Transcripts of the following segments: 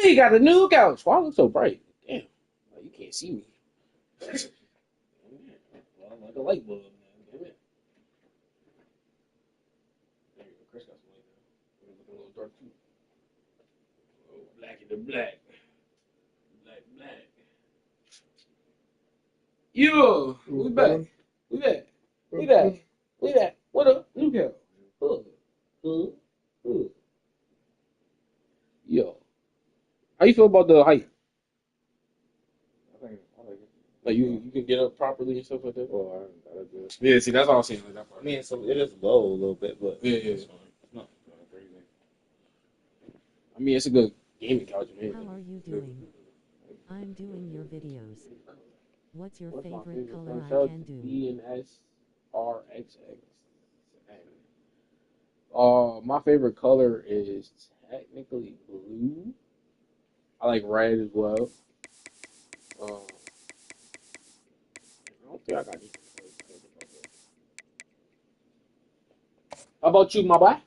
We got a new couch. Why I look so bright? Damn, like, you can't see me. Well, I'm like a light bulb, man. Damn it. There you go. Chris got some light now. We're looking a little dark too. Oh, black in the black. Black, black. Yo, we back. We back. We back. We back. What up? New couch. Yo. How you feel about the height? I like it. Like you can get up properly and stuff like that? Well, I haven't got it good. Yeah, see, that's all I'm saying. Like that part. I mean, so it is low a little bit, but Yeah. it's fine. It's not crazy. I mean, it's a good gaming couch, man. How are you doing? I'm doing your videos. What's your favorite color I can do? BNSRXX. My favorite color is technically blue. I like red as well. I don't think I got any. How about you, my boy?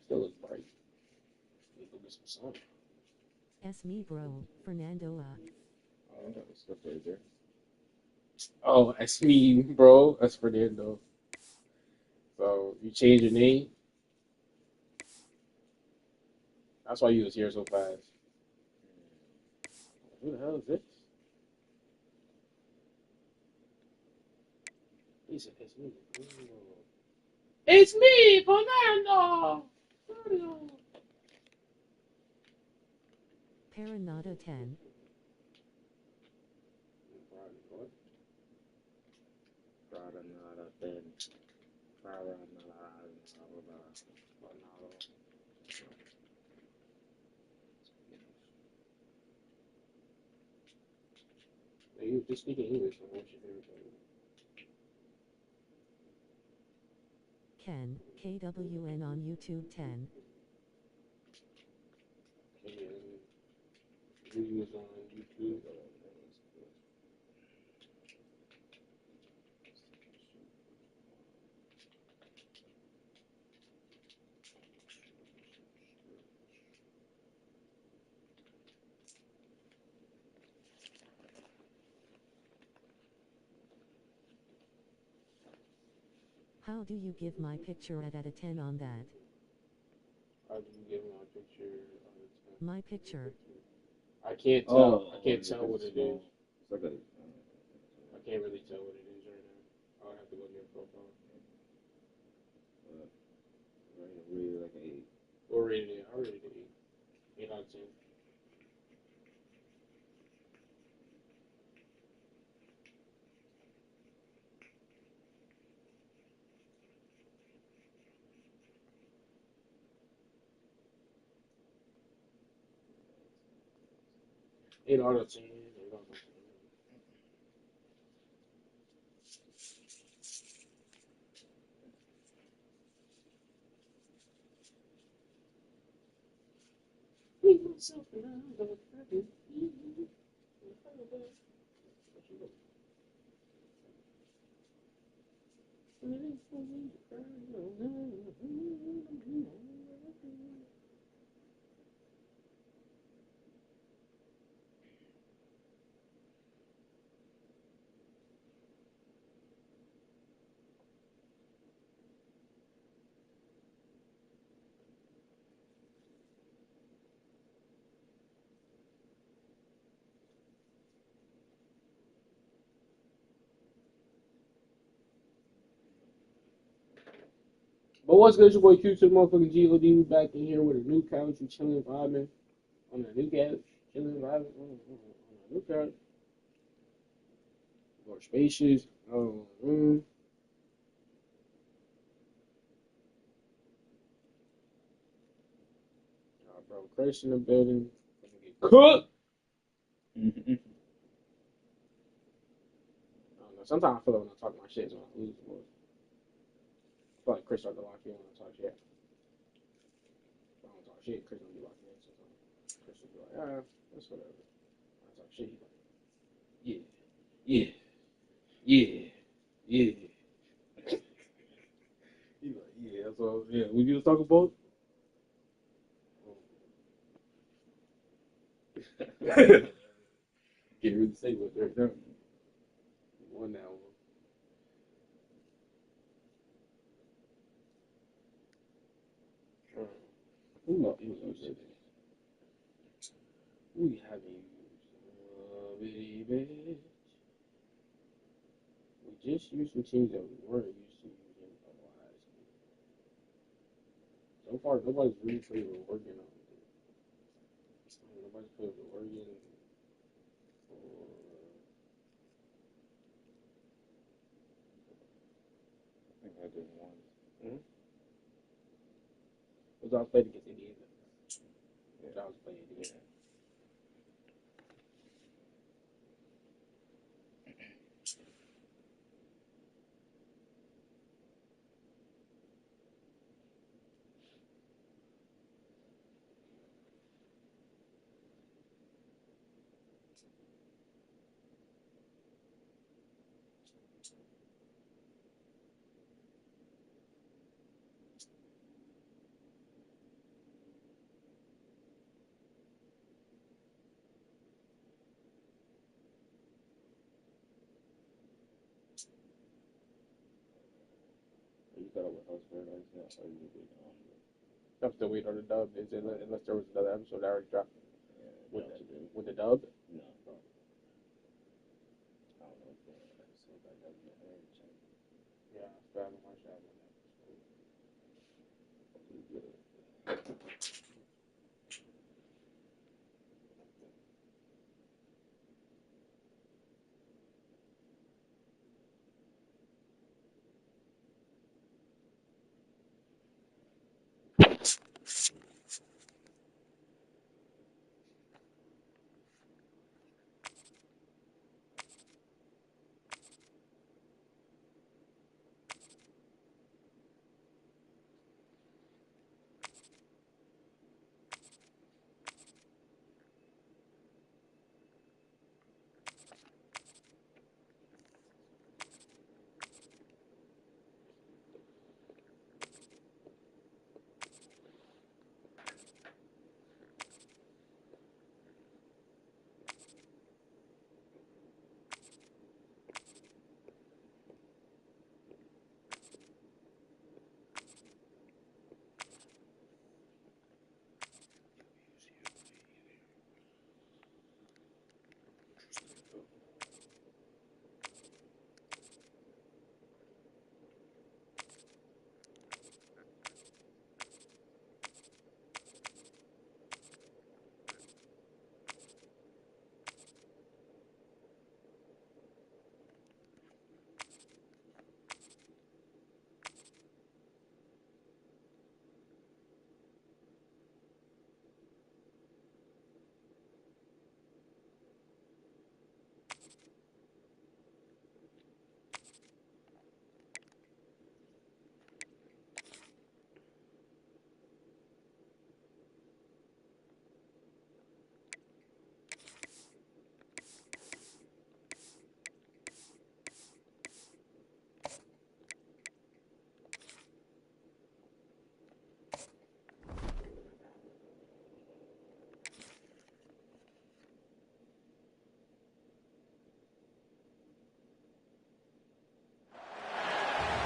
Still looks bright. Need to go get some sun. Es me bro, Fernando. I got stuff right there. Oh, that's me, bro. That's Fernando. So you change your name. That's why you was here so fast. Who the hell is this? He said, it's me. It's me, Fernando. Paranada 10. You just speaking English. So what's your favorite color? Ken, KWN on YouTube 10. Videos on YouTube. How do you give my picture at a 10 on that? How do you give my picture? My picture. I can't tell. I can't tell what it is. It's like a. I can't really tell what it is right now. I'll have to go to your profile. Really like an 8. What rated it? I rated it 8. 8 out of 10. Eight out of 10. 8 out of 10. But what's good, your boy Q to the motherfucking GOD. We back in here with a new couch. We chilling, vibing on a new couch. Chilling, vibing on a new couch. More spacious. Bro, Chris in the building. Cook. I don't know. Sometimes I feel like when I talk my shit, so I lose the voice. I feel like Chris started to lock in when I talk shit. If I don't talk shit, Chris don't be locking in. So Chris will be like, that's whatever. When I talk shit, he's like, yeah. He's like, yeah. So yeah, we just talk about. Can't really say what they're done. Won that one. Who else? We haven't used bitty bitch. We just used some teams that we weren't used to using otherwise. So far, nobody's really played with Oregon on it. Nobody's played with Oregon. I think I did one. Because I was playing against Indiana. Yeah. I was playing Indiana. You thought I was paradise now, so you did I'm still waiting on the dub. Unless there was another episode that already dropped. Yeah, With the dub? No. I don't know if the episode that got me there. Yeah, I haven't watched that one.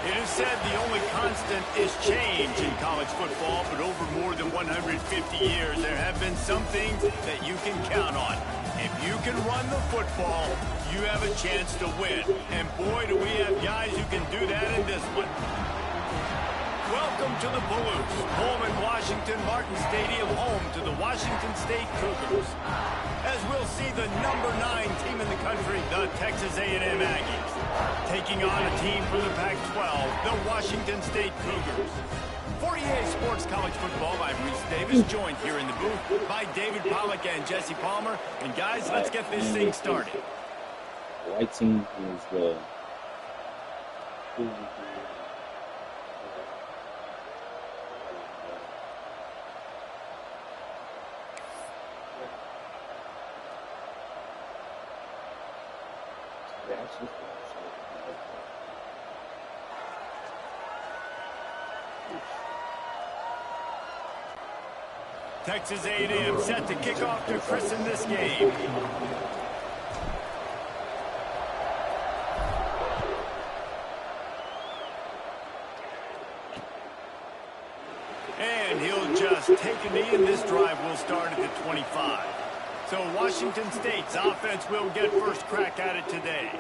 It is said the only constant is change in college football, but over more than 150 years, there have been some things that you can count on. If you can run the football, you have a chance to win. And boy, do we have guys who can do that in this one. Welcome to the Palouse, home in Washington Martin Stadium, home to the Washington State Cougars. As we'll see the number 9 team in the country, the Texas A&M Aggies, taking on a team from the Pac-12, the Washington State Cougars. For EA Sports College Football, I'm Reese Davis, joined here in the booth by David Pollack and Jesse Palmer. And guys, let's get this thing started. The white team is the... Texas A&M set to kick off to christen this game. And he'll just take a knee, and this drive will start at the 25. So Washington State's offense will get first crack at it today.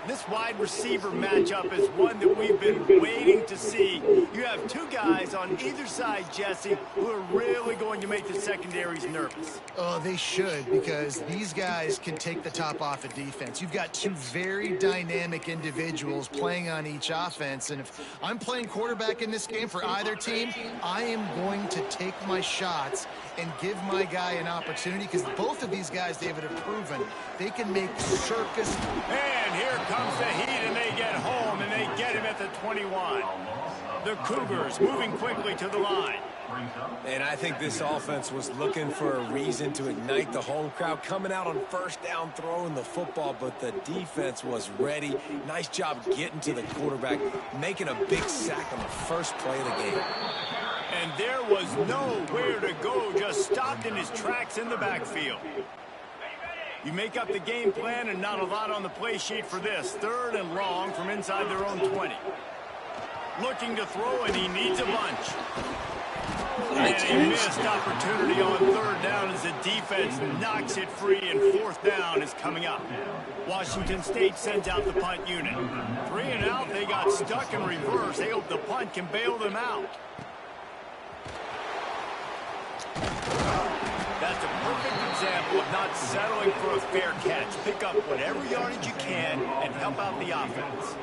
This wide receiver matchup is one that we've been waiting to see. You have two guys on either side, Jesse, who are really going to make the secondaries nervous. Oh, they should, because these guys can take the top off of defense. You've got two very dynamic individuals playing on each offense, and if I'm playing quarterback in this game for either team, I am going to take my shots and give my guy an opportunity, because both of these guys, David, have proven they can make circus. And here comes the heat, and they get home, and they get him at the 21. The Cougars moving quickly to the line. And I think this offense was looking for a reason to ignite the home crowd, coming out on first down, throwing the football, but the defense was ready. Nice job getting to the quarterback, making a big sack on the first play of the game. And there was nowhere to go, just stopped in his tracks in the backfield. You make up the game plan, and not a lot on the play sheet for this. 3rd and long from inside their own 20. Looking to throw, and he needs a bunch. And a missed opportunity on 3rd down as the defense knocks it free, and 4th down is coming up. Washington State sends out the punt unit. 3 and out, they got stuck in reverse. They hope the punt can bail them out. That's a perfect example of not settling for a fair catch. Pick up whatever yardage you can and help out the offense.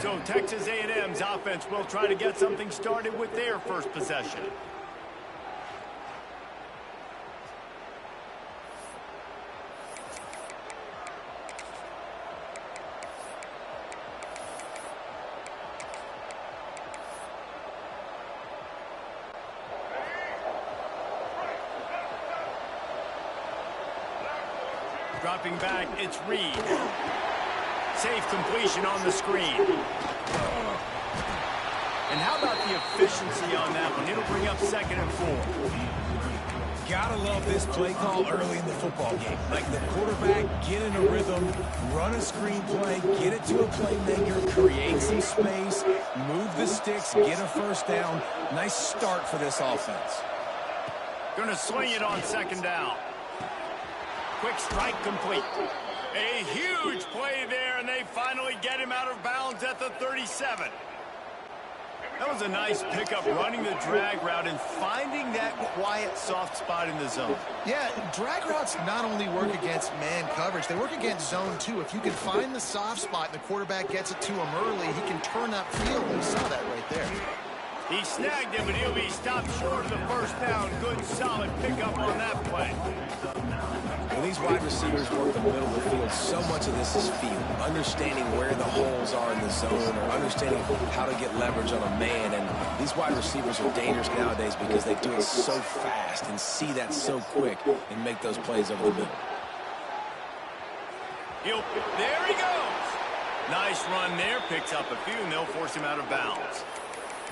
So Texas A&M's offense will try to get something started with their first possession. Dropping back, it's Reed. Safe completion on the screen. And how about the efficiency on that one? It'll bring up 2nd and 4. Gotta love this play call early in the football game. Like the quarterback, get in a rhythm, run a screen play, get it to a playmaker, create some space, move the sticks, get a first down. Nice start for this offense. Gonna swing it on 2nd down. Quick strike complete. A huge play there, and they finally get him out of bounds at the 37. That was a nice pickup, running the drag route and finding that quiet, soft spot in the zone. Yeah, drag routes not only work against man coverage, they work against zone too. If you can find the soft spot and the quarterback gets it to him early, he can turn upfield. We saw that right there. He snagged him, but he'll be stopped short of the first down. Good, solid pickup on that play. When these wide receivers work the middle of the field, so much of this is feel. Understanding where the holes are in the zone, or understanding how to get leverage on a man. And these wide receivers are dangerous nowadays because they do it so fast and see that so quick and make those plays over the middle. There he goes. Nice run there. Picks up a few, and they'll force him out of bounds.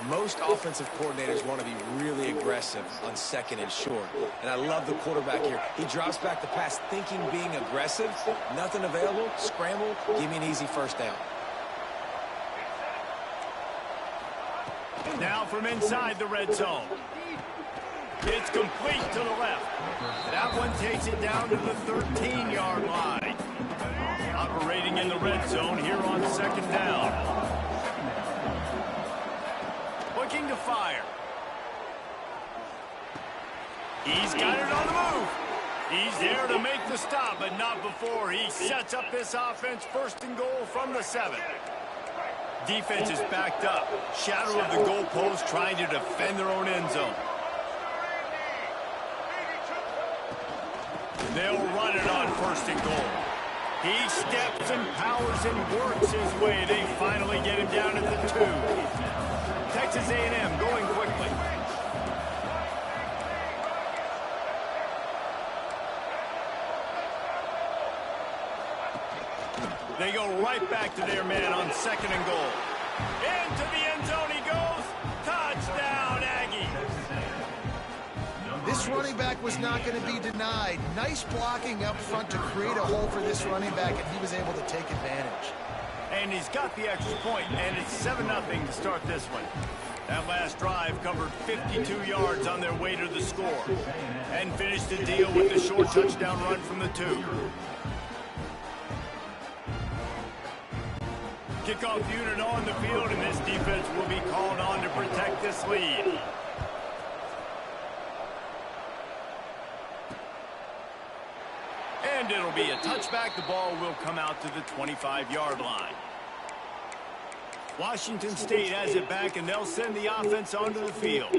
Most offensive coordinators want to be really aggressive on 2nd and short. And I love the quarterback here. He drops back the pass thinking being aggressive. Nothing available. Scramble. Give me an easy first down. Now from inside the red zone. It's complete to the left. That one takes it down to the 13-yard line. Operating in the red zone here on 2nd down. Looking to fire. He's got it on the move. He's there to make the stop, but not before he sets up this offense. 1st and goal from the 7. Defense is backed up. Shadow of the goalpost, trying to defend their own end zone. They'll run it on 1st and goal. He steps and powers and works his way. They finally get him down at the 2. Texas A&M going quickly. They go right back to their man on 2nd and goal. Into the end zone he goes. Touchdown, Aggies. This running back was not going to be denied. Nice blocking up front to create a hole for this running back, and he was able to take advantage. And he's got the extra point, and it's 7-0 to start this one. That last drive covered 52 yards on their way to the score and finished the deal with a short touchdown run from the 2. Kickoff unit on the field, and this defense will be called on to protect this lead. And it'll be a touchback. The ball will come out to the 25-yard line. Washington State has it back, and they'll send the offense onto the field.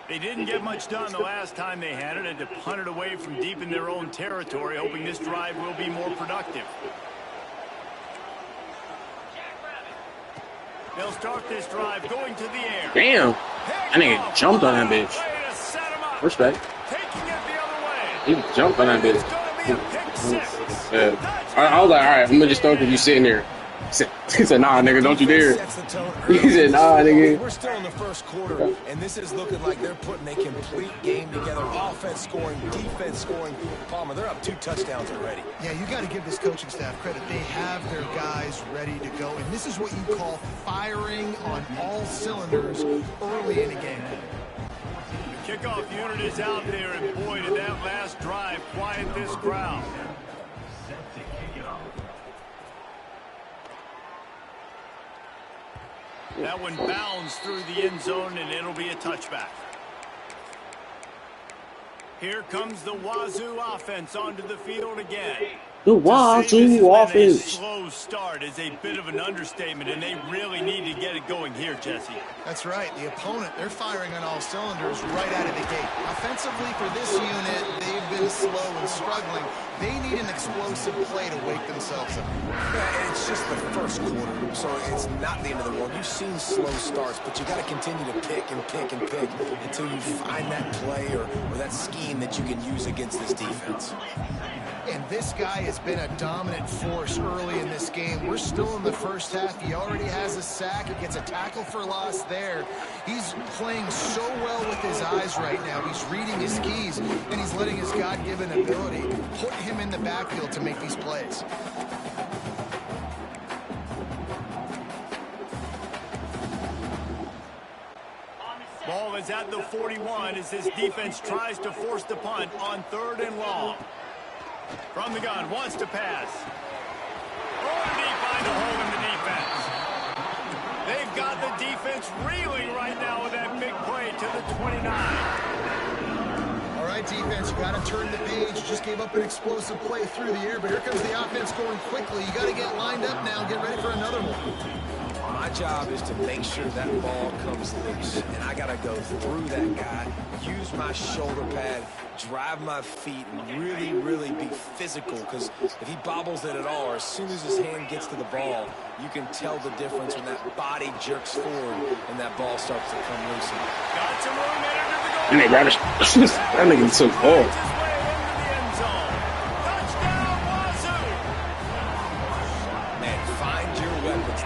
They didn't get much done the last time they had it, and to punt it away from deep in their own territory, hoping this drive will be more productive. They'll start this drive going to the air. Damn. That nigga jumped on that bitch. Respect. Taking it the other way. He jumped on that bitch. It's gonna be a pick six. I was like, all right, I'm gonna just throw it because you sitting there. He said, nah, nigga, don't you dare. He said, nah, nigga. We're still in the first quarter, and this is looking like they're putting a complete game together. Offense scoring, defense scoring. Palmer, they're up 2 touchdowns already. Yeah, you got to give this coaching staff credit. They have their guys ready to go, and this is what you call firing on all cylinders early in a game. The kickoff unit is out there, and boy, did that last drive quiet this crowd. That one bounds through the end zone, and it'll be a touchback. Here comes the Wazoo offense onto the field again. The Wazoo offense. A slow start is a bit of an understatement, and they really need to get it going here, Jesse. That's right. The opponent, they're firing on all cylinders right out of the gate. Offensively, for this unit, they've been slow and struggling. They need an explosive play to wake themselves up. Yeah, it's just the first quarter, so it's not the end of the world. You've seen slow starts, but you got to continue to pick and pick and pick until you find that play or that scheme that you can use against this defense. And this guy has been a dominant force early in this game. We're still in the first half. He already has a sack. He gets a tackle for loss there. He's playing so well with his eyes right now. He's reading his keys, and he's letting his God-given ability put him in the backfield to make these plays. Ball is at the 41 as this defense tries to force the punt on 3rd and long. From the gun, wants to pass. Oh, and he finds a hole in the defense. They've got the defense reeling right now with that big play to the 29. All right, defense, you got to turn the page. Just gave up an explosive play through the air, but here comes the offense going quickly. You got to get lined up now and get ready for another one. My job is to make sure that ball comes loose, and I got to go through that guy, use my shoulder pad, drive my feet, and really, really be physical, because if he bobbles it at all, or as soon as his hand gets to the ball, you can tell the difference when that body jerks forward and that ball starts to come loose. Got some room in under the goal. And they grabbed it. That nigga took ball.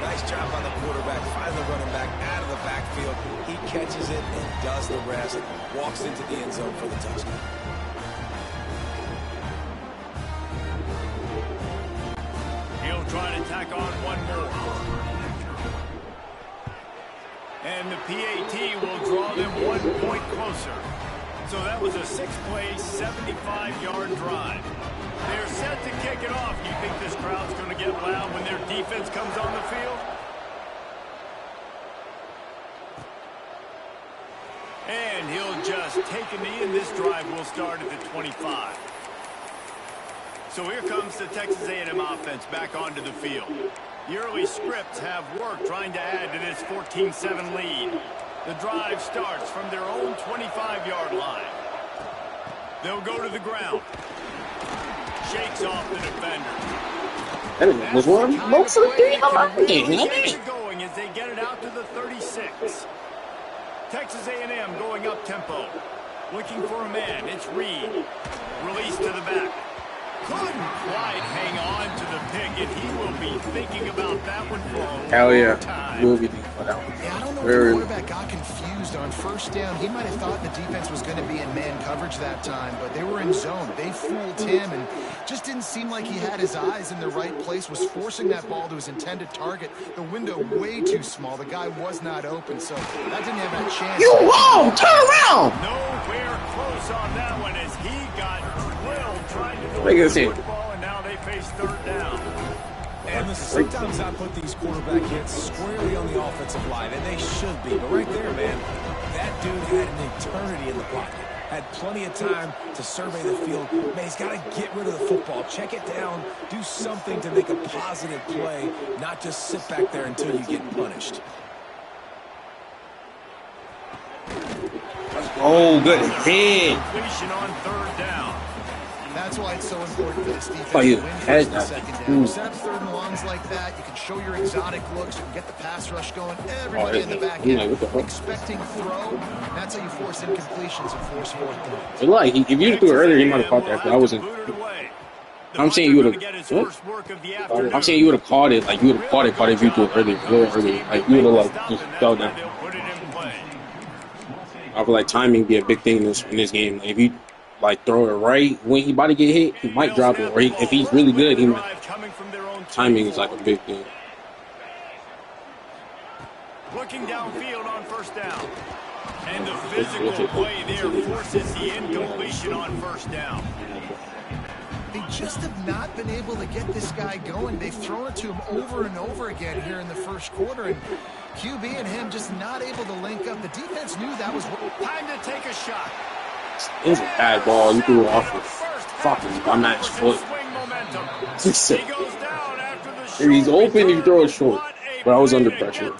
Nice job on the quarterback, find the running back out of the backfield. He catches it and does the rest. Walks into the end zone for the touchdown. He'll try to tack on one more. And the PAT will draw them 1 point closer. So that was a 6-play, 75-yard drive. They're set to kick it off. Do you think this crowd's going to get loud when their defense comes on the field? And he'll just take a knee, and this drive will start at the 25. So here comes the Texas A&M offense back onto the field. The early scripts have worked trying to add to this 14-7 lead. The drive starts from their own 25-yard line. They'll go to the ground. Shakes off the defender. That was one most of the game of my game. Going as they get it out to the 36. Texas A&M going up tempo. Looking for a man. It's Reed. Release to the back. Couldn't quite hang on to the pick, and he will be thinking about that one for a long time. Will be thinking about that one. Yeah, I don't know if the quarterback got confused on first down, he might have thought the defense was going to be in man coverage that time, but they were in zone. They fooled him and just didn't seem like he had his eyes in the right place, was forcing that ball to his intended target. The window way too small. The guy was not open, so that didn't have that chance. You wrong! Turn around! Nowhere close on that one as he got drilled trying to Look at deliver the football, and now they face third down. And sometimes I put these quarterback hits squarely on the offensive line, and they should be. But right there, man, that dude had an eternity in the pocket. Had plenty of time to survey the field. Man, he's got to get rid of the football. Check it down. Do something to make a positive play, not just sit back there until you get punished. Oh, good hit. Completion on third down. That's why it's so important for this defense Oh, to you win had first and that. second down. You set up third and longs like that, you can show your exotic looks, you can get the pass rush going, everybody in the back Like, end what the fuck? expecting throw. That's how you force incompletions and force fourth down. But like, if you'd have threw it earlier, he might have caught that. But I wasn't. I'm saying you would have. I'm saying you would have caught it. Like you would have caught it if you threw it earlier. A little earlier. Like you would have like just fell down. I feel like timing be a big thing in this game. Like, if you like throw it right when he about to get hit, he might drop it. Or if he's really good, he might. Timing is like a big thing. Looking downfield on first down. And the physical play there forces the incompletion on first down. They just have not been able to get this guy going. They've thrown it to him over and over again here in the first quarter, and QB and him just not able to link up. The defense knew that was time to take a shot. It was a bad ball. You threw it off his fucking unmatched foot. He's open, you throw it short. But I was under pressure.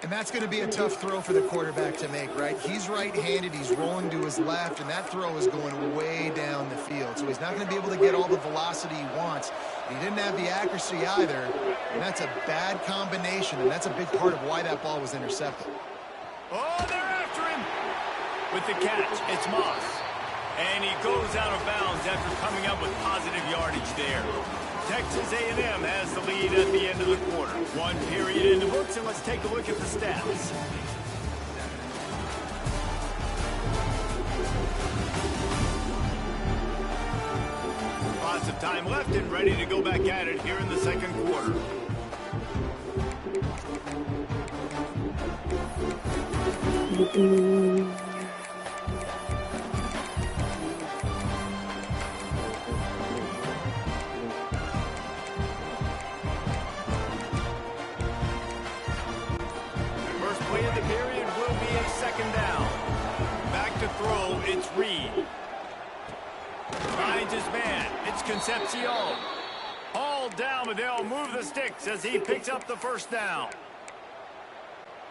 And that's going to be a tough throw for the quarterback to make, right? He's right-handed, he's rolling to his left, and that throw is going way down the field. So he's not going to be able to get all the velocity he wants. He didn't have the accuracy either, and that's a bad combination, and that's a big part of why that ball was intercepted. Oh, they're after him! With the catch, it's Moss. And he goes out of bounds after coming up with positive yardage there. Texas A&M has the lead at the end of the quarter. One period in the books, and let's take a look at the stats. Lots of time left and ready to go back at it here in the second quarter. First play of the period will be a second down. Back to throw, it's Reed. Finds his man, it's Concepcion. All down, but they'll move the sticks as he picks up the first down.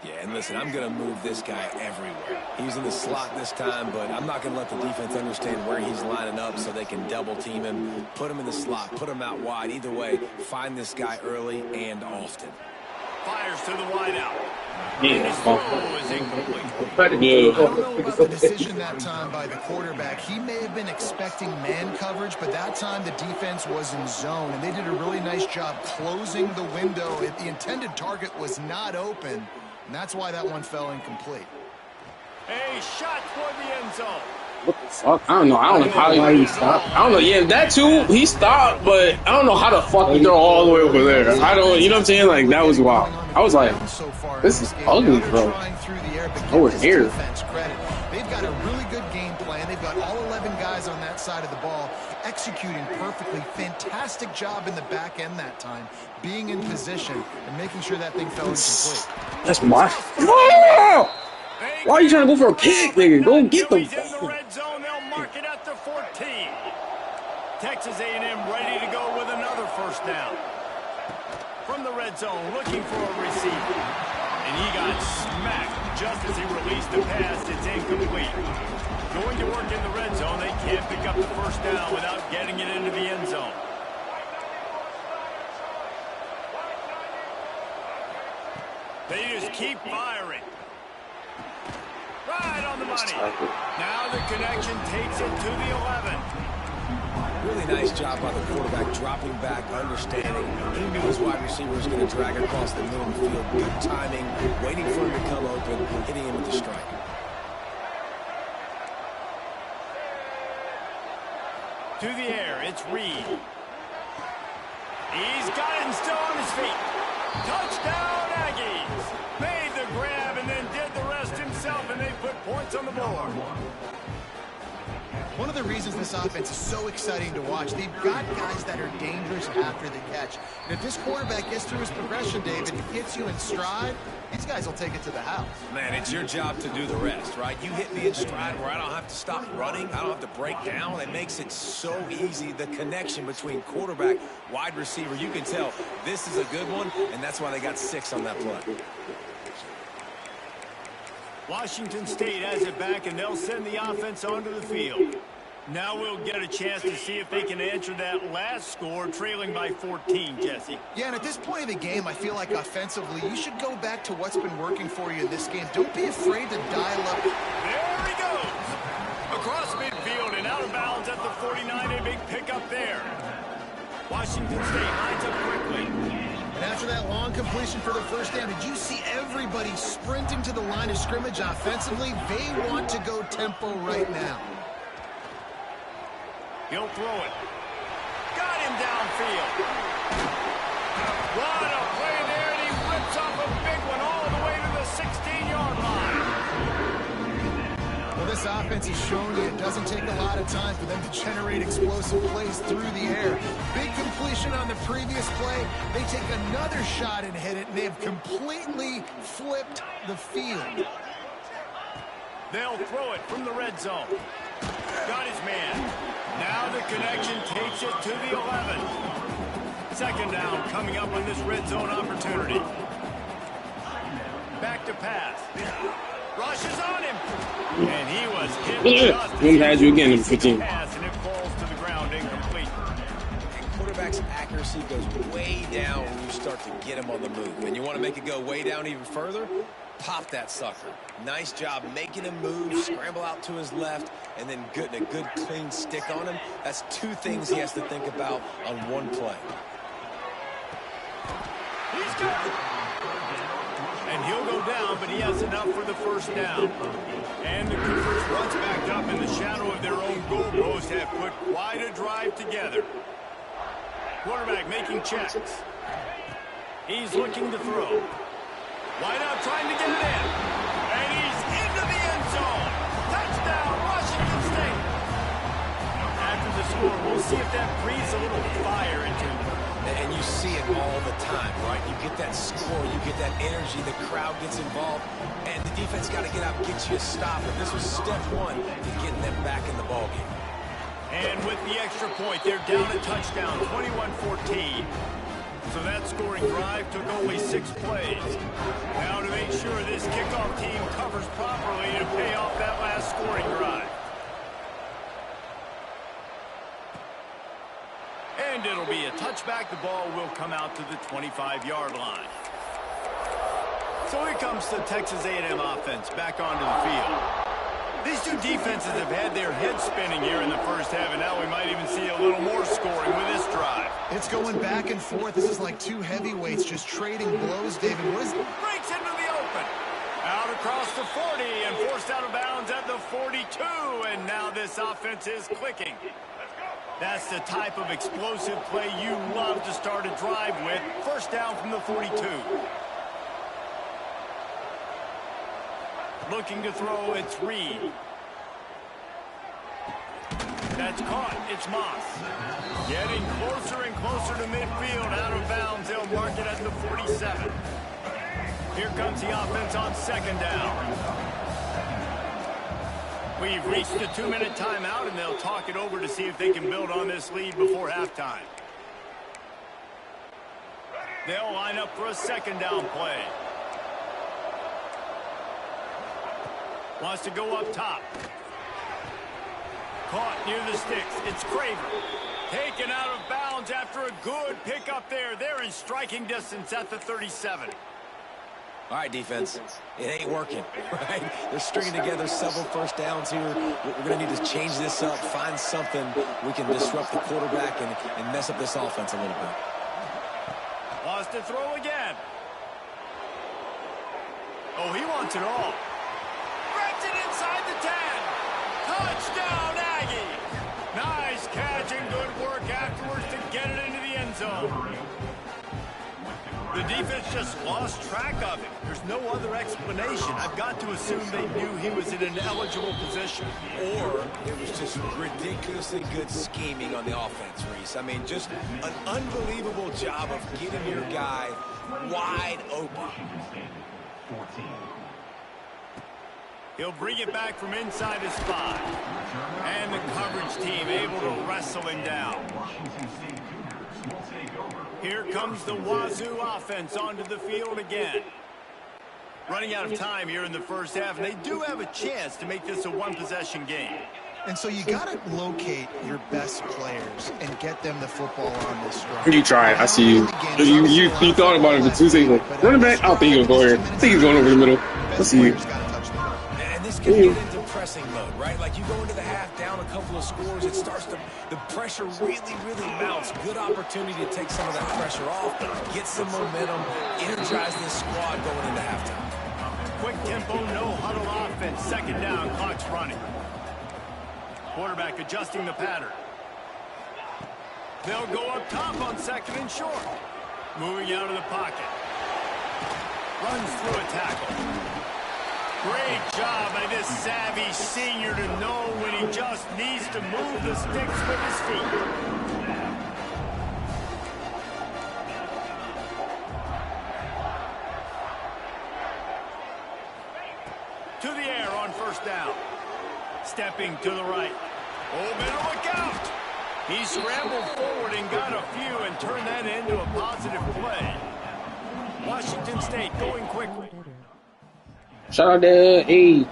Yeah, and listen, I'm going to move this guy everywhere. He's in the slot this time, but I'm not going to let the defense understand where he's lining up so they can double team him, put him in the slot, put him out wide. Either way, find this guy early and often. Fires to the wideout. Yeah, I don't know about the decision that time by the quarterback. He may have been expecting man coverage, but that time the defense was in zone, and they did a really nice job closing the window. The intended target was not open, and that's why that one fell incomplete. A shot for the end zone. What the fuck? I don't know. I don't know how he stopped. I don't know. Yeah, that too. He stopped, but I don't know how the fuck he throw all the way over there. I don't. You know what I'm saying? Like that was wild. I was like, this is ugly, bro. Over here. They've got a really good game plan. They've got all 11 guys on that side of the ball executing perfectly. Fantastic job in the back end that time, being in position and making sure that thing fell incomplete. That's my. No! Why are you trying to go for a kick, nigga? Go get them. In the red zone, they'll mark it at the 14. Texas A&M ready to go with another first down. From the red zone, looking for a receiver. And he got smacked just as he released the pass. It's incomplete. Going to work in the red zone, they can't pick up the first down without getting it into the end zone. They just keep firing. Right on the money. Now the connection takes it to the 11. Really nice job by the quarterback, dropping back, understanding. He knew his wide receiver was going to drag across the middle of the field. Good timing, waiting for him to come open, hitting him with the strike. To the air, it's Reed. He's got it and still on his feet. Touchdown, Aggies. Made the grab and then did the rest himself, and they put points on the board. One of the reasons this offense is so exciting to watch, they've got guys that are dangerous after the catch. And if this quarterback gets through his progression, David, and hits you in stride, these guys will take it to the house. Man, it's your job to do the rest, right? You hit me in stride where I don't have to stop running. I don't have to break down. It makes it so easy. The connection between quarterback, wide receiver, you can tell this is a good one, and that's why they got 6 on that play. Washington State has it back, and they'll send the offense onto the field. Now we'll get a chance to see if they can answer that last score, trailing by 14, Jesse. Yeah, and at this point of the game, I feel like offensively, you should go back to what's been working for you in this game. Don't be afraid to dial up. There he goes! Across midfield and out of bounds at the 49, a big pickup there. Washington State lines up quickly. And after that long completion for the first down, did you see everybody sprinting to the line of scrimmage offensively? They want to go tempo right now. He'll throw it. Got him downfield. What a play there, and he rips off a big one all the way to the 16-yard line. Well, this offense has shown you it doesn't take a lot of time for them to generate explosive plays through the air. Big completion on the previous play. They take another shot and hit it, and they've completely flipped the field. They'll throw it from the red zone. Got his man. Now the connection takes it to the 11. Second down coming up on this red zone opportunity. Back to pass. Rush is on him. And he was hit just as he had you again, number 15. pass, and it falls to the ground incomplete. Quarterback's accuracy goes way down when you start to get him on the move. And you want to make it go way down even further? Pop that sucker. Nice job making him move, scramble out to his left, and then getting a good clean stick on him. That's 2 things he has to think about on one play. He's got it. And he'll go down, but he has enough for the first down. And the Cougars, once backed up in the shadow of their own goal post, have put quite a drive together. Quarterback making checks. He's looking to throw. Wide out trying to get it in. And he's into the end zone. Touchdown, Washington State. After the score, we'll see if that breathes a little fire into him. And you see it all the time, right? You get that score, you get that energy, the crowd gets involved, and the defense got to get out and get you a stop. And this was step 1 to getting them back in the ballgame. And with the extra point, they're down a touchdown, 21-14. So that scoring drive took only 6 plays. Now to make sure this kickoff team covers properly to pay off that last scoring drive. And it'll be a touchback. The ball will come out to the 25-yard line. So here comes the Texas A&M offense back onto the field. These two defenses have had their heads spinning here in the first half, and now we might even see a little more scoring with this drive. It's going back and forth. This is like 2 heavyweights just trading blows, David. What is it? Breaks into the open. Out across the 40 and forced out of bounds at the 42, and now this offense is clicking. That's the type of explosive play you love to start a drive with. First down from the 42. Looking to throw, it's Reed. That's caught, it's Moss. Getting closer and closer to midfield, out of bounds, they'll mark it at the 47. Here comes the offense on second down. We've reached a 2-minute timeout, and they'll talk it over to see if they can build on this lead before halftime. They'll line up for a second down play. Wants to go up top. Caught near the sticks. It's Craver. Taken out of bounds after a good pickup there. They're in striking distance at the 37. All right, defense, it ain't working, right? They're stringing together several first downs here. We're going to need to change this up, find something we can disrupt the quarterback and mess up this offense a little bit. Wants to throw again. Oh, he wants it all. Grabs it inside the 10. Touchdown, Aggie. Nice catch and good work afterwards to get it into the end zone. The defense just lost track of it. There's no other explanation. I've got to assume they knew he was in an eligible position. Or it was just ridiculously good scheming on the offense, Reese. I mean, just an unbelievable job of getting your guy wide open. He'll bring it back from inside his 5. And the coverage team able to wrestle him down. Here comes the Wazoo offense onto the field again. Running out of time here in the first half, and they do have a chance to make this a one-possession game. And so you got to locate your best players and get them the football on this drive. You tried. I see you. You thought about it for 2 seconds. Running back? I don't think he'll go here. I think he's going over the middle. Let's see you. And this can get into pressing mode, right? Like you go into the half down a couple of scores, it starts to, the pressure really mounts. Good opportunity to take some of that pressure off, get some momentum, energize this squad going into halftime. Quick tempo, no huddle offense. Second down, clock's running. Quarterback adjusting the pattern. They'll go up top on second and short. Moving out of the pocket. Runs through a tackle. Great job by this savvy senior to know when he just needs to move the sticks with his feet. To the air on first down. Stepping to the right. Oh, better look out. He scrambled forward and got a few and turned that into a positive play. Washington State going quickly. Shout out to A.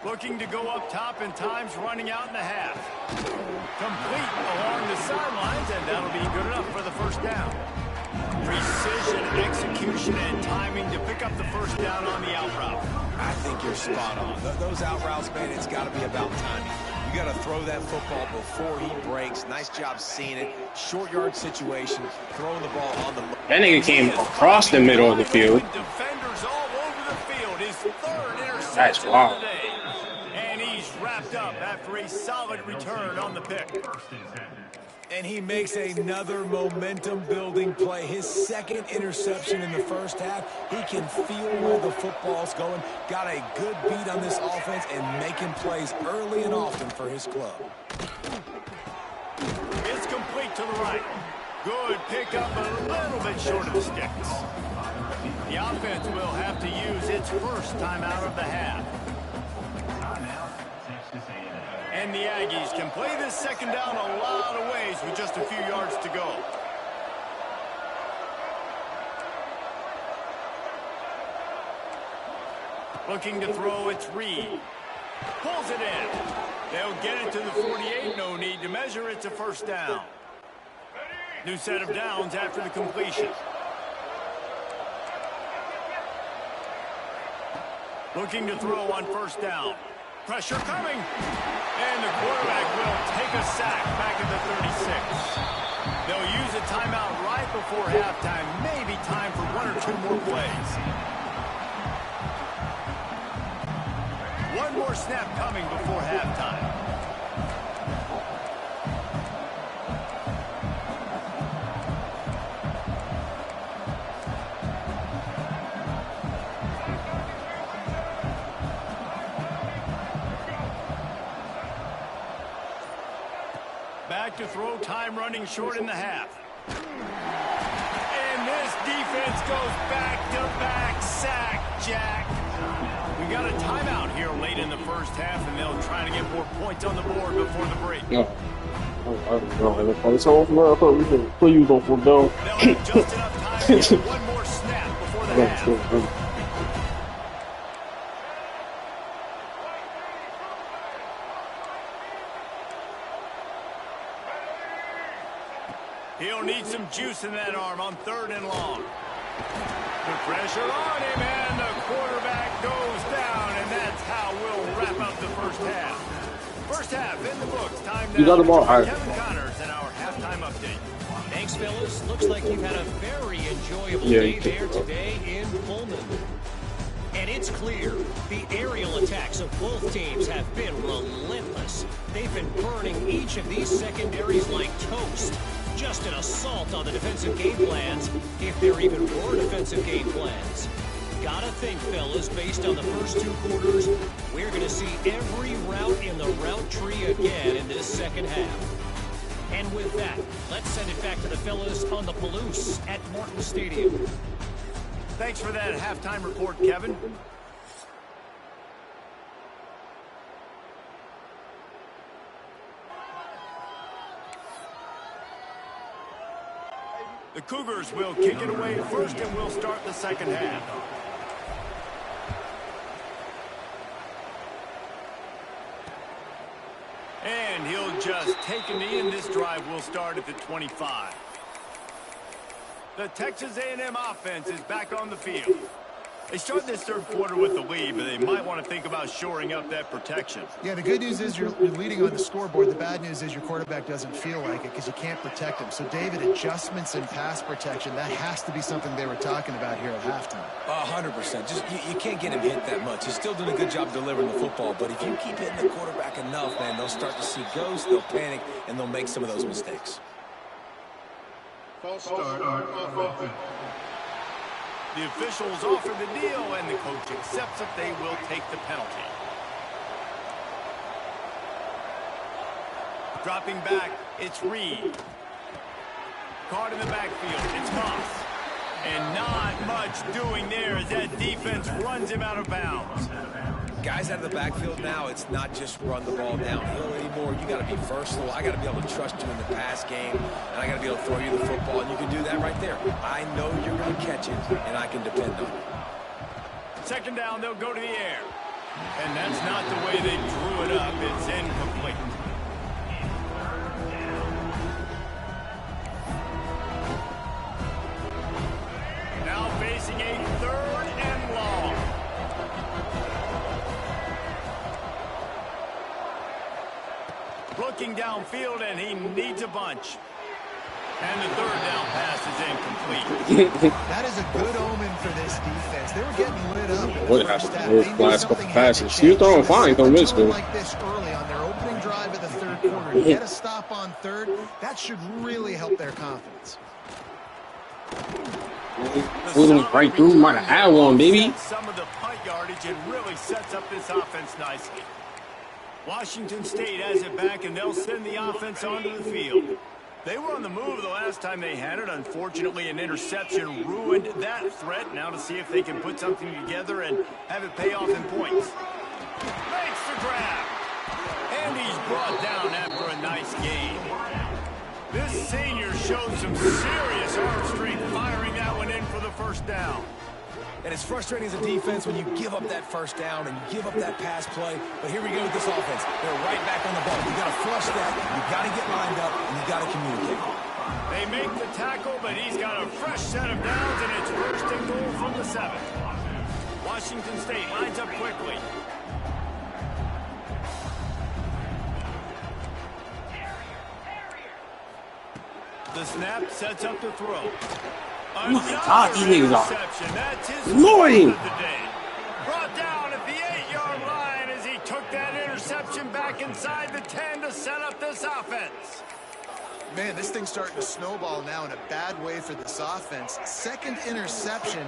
Looking to go up top and time's running out in the half. Complete along the sidelines, and that'll be good enough for the first down. Precision, execution, and timing to pick up the first down on the out route. I think you're spot on. Those out routes, man, it's got to be about timing. You got to throw that football before he breaks. Nice job seeing it. Short yard situation, throwing the ball on the... That nigga came across the middle of the field. Defenders all over the field. His third interception That's wild. of the day. And he's wrapped up after a solid return on the pick. And he makes another momentum-building play. His second interception in the first half. He can feel where the football's going. Got a good beat on this offense and making plays early and often for his club. It's complete to the right. Good pickup, a little bit short of the sticks. The offense will have to use its first time out of the half. And the Aggies can play this second down a lot of ways with just a few yards to go. Looking to throw, it's Reed. Pulls it in. They'll get it to the 48. No need to measure. It's a first down. New set of downs after the completion. Looking to throw on first down. Pressure coming. And the quarterback will take a sack back at the 36. They'll use a timeout right before halftime. Maybe time for one or two more plays. One more snap coming before halftime. Back to throw, time running short in the half. And this defense goes back-to-back sack, Jack. We got a timeout here late in the first half, and they'll try to get more points on the board before the break. No. I thought we could put you on for down. They'll have just enough time to get one more snap before the half. some juice in that arm on 3rd and long. The pressure on him, and the quarterback goes down, and that's how we'll wrap up the first half. First half in the books. Time now. You got the ball. Kevin Connors and our halftime update. Thanks, fellas. Looks like you've had a very enjoyable day there today in Pullman. And it's clear the aerial attacks of both teams have been relentless. They've been burning each of these secondaries like toast. Just an assault on the defensive game plans, if there even were defensive game plans. Gotta think, fellas, based on the first 2 quarters, we're going to see every route in the route tree again in this second half. And with that, let's send it back to the fellas on the Palouse at Martin Stadium. Thanks for that halftime report, Kevin. The Cougars will kick it away first, and we'll start the second half. And he'll just take a knee, and this drive will start at the 25. The Texas A&M offense is back on the field. They start this third quarter with the lead, but they might want to think about shoring up that protection. Yeah, the good news is you're leading on the scoreboard. The bad news is your quarterback doesn't feel like it because you can't protect him. So, David, adjustments in pass protection, that has to be something they were talking about here at halftime. 100%. Just you can't get him hit that much. He's still doing a good job delivering the football, but if you keep hitting the quarterback enough, man, they'll start to see ghosts, they'll panic, and they'll make some of those mistakes. False start on offense. The officials offer the deal, and the coach accepts that they will take the penalty. Dropping back, it's Reed. Caught in the backfield, it's Moss. And not much doing there as that defense runs him out of bounds. Guys out of the backfield now, it's not just run the ball downhill anymore. You got to be versatile. I got to be able to trust you in the pass game, and I got to be able to throw you the football, and you can do that right there. I know you're going to catch it, and I can depend on it. Second down, they'll go to the air. And that's not the way they drew it up. It's incomplete. Now facing a 3rd and long. Looking downfield, and he needs a bunch. And the 3rd down pass is incomplete. That is a good omen for this defense. They were getting lit up in What the first half. happened? They knew Last couple something had to passes. He was change. throwing So fine, if throwing they're this good. like this early on their opening drive of the third quarter, get a stop on 3rd, that should really help their confidence. Flew right through, might have had one, baby. Some of the punt yardage, and really sets up this offense nicely. Washington State has it back, and they'll send the offense onto the field. They were on the move the last time they had it. Unfortunately, an interception ruined that threat. Now to see if they can put something together and have it pay off in points. Makes the grab. And he's brought down after a nice gain. This senior showed some serious arm strength firing that one in for the first down. And it's frustrating as a defense when you give up that first down and you give up that pass play. But here we go with this offense. They're right back on the ball. You got to flush that. You got to get lined up, and you got to communicate. They make the tackle, but he's got a fresh set of downs, and it's 1st and goal from the 7. Washington State lines up quickly. The snap sets up the throw. Oh my God, these niggas Interception. That's his annoying. of the day. Brought down at the 8-yard line as he took that interception back inside the 10 to set up this offense. Man, this thing's starting to snowball now in a bad way for this offense. 2nd interception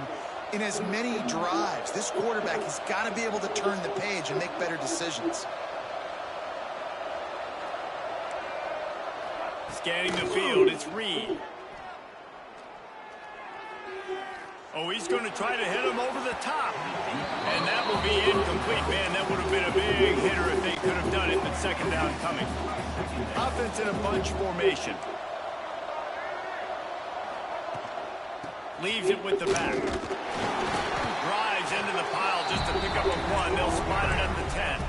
in as many drives. This quarterback has got to be able to turn the page and make better decisions. Scanning the field, it's Reed. Oh, he's going to try to hit him over the top. And that will be incomplete. Man, that would have been a big hitter if they could have done it, but 2nd down coming. Offense in a bunch formation. Leaves it with the back. Drives into the pile just to pick up a 1. They'll spot it at the 10.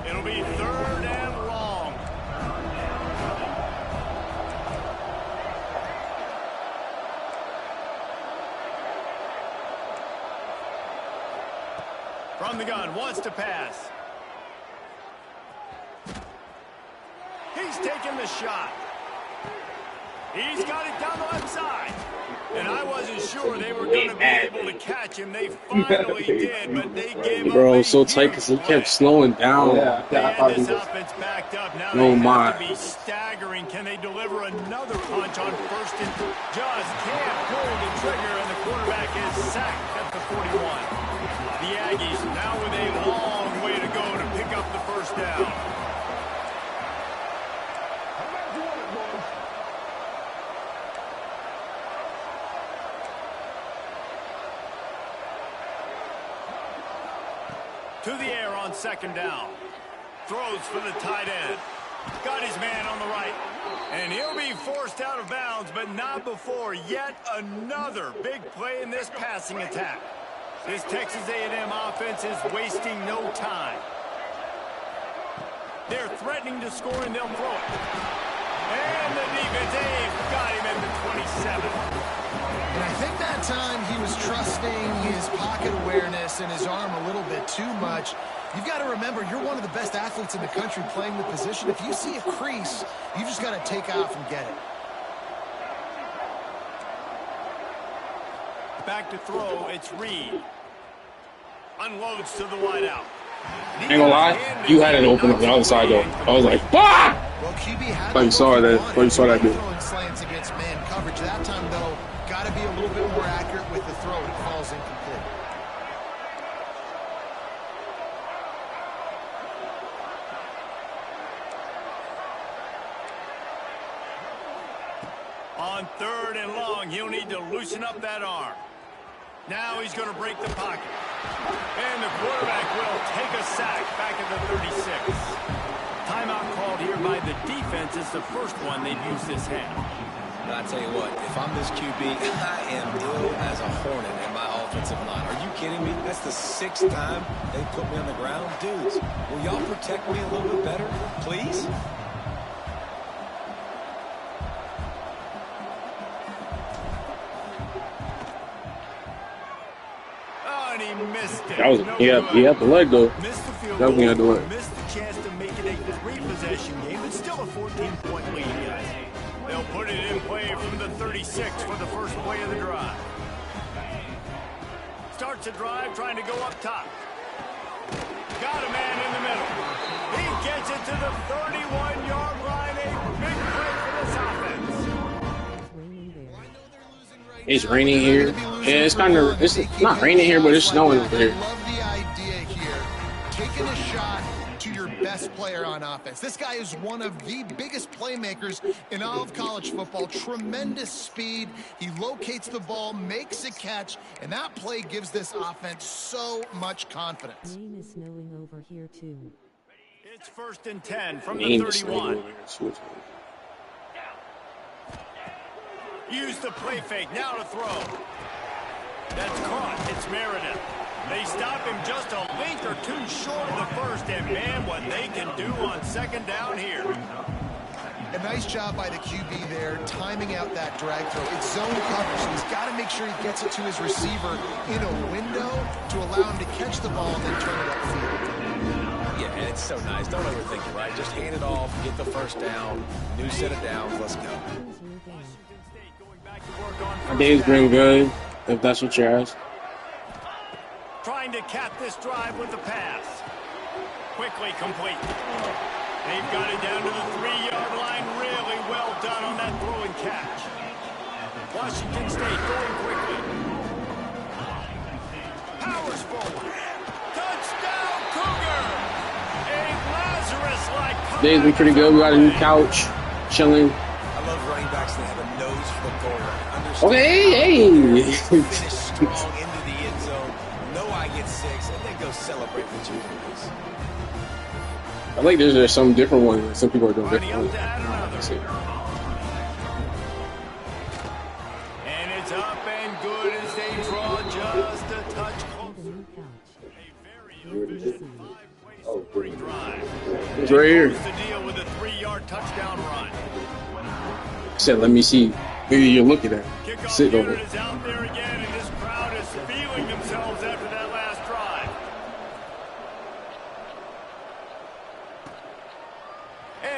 It'll be 3rd and long. From the gun, wants to pass. He's taking the shot. He's got it down the left side. And I wasn't sure they were going to be able to catch him. They finally did, but they gave Bro, up so a tight because he kept slowing down. They had this offense backed up. Now No, they my. have to be staggering. Can they deliver another punch on first and just can't pull the trigger, and the quarterback is sacked at the 41. The Aggies now with a long way to go to pick up the first down. To the air on second down. Throws for the tight end. Got his man on the right. And he'll be forced out of bounds, but not before yet another big play in this passing attack. This Texas A&M offense is wasting no time. They're threatening to score, and they'll throw it. And the defense, they've got him at the 27. And I think that time he was trusting his pocket awareness and his arm a little bit too much. You've got to remember, you're one of the best athletes in the country playing the position. If you see a crease, you just got to take off and get it. Back to throw, it's Reed. Unloads to the wideout. Ain't gonna lie, you had it open on the other side though. I was like, "Bah!" Well, QB had But you saw that. But you saw that dude. throwing slants against man coverage. That time, though, got to be a little bit more accurate with the throw. It falls incomplete. On third and long, he'll need to loosen up that arm. Now he's going to break the pocket. And the quarterback will take a sack back at the 36. Timeout called here by the defense. It's the first one they've used this half. I tell you what, if I'm this QB, I am ill as a hornet in my offensive line. Are you kidding me? That's the 6th time they put me on the ground. Dudes, will y'all protect me a little bit better, please? Oh, and he missed it. That was No he good. had the leg though. Missed the field That was goal. gonna do it. Missed the chance to make it a 3-possession game. It's still a 14-point lead, guys. They'll put it in play from the 36 for the first play of the drive. Starts a drive trying to go up top. Got a man in the middle. He gets it to the 31-yard line. A big play for this offense. It's raining there. It's raining here. Yeah, it's kind of. It's not raining here, but it's snowing over here. I love the idea here. Taking a shot to your best player on offense. This guy is one of the biggest playmakers in all of college football. Tremendous speed. He locates the ball, makes a catch, and that play gives this offense so much confidence. Rain is snowing over here too. It's 1st and 10 from the Ain't the snowing 31. over here. Use the play fake, now to throw. That's caught, it's Meredith. They stop him just a length or two short of the first, and man, what they can do on second down here. A nice job by the QB there, timing out that drag throw. It's zone coverage, so he's got to make sure he gets it to his receiver in a window to allow him to catch the ball and then turn it upfield. Yeah, and it's so nice. Don't overthink it, right? Just hand it off, get the first down, new set of downs, let's go. Who's your game? My day's been good, if that's what you're asking. Trying to cap this drive with the pass. Quickly complete. They've got it down to the 3-yard line. Really well done on that throw and catch. Washington State going quickly. Powers forward. Touchdown, Cougar! A Lazarus-like. Day's been pretty good. We got a new couch, chilling. I love running backs that have a nose for the quarterback. Okay, hey. Finish strong into the end zone. Know I get 6, and then go celebrate with you. I like there's some different ones. Some people are doing Already different up to add another. ones. And it's up and good as they draw just a touch Need a closer. new couch. A very efficient 5-play scoring drive. It's right here. Close the deal with a 3-yard touchdown run. Said, let me see. Maybe you're looking at. Kickoff Sit unit over. is out there again, and this crowd is feeling themselves after that last drive.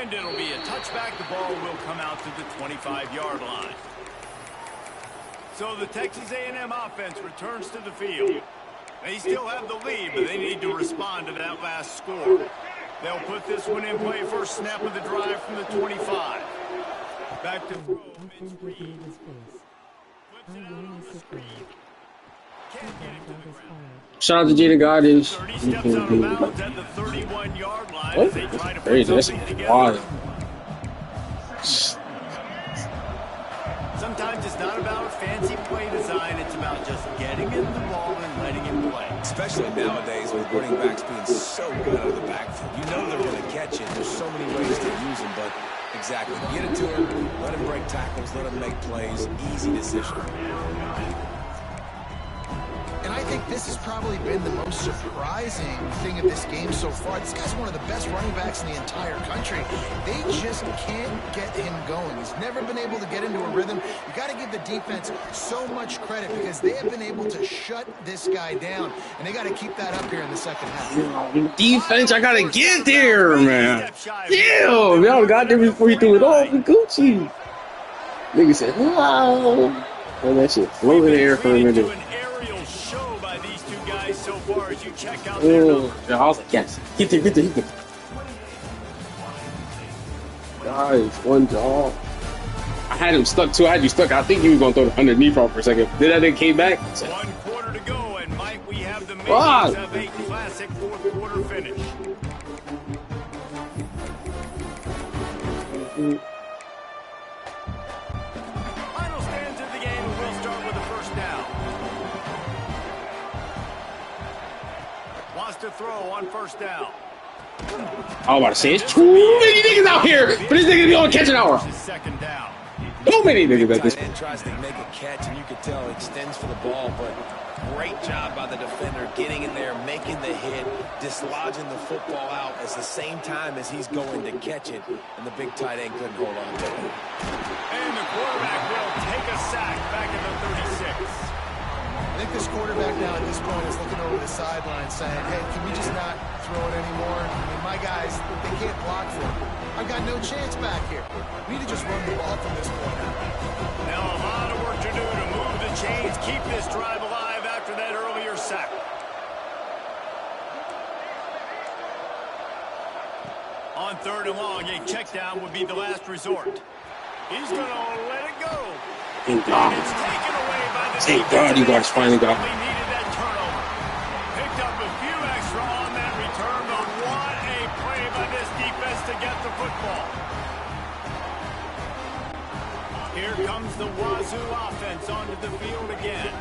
And it'll be a touchback. The ball will come out to the 25-yard line. So the Texas A&M offense returns to the field. They still have the lead, but they need to respond to that last score. They'll put this one in play. First snap of the drive from the 25. Back to throw. I think you gave his face. I really surprised. Qdagod is fired. Shout out to Qdagod. 30 steps out of bounds at the 31-yard line as they try to put Crazy. That's something together. wild. Sometimes it's not about fancy play design. It's about just getting him the ball and letting him play. Especially nowadays with running backs being so good out of the backfield. You know they're going to catch it. There's so many ways to use them, but exactly. Get it to him, let him break tackles, let him make plays. Easy decision. And I think this has probably been the most surprising thing of this game so far. This guy's one of the best running backs in the entire country. They just can't get him going. He's never been able to get into a rhythm. You got to give the defense so much credit because they have been able to shut this guy down, and they got to keep that up here in the second half. Defense, I gotta get there, man. Damn, y'all got there before you threw it off. Gucci. Nigga said, "Wow," and that shit flew in the air for a minute. So far as you check out their numbers. I was like, yes, get there, get there, get there. Guys, one job. I had him stuck too. I had you stuck. I think he was gonna throw the underneath off for a second. Then that thing came back. 1 quarter to go, and Mike, we have the makings of a classic fourth quarter finish. Final stands of the game, and we'll start with a first down. Wants to throw on first down. I was about to say, it's too many niggas out here for this nigga to be on catch an hour. Second down. Too many niggas at this point. Tries to make a catch, and you could tell he extends for the ball, but great job by the defender getting in there, making the hit, dislodging the football out at the same time as he's going to catch it, and the big tight end couldn't hold on to it. And the quarterback will take a sack back at the 36. I think this quarterback now at this point is looking over the sideline saying, hey, can we just not throw it anymore? I mean, my guys, they can't block for it. I've got no chance back here. We need to just run the ball from this point on. Now a lot of work to do to move the chains, keep this drive alive after that earlier sack. On third and long, a check down would be the last resort. He's going to let it go. Thank God. It's taken away by the Thank God you guys finally got They needed that turnover. Picked up a few extra on that return, but what a play by this defense to get the football. Here comes the Wazoo offense onto the field again.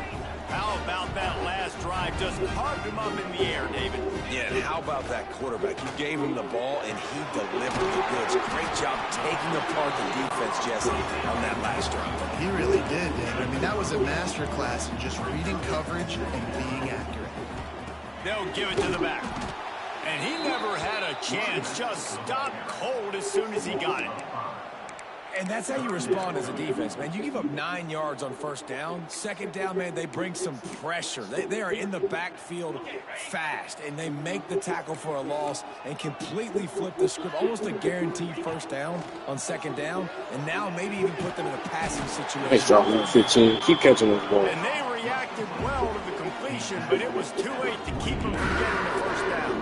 How about that last drive? Just carved him up in the air, David. Yeah, and how about that quarterback? You gave him the ball, and he delivered the goods. Great job taking apart the defense, Jesse, on that last drive. He really did, David. I mean, that was a masterclass in just reading coverage and being accurate. They'll give it to the back. And he never had a chance. Just stopped cold as soon as he got it. And that's how you respond as a defense, man. You give up 9 yards on first down. Second down, man, they bring some pressure. They are in the backfield fast, and they make the tackle for a loss and completely flip the script. Almost a guaranteed first down on second down, and now maybe even put them in a passing situation. Nice drop, 15. Keep catching this ball. And they reacted well to the completion, but it was too late to keep them from getting the first down.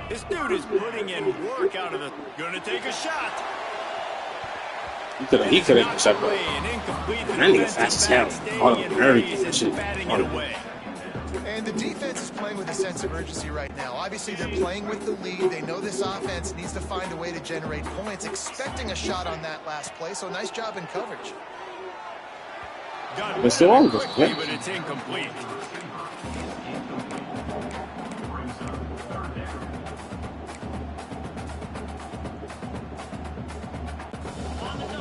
This dude is putting in work out of the... Gonna take a shot. He could have intercepted it. That nigga fast as hell. Caught him everything. That shit. And the defense is playing with a sense of urgency right now. Obviously, they're playing with the lead. They know this offense needs to find a way to generate points, expecting a shot on that last play. So nice job in coverage. It's still on, but it's incomplete.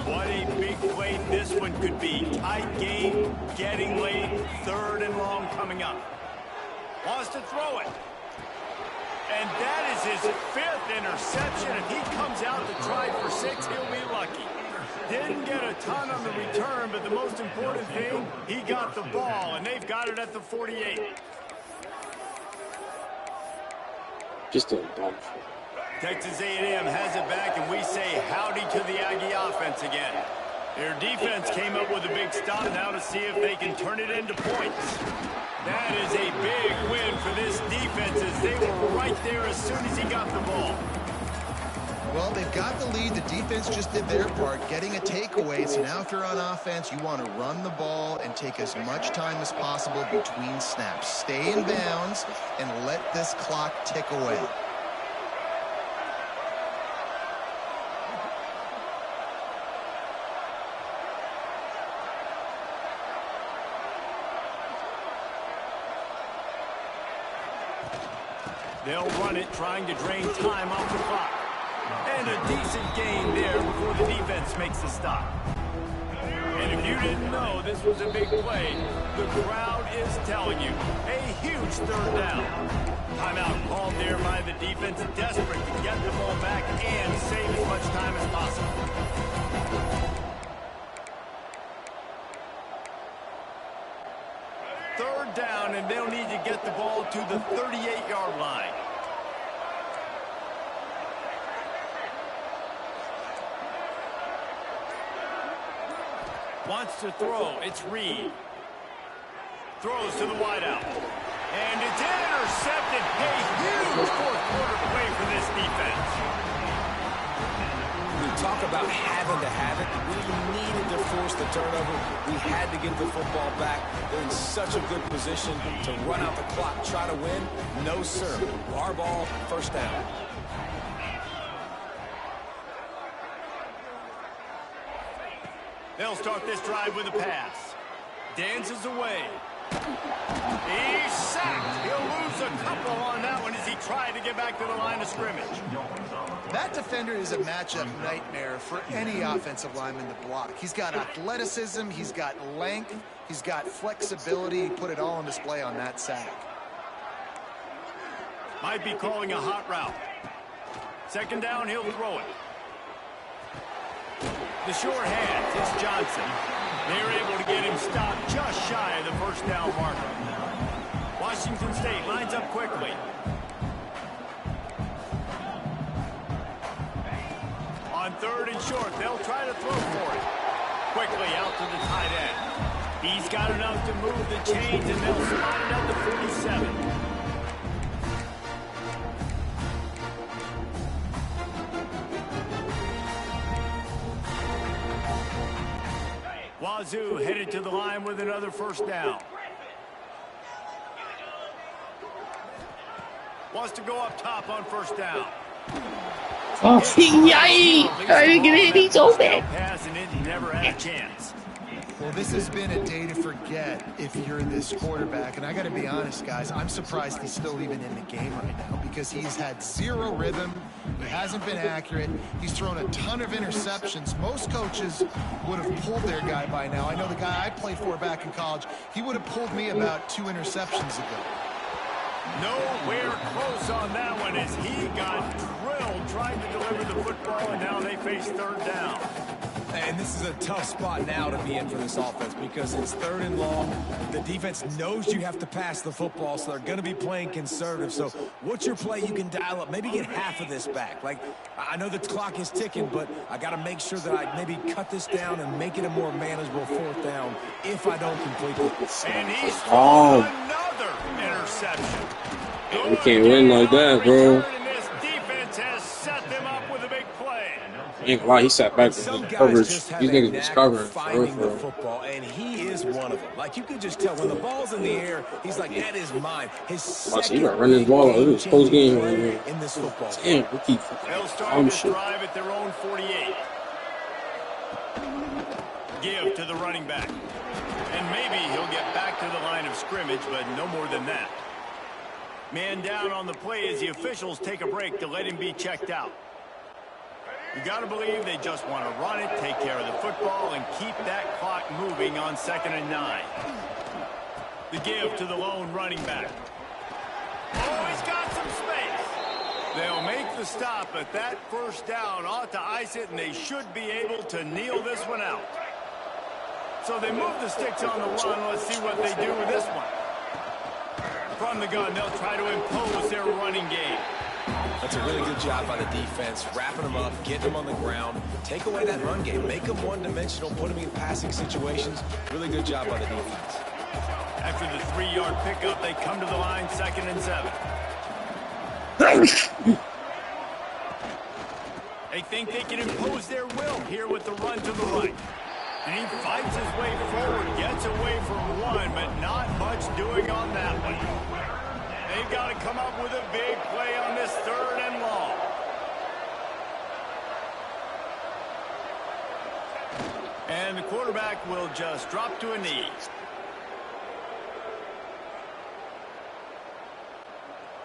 What a big play this one could be. Tight game, getting late, third and long coming up. Wants to throw it. And that is his 5th interception. If he comes out to try for 6, he'll be lucky. Didn't get a ton on the return, but the most important thing, he got the ball, and they've got it at the 48. Just a dumb. Texas A&M has it back, and we say howdy to the Aggie offense again. Their defense came up with a big stop now to see if they can turn it into points. That is a big win for this defense as they were right there as soon as he got the ball. Well, they've got the lead. The defense just did their part, getting a takeaway. So now if you're on offense, you want to run the ball and take as much time as possible between snaps. Stay in bounds and let this clock tick away. They'll run it, trying to drain time off the clock. And a decent gain there before the defense makes the stop. And if you didn't know this was a big play, the crowd is telling you. A huge third down. Timeout called there by the defense, desperate to get the ball back and save as much time as possible. Third down, and they'll need to get the ball to the 38-yard line. Wants to throw. It's Reed. Throws to the wideout. And it's intercepted. A huge fourth-quarter play for this defense. We talk about having to have it. We needed to force the turnover. We had to get the football back. They're in such a good position to run out the clock, try to win. No, sir. Our ball, first down. They'll start this drive with a pass. Dances away. He's sacked. He'll lose a couple on that one as he tried to get back to the line of scrimmage. That defender is a matchup nightmare for any offensive lineman to block. He's got athleticism, he's got length, he's got flexibility. He put it all on display on that sack. Might be calling a hot route. Second down, he'll throw it. The short hands, it's Johnson. They're able to get him stopped just shy of the first down marker. Washington State lines up quickly. On third and short, they'll try to throw for it. Quickly out to the tight end. He's got enough to move the chains, and they'll spot it at the 47. Wazoo headed to the line with another first down. Wants to go up top on first down. Oh, yay! I didn't get it. He's open. Pass and it never had a chance. Well, this has been a day to forget if you're this quarterback. And I got to be honest, guys, I'm surprised he's still even in the game right now because he's had zero rhythm. He hasn't been accurate. He's thrown a ton of interceptions. Most coaches would have pulled their guy by now. I know the guy I played for back in college, he would have pulled me about 2 interceptions ago. Nowhere close on that one as he got drilled trying to deliver the football, and now they face third down. And this is a tough spot now to be in for this offense because it's third and long. The defense knows you have to pass the football, so they're going to be playing conservative. So what's your play you can dial up? Maybe get half of this back. Like, I know the clock is ticking, but I got to make sure that I maybe cut this down and make it a more manageable fourth down if I don't complete it. And he's thrown another interception. We can't win like that, bro. And this defense has set them up with a big play. Ain't gonna lie, he sat back with the coverage. These niggas was covering. Finding the football, and he is one of them. Like, you could just tell when the ball's in the air, he's like, that is mine. His second he got running his ball. It was close game right here. In this football. Damn, we keep They'll start this drive at their own 48. Give to the running back. And maybe he'll get back to the line of scrimmage, but no more than that. Man down on the play as the officials take a break to let him be checked out. You got to believe they just want to run it, take care of the football, and keep that clock moving on 2nd and 9. The give to the lone running back. Oh, he's got some space. They'll make the stop, but that first down ought to ice it, and they should be able to kneel this one out. So they move the sticks on the run. Let's see what they do with this one. From the gun, they'll try to impose their running game. That's a really good job by the defense, wrapping them up, getting them on the ground, take away that run game, make them one-dimensional, put them in passing situations. Really good job by the defense. After the 3-yard pickup, they come to the line, 2nd and 7. They think they can impose their will here with the run to the right. And he fights his way forward, gets away from one, but not much doing on that one. They've got to come up with a big play on this 3rd and long. And the quarterback will just drop to a knee.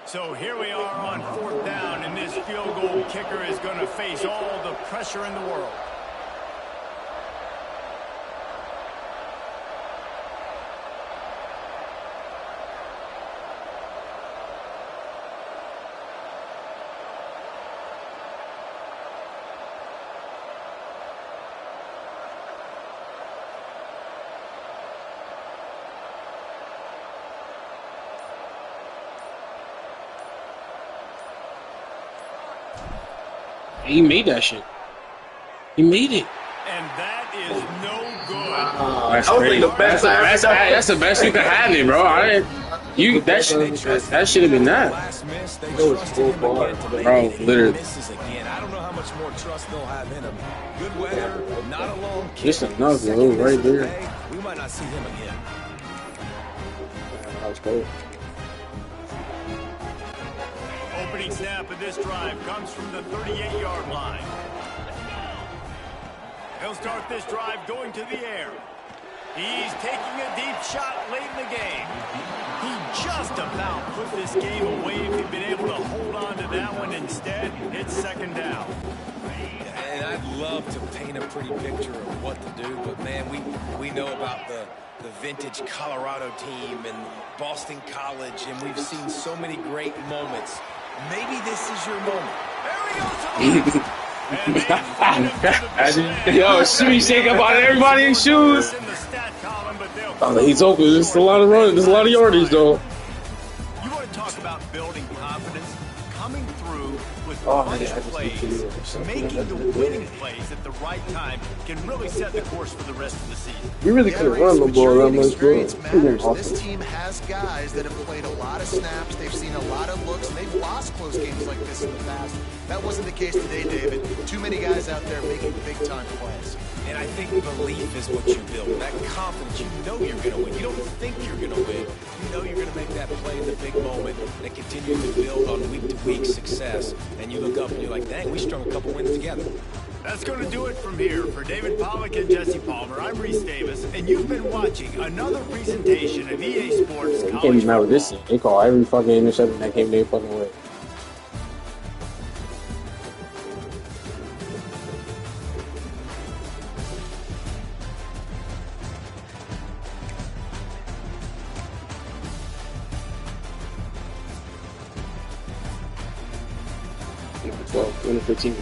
So here we are on 4th down, and this field goal kicker is going to face all the pressure in the world. He made that shit. He made it. And that is no good. That's crazy. That's the best you can have it, bro. That should have been that. It was full bar, bro. Literally. I don't know how much more trust they'll have in him. Good weather, not a long kick. Just enough, bro. Right there. We might not see him again. That was cool. Opening snap of this drive comes from the 38-yard line. He'll start this drive going to the air. He's taking a deep shot late in the game. He just about put this game away if he'd been able to hold on to that one. Instead, it's 2nd down. And I'd love to paint a pretty picture of what to do, but man, we know about the vintage Colorado team and Boston College, and we've seen so many great moments. Maybe this is your moment. There he goes. Yo, shoe shake up on everybody in shoes. He's open. There's a lot of running. There's a lot of yardage, though. You want to talk about building confidence? Coming through with clutch plays, making the winning plays at the right time can really set the course for the rest of the season. We really could have run the ball that much, bro. This team has guys that have played a lot of snaps. They've seen a lot of looks, and they've lost close games like this in the past. That wasn't the case today, David. Too many guys out there making big-time plays. And I think belief is what you build. That confidence, you know you're going to win. You don't think you're going to win. You know you're going to make that play in the big moment and continue to build on week-to-week success. And you look up and you're like, dang, we strung a couple wins together. That's going to do it from here. For David Pollack and Jesse Palmer, I'm Reese Davis, and you've been watching another presentation of EA Sports College Can't be mad with this. They call every fucking interception that came their fucking way. Number 12, number 15.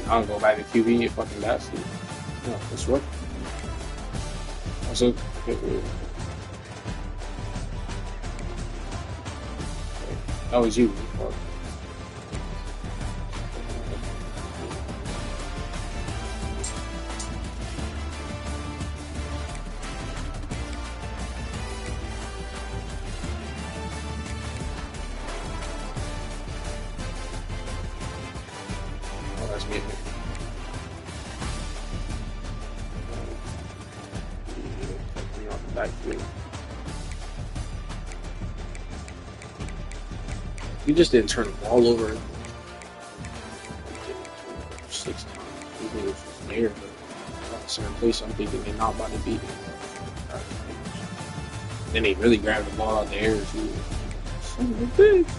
I'll go back to QB and fucking that's it. No, it's what? Also, that was you. Oh, that's me. Back three. You just didn't turn the ball over 6 times. You think it was just there, but at a certain place, I'm thinking they're not about to beat it. Then they really grabbed the ball out the air too. Son of a bitch.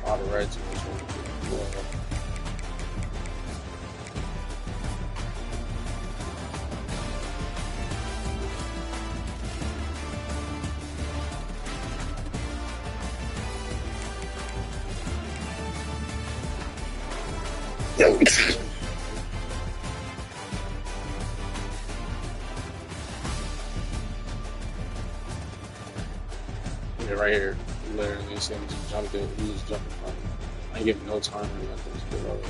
All the Reds. Yeah, right here. Literally, you see him just jumping. He's just jumping from. I ain't giving no time or nothing. Just get over it.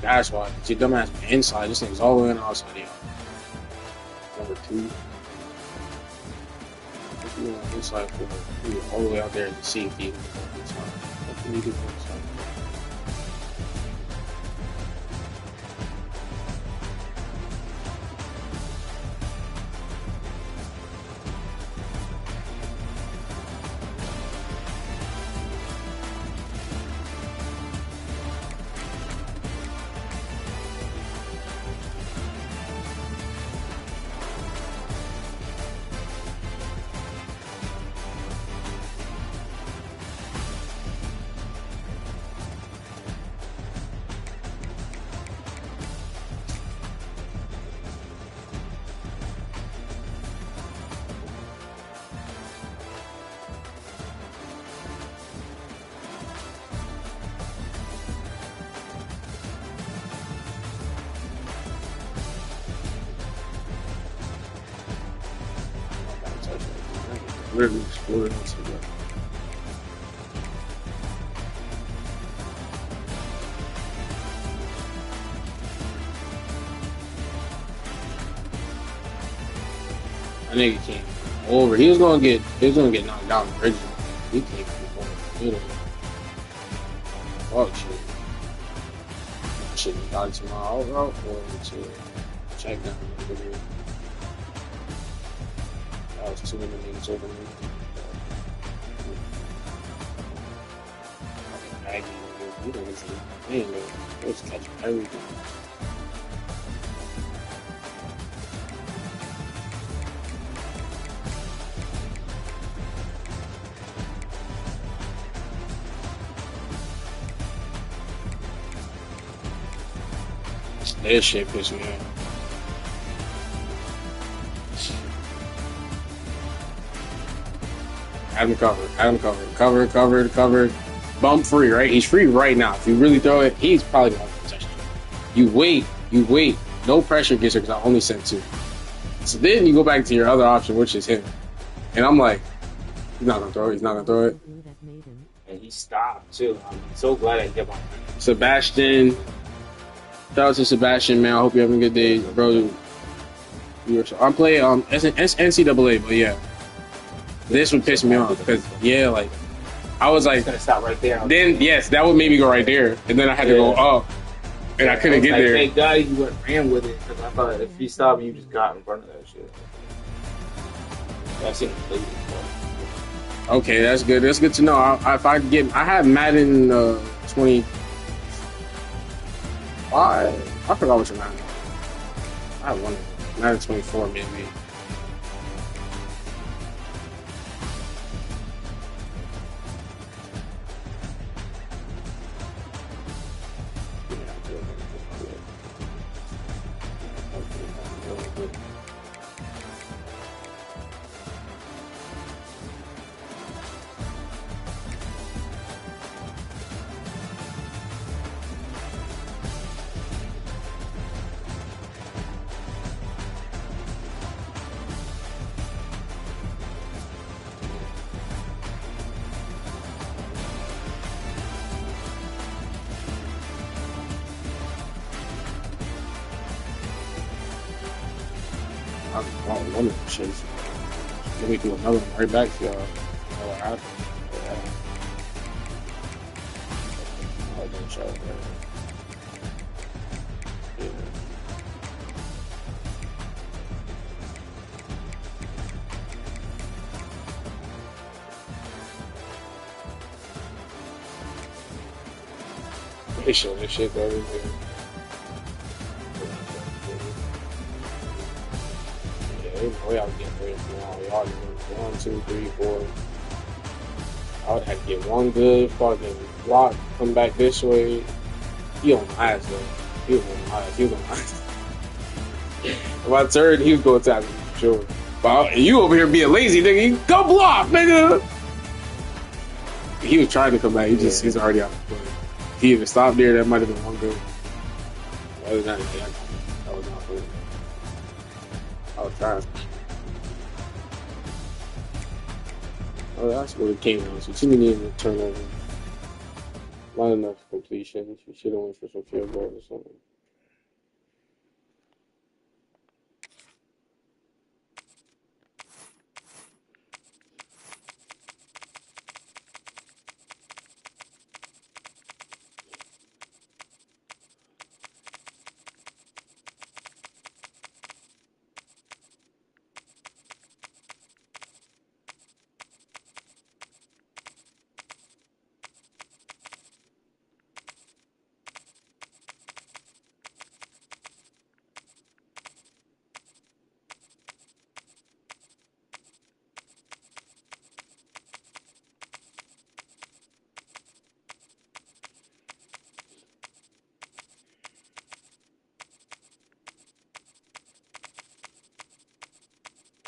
That's why. Your dumbass inside. This thing's all the way on the outside. Yeah. Number 2. If you want inside for you all the way out there as a safety. Inside. What can you do for inside? Literally exploded once again. That nigga came over. He was gonna get knocked down originally. He came over. Literally. Fuck shit. I should have got to my out route or to check down. That was too many niggas over me. Fucking baggy niggas. You niggas, they ain't know. They was catching everything. That shit pissed me off. Had him covered. Bump free, right? He's free right now. If you really throw it, he's probably going to touch you. You wait. No pressure gets her because I only sent 2. So then you go back to your other option, which is him. And I'm like, he's not going to throw it. And he stopped too. I'm so glad I kept on. Sebastian. Shout out to Sebastian, man. I hope you're having a good day, bro. I'm playing NCAA, but yeah. This would piss me off because like I was like, gonna stop right there. Then yes, that would make me go right there, and then I had to go up, and I couldn't get there. Thank God you ran with it because I thought if he stopped, you just got in front of that shit. I've seen him play before. Okay, that's good. That's good to know. I have Madden 20. I forgot what your Madden. I have one. Madden 24 maybe. I don't want to chase. Let me do another one right back to y'all. What happened? I don't show it. Yeah. They show this shit for everything. Yeah, they know y'all getting ready for now. Y'all doing 1, 2, 3, 4. I would have to get one good fucking block, come back this way. He on my ass though. He was on my ass. He was on my ass. If I turned, he was going to tackle me for sure. But you over here being lazy, nigga. Go block, nigga. He was trying to come back. He's already out of play. If he even stopped there, that might have been one good. Other than that, that was not good. I was trying. Oh, that's what it came down to. Too many turnovers. Not enough completions. We should have went for some field goals or something.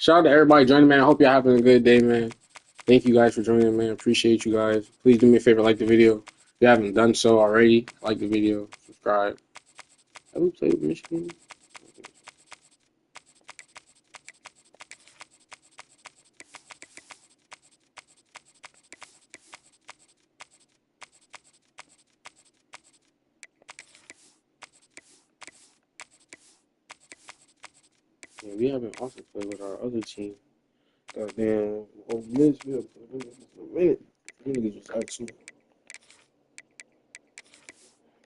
Shout out to everybody joining, man. I hope y'all having a good day, man. Thank you guys for joining, man. Appreciate you guys. Please do me a favor, like the video. If you haven't done so already, like the video, subscribe. Have we played with Michigan? Yeah, we haven't also played with our other team. Goddamn, Ole Miss, we have played with them for a minute. You niggas just actually.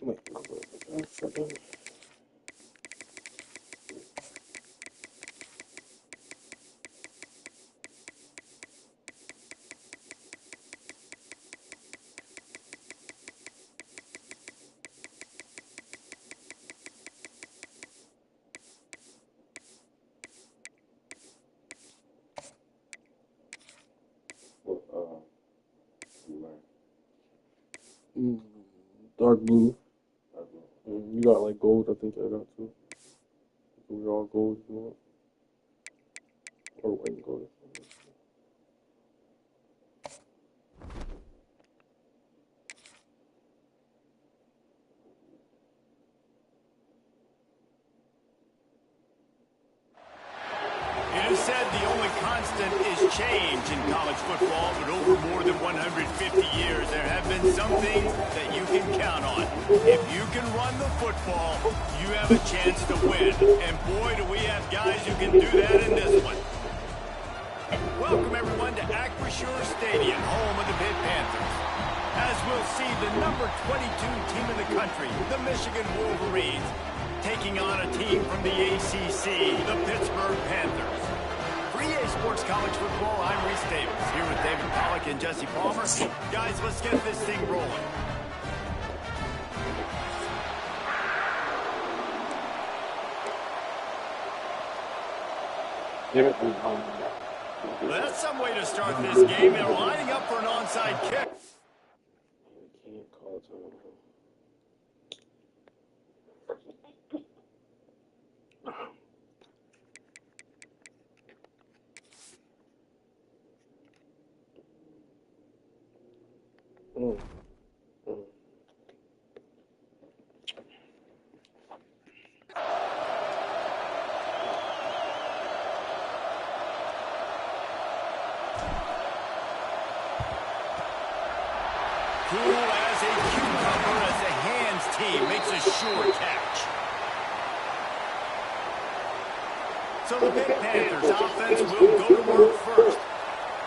Wait, dark blue. You got like gold, I think I got too. We're all gold, you know? Or white and gold. It is said the only constant is change in college football, but over more than 150 years, there have been some things that you can count on. If you can run the football, you have a chance to win. And boy, do we have guys who can do that in this one. Welcome, everyone, to Acrisure Stadium, home of the Pitt Panthers. As we'll see, the number 22 team in the country, the Michigan Wolverines, taking on a team from the ACC, the Pittsburgh Panthers. For EA Sports College Football, I'm Reese Davis, here with David Pollack and Jesse Palmer. Guys, let's get this thing rolling. Well, that's some way to start this game. They're lining up for an onside kick. Can't call time. Cool as a cucumber as the hands team makes a sure catch. So the Big Panthers offense will go to work first.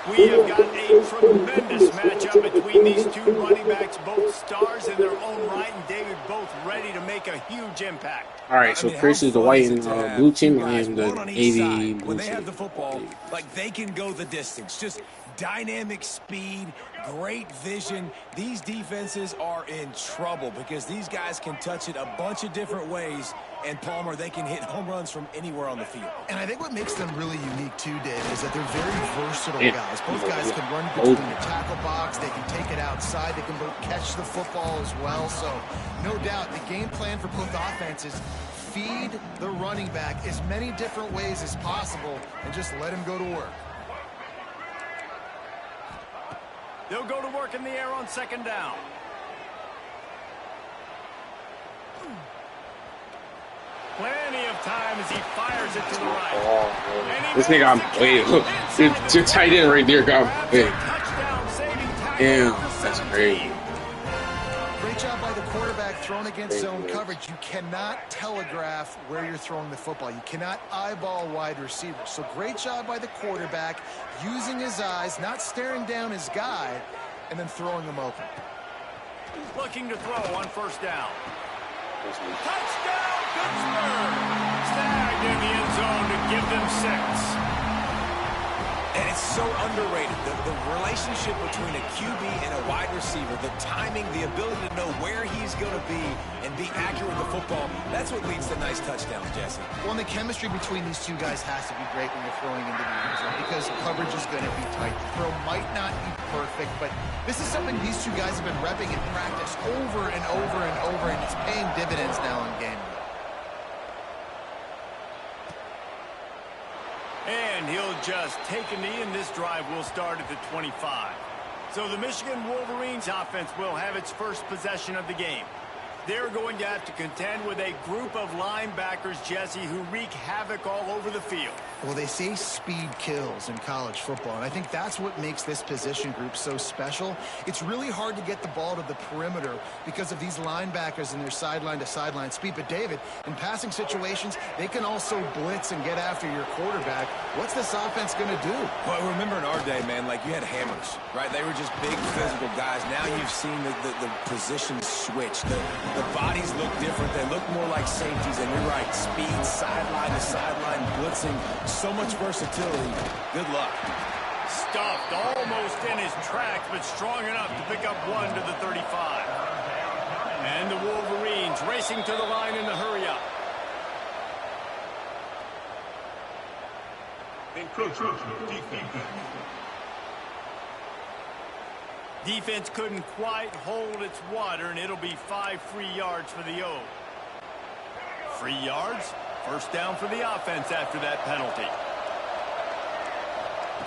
We have got a tremendous matchup between these two running backs, both stars in their own right, and David both ready to make a huge impact. All right, so Chris is the white and blue team. I am the one on each navy side. blue When they team. have the football, like they can go the distance. Just dynamic speed, great vision. These defenses are in trouble because these guys can touch it a bunch of different ways. And Palmer, they can hit home runs from anywhere on the field. And I think what makes them really unique too, David, is that they're very versatile Yeah. guys. Both guys can run between the tackle box. They can take it outside. They can both catch the football as well. So no doubt the game plan for both offenses, feed the running back as many different ways as possible and just let him go to work. They'll go to work in the air on second down. Plenty of time as he fires it to the right. This nigga got way. Your tight end right there got way. Damn, that's crazy. Great job by the quarterback thrown against zone coverage. You cannot telegraph where you're throwing the football. You cannot eyeball wide receivers. So great job by the quarterback using his eyes, not staring down his guy, and then throwing him open. Looking to throw on first down. Touchdown, Pittsburgh! Snagged in the end zone to give them 6. And it's so underrated. The relationship between a QB and a wide receiver, the timing, the ability to know where he's going to be and be accurate with the football, that's what leads to nice touchdowns, Jesse. Well, and the chemistry between these two guys has to be great when you're throwing into the end zone because coverage is going to be tight. The throw might not be perfect, but this is something these two guys have been repping in practice over and over and over, and it's paying dividends now in game. And he'll just take a knee, and this drive will start at the 25. So the Michigan Wolverines offense will have its first possession of the game. They're going to have to contend with a group of linebackers, Jesse, who wreak havoc all over the field. Well, they say speed kills in college football, and I think that's what makes this position group so special. It's really hard to get the ball to the perimeter because of these linebackers and their sideline-to-sideline speed. But, David, in passing situations, they can also blitz and get after your quarterback. What's this offense going to do? Well, remember in our day, man, like you had hammers, right? They were just big physical guys. Now you've seen the positions switch. The bodies look different. They look more like safeties. And you're right, speed, sideline to sideline, blitzing. So much versatility. Good luck. Stuffed almost in his tracks, but strong enough to pick up 1 to the 35. And the Wolverines racing to the line in the hurry-up. Encroachment defense. Defense couldn't quite hold its water, and it'll be 5 free yards for the O. Free yards, first down for the offense after that penalty.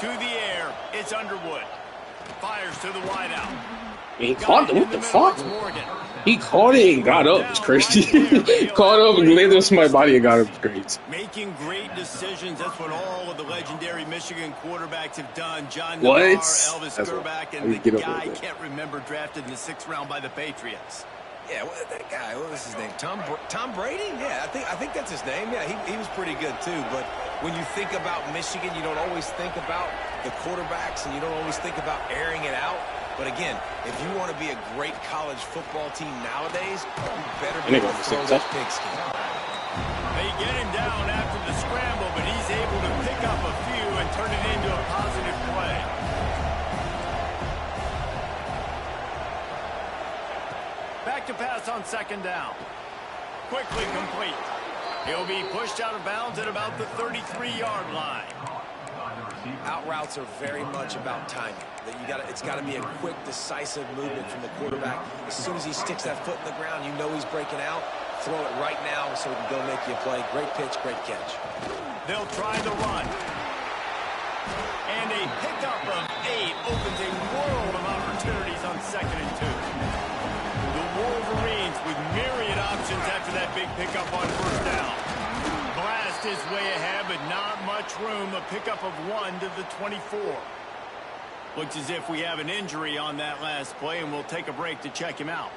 To the air, it's Underwood. Fires to the wideout. He caught it. What the fuck? He caught it and got up. It's crazy. Caught up and landed on somebody's body and got up. It's great. Making great decisions. That's what all of the legendary Michigan quarterbacks have done. John What? Navarre, Elvis That's Grbac, what- and I get the up guy with it. can't remember drafted in the 6th round by the Patriots. Yeah, that guy, what was his name? Tom Brady? Yeah, I think that's his name. Yeah, he was pretty good too. But when you think about Michigan, you don't always think about the quarterbacks, and you don't always think about airing it out. But again, if you want to be a great college football team nowadays, you better be able to throw that pigskin. They get him down after the scramble, but he's able to pick up a few and turn it into a positive play. Back to pass on second down. Quickly complete. He'll be pushed out of bounds at about the 33-yard line. Out routes are very much about timing. That it's got to be a quick, decisive movement from the quarterback. As soon as he sticks that foot in the ground, you know he's breaking out. Throw it right now so he can go make you a play. Great pitch, great catch. They'll try the run. And a pickup of 8 opens a world of opportunities on 2nd and 2. The Wolverines with myriad options after that big pickup on first down. Blast is way ahead, but not much room. A pickup of 1 to the 24. Looks as if we have an injury on that last play, and we'll take a break to check him out.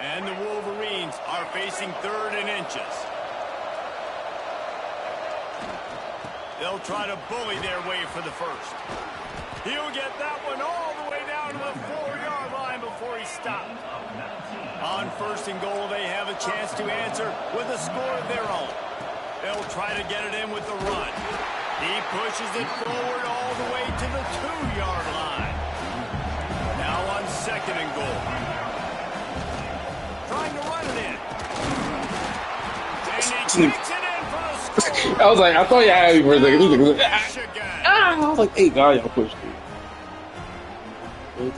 And the Wolverines are facing 3rd and inches. They'll try to bully their way for the first. He'll get that one all the way down to the 4-yard line before he stopped. On 1st and goal, they have a chance to answer with a score of their own. They'll try to get it in with the run. He pushes it forward all the way to the 2-yard line. Now on 2nd and goal. Trying to run it in. And he kicks it in for the score. I was like, I thought you had me for a second. I was like, hey, God, y'all pushed me. These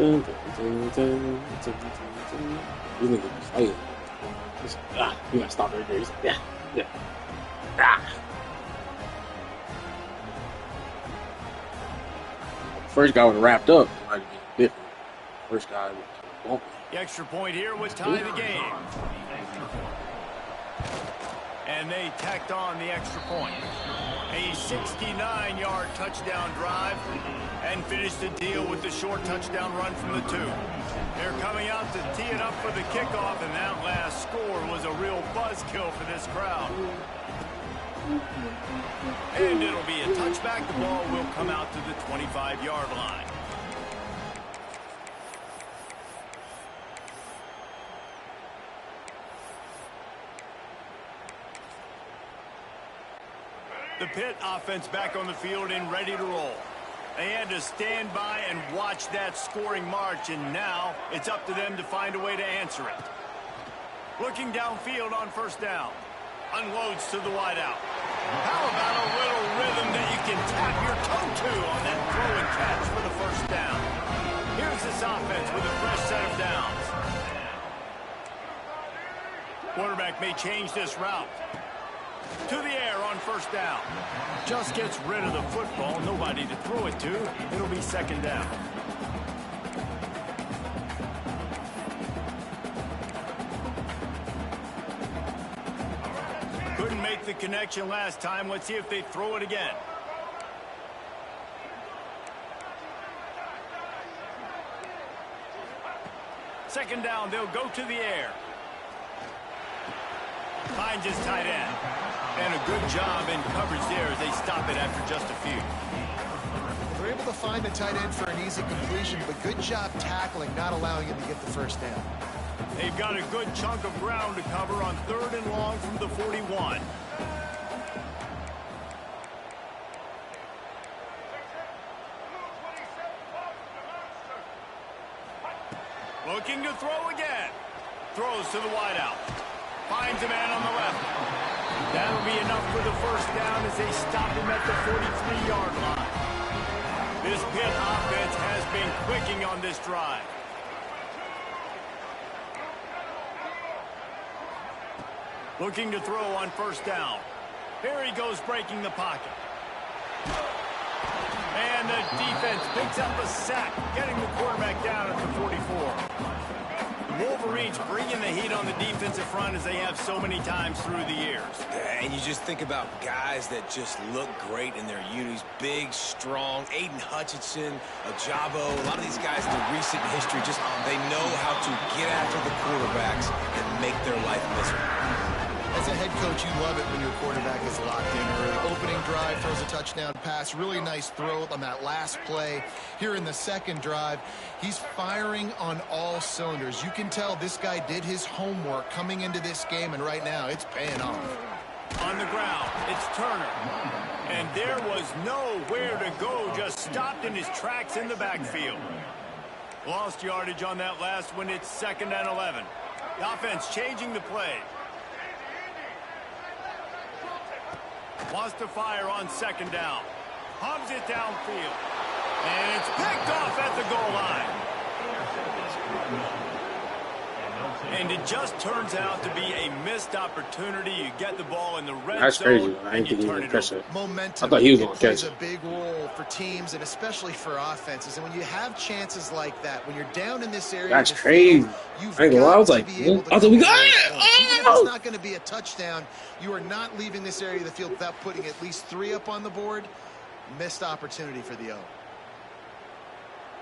niggas be fighting. You gotta stop right there. He's like, yeah. First guy was wrapped up. It might have been different. First guy was bumping. The extra point here would tie the game. And they tacked on the extra point. A 69-yard touchdown drive and finished the deal with the short touchdown run from the 2. They're coming out to tee it up for the kickoff, and that last score was a real buzzkill for this crowd. And it'll be a touchback. The ball will come out to the 25-yard line. The Pitt offense back on the field and ready to roll. They had to stand by and watch that scoring march, and now it's up to them to find a way to answer it. Looking downfield on 1st down. Unloads to the wideout. How about a little rhythm that you can tap your toe to on that throw and catch for the 1st down? Here's this offense with a fresh set of downs. Quarterback may change this route. To the air on 1st down. Just gets rid of the football. Nobody to throw it to. It'll be 2nd down. Couldn't make the connection last time. Let's see if they throw it again. Second down, they'll go to the air. Finds his tight end. And a good job in coverage there as they stop it after just a few. They're able to find the tight end for an easy completion, but good job tackling, not allowing him to get the 1st down. They've got a good chunk of ground to cover on 3rd and long from the 41. Looking to throw again. Throws to the wideout. Finds a man on the left. That'll be enough for the 1st down as they stop him at the 43-yard line. This Pitt offense has been clicking on this drive. Looking to throw on 1st down. Here he goes breaking the pocket. And the defense picks up a sack, getting the quarterback down at the 44. Wolverines bringing the heat on the defensive front as they have so many times through the years. And you just think about guys that just look great in their unis. Big, strong. Aiden Hutchinson, Ajabo. A lot of these guys in the recent history, just they know how to get after the quarterbacks and make their life miserable. As a head coach, you love it when your quarterback is locked in early. Opening drive, throws a touchdown pass. Really nice throw on that last play. Here in the 2nd drive, he's firing on all cylinders. You can tell this guy did his homework coming into this game, and right now it's paying off. On the ground, it's Turner. And there was nowhere to go, just stopped in his tracks in the backfield. Lost yardage on that last one. It's 2nd and 11. The offense changing the play. Wants to fire on 2nd down. Hubs it downfield. And it's picked off at the goal line. And it just turns out to be a missed opportunity. You get the ball in the red zone. That's crazy. I didn't think he was going to catch it. Momentum. I thought he was going to catch plays it. a big role for teams and especially for offenses. And when you have chances like that, when you're down in this area, That's crazy. I was like, we got it. Even if it's not going to be a touchdown, you are not leaving this area of the field without putting at least 3 up on the board. Missed opportunity for the O.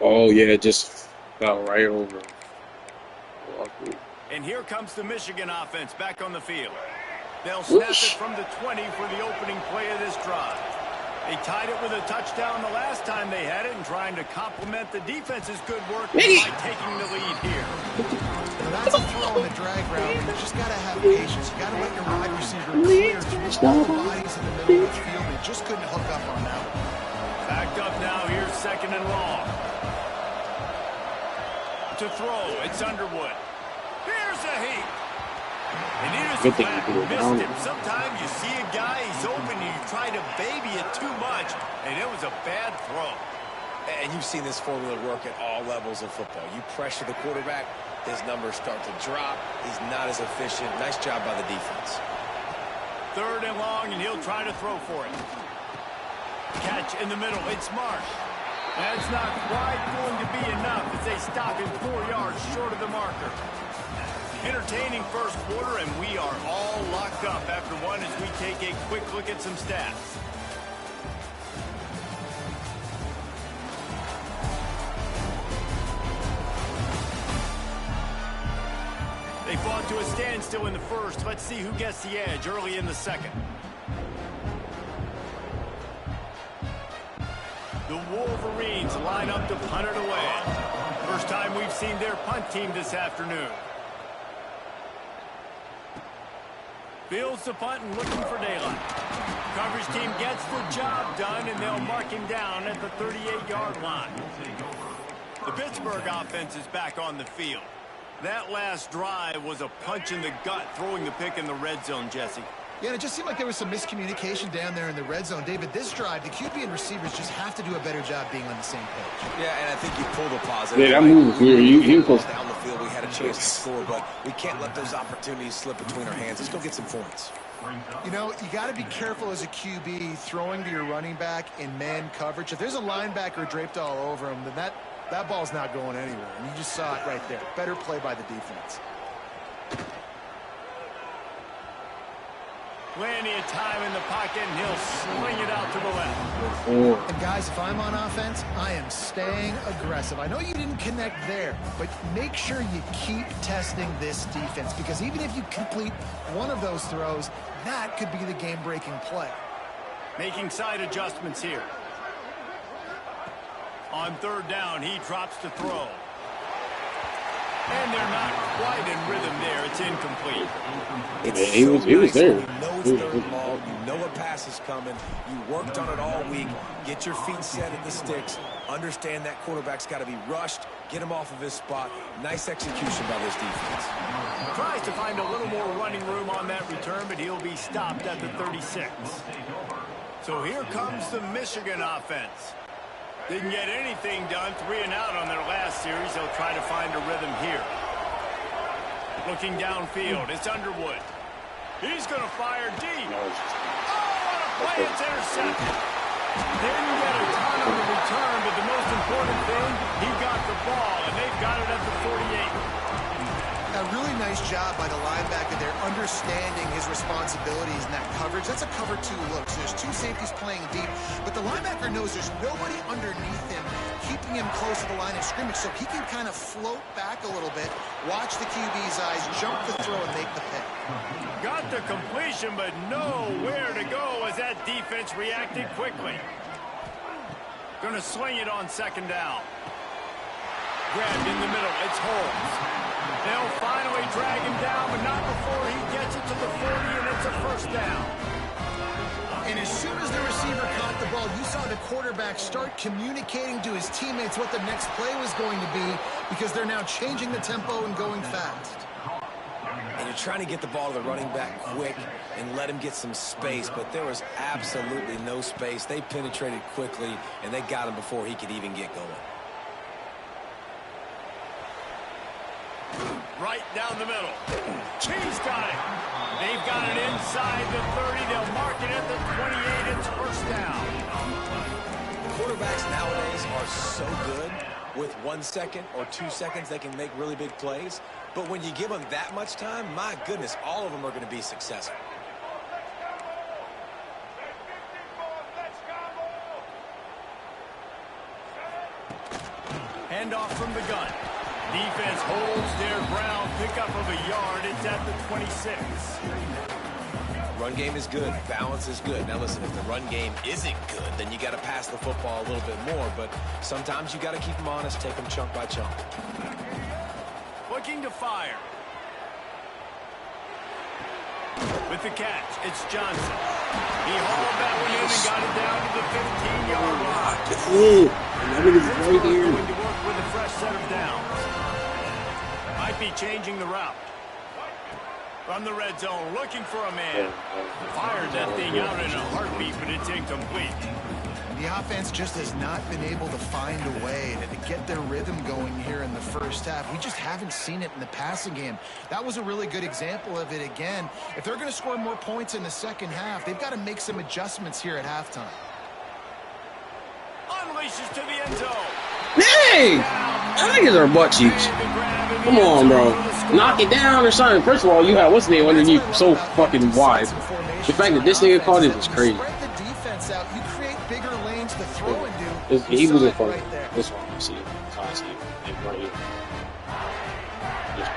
Oh, yeah, it just fell right over. And here comes the Michigan offense back on the field. They'll snap it from the 20 for the opening play of this drive. They tied it with a touchdown the last time they had it and trying to complement the defense's good work by taking the lead here. Now that's a throw on the drag route. You just got to have patience. You got to let your wide receiver clear through all the bodies in the middle of the field. They just couldn't hook up on that one. Backed up now. Here's second and long. To throw, it's Underwood. Here's a heat. And here's a flat, missed him. Sometimes you see a guy, he's open, and you try to baby it too much, and it was a bad throw. And you've seen this formula work at all levels of football. You pressure the quarterback, his numbers start to drop. He's not as efficient. Nice job by the defense. Third and long, and he'll try to throw for it. Catch in the middle. It's Marsh. That's not quite going to be enough as they stop him 4 yards short of the marker. Entertaining first quarter, and we are all locked up after one as we take a quick look at some stats. They fought to a standstill in the first. Let's see who gets the edge early in the second. The Wolverines line up to punt it away. First time we've seen their punt team this afternoon. Fields the punt and looking for daylight. Coverage team gets the job done, and they'll mark him down at the 38-yard line. The Pittsburgh offense is back on the field. That last drive was a punch in the gut, throwing the pick in the red zone, Jesse. Yeah, and it just seemed like there was some miscommunication down there in the red zone. David, this drive, the QB and receivers just have to do a better job being on the same page. Yeah, and I think you pulled a positive. Yeah, that move was weird. You close down the field. We had a chance to score, but we can't let those opportunities slip between our hands. Let's go get some points. You know, you got to be careful as a QB throwing to your running back in man coverage. If there's a linebacker draped all over him, then that ball's not going anywhere. And you just saw it right there. Better play by the defense. Plenty of time in the pocket, and he'll swing it out to the left. And guys, if I'm on offense, I am staying aggressive. I know you didn't connect there, but make sure you keep testing this defense, because even if you complete one of those throws, that could be the game-breaking play. Making side adjustments here. On third down, he drops to throw. And they're not quite in rhythm there. It's incomplete. He was there. You know it's third and long. You know a pass is coming. You worked on it all week. Get your feet set at the sticks. Understand that quarterback's got to be rushed. Get him off of his spot. Nice execution by this defense. Tries to find a little more running room on that return, but he'll be stopped at the 36. So here comes the Michigan offense. Didn't get anything done, 3 and out on their last series. They'll try to find a rhythm here. Looking downfield, it's Underwood. He's going to fire deep. Oh, what a play, it's intercepted. Didn't get a ton on the return, but the most important thing, he got the ball, and they've got it at the 48. A really nice job by the linebacker there, understanding his responsibilities in that coverage. That's a cover 2 look. So there's 2 safeties playing deep, but the linebacker knows there's nobody underneath him, keeping him close to the line of scrimmage, so he can kind of float back a little bit, watch the QB's eyes, jump the throw, and make the pick. Got the completion, but nowhere to go as that defense reacted quickly. Going to sling it on second down. Grabbed in the middle. It's Holmes. They'll finally drag him down, but not before he gets it to the 40, and it's a first down. And as soon as the receiver caught the ball, you saw the quarterback start communicating to his teammates what the next play was going to be, because they're now changing the tempo and going fast. And you're trying to get the ball to the running back quick and let him get some space, but there was absolutely no space. They penetrated quickly, and they got him before he could even get going. Right down the middle. He's got it. They've got it inside the 30. They'll mark it at the 28. It's first down. Quarterbacks nowadays are so good. With 1 second or 2 seconds, they can make really big plays. But when you give them that much time, my goodness, all of them are going to be successful. Handoff from the gun. Defense holds their ground, pickup of a yard. It's at the 26. Run game is good. Balance is good. Now listen, if the run game isn't good, then you got to pass the football a little bit more. But sometimes you got to keep them honest, take them chunk by chunk. Looking to fire. With the catch, it's Johnson. He hauled that one in and got it down to the 15-yard line. Right here. Going to work with a fresh set of downs. Might be changing the route. From the red zone, looking for a man. Fired that thing out in a heartbeat, but it's incomplete. The offense just has not been able to find a way to get their rhythm going here in the first half. We just haven't seen it in the passing game. That was a really good example of it again. If they're going to score more points in the second half, they've got to make some adjustments here at halftime. Unleashes to the end zone. Dang! I think it's our butt cheeks. Come on, bro. Knock it down or something. First of all, you have what's the name underneath so fucking wide. The fact that this nigga caught it is crazy. Spread the defense out. You create bigger lanes to throw and do. He was in front right of there. this one. I see it. That's how I see it. Like right here. Just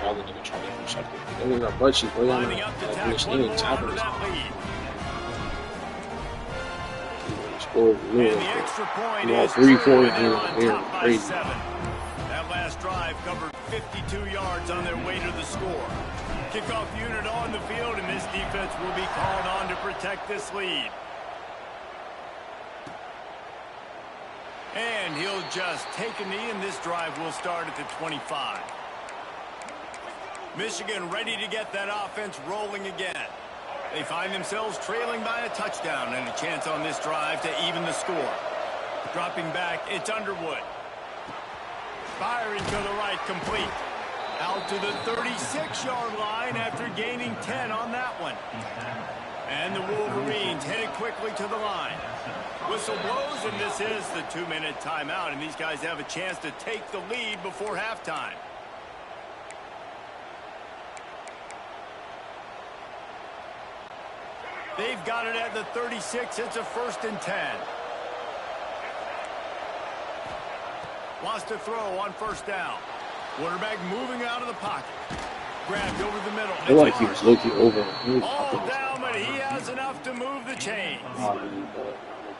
all the nigga trying to do something. That nigga got butt cheeks. Bro, y'all Lining up to tack one understand more tackle under this. that lead. Scored, And the extra point is 3-4 they're on here. top by Crazy. 7. That last drive covered 52 yards on their way to the score. Kickoff unit on the field, and this defense will be called on to protect this lead. And he'll just take a knee, and this drive will start at the 25. Michigan ready to get that offense rolling again. They find themselves trailing by a touchdown and a chance on this drive to even the score. Dropping back, it's Underwood. Firing to the right, complete. Out to the 36-yard line after gaining 10 on that one. And the Wolverines headed quickly to the line. Whistle blows, and this is the 2-minute timeout, and these guys have a chance to take the lead before halftime. They've got it at the 36. It's a 1st and 10. Wants to throw on 1st down. Quarterback moving out of the pocket. Grabbed over the middle. I feel like he was low-key over. All down, but he has enough to move the chains.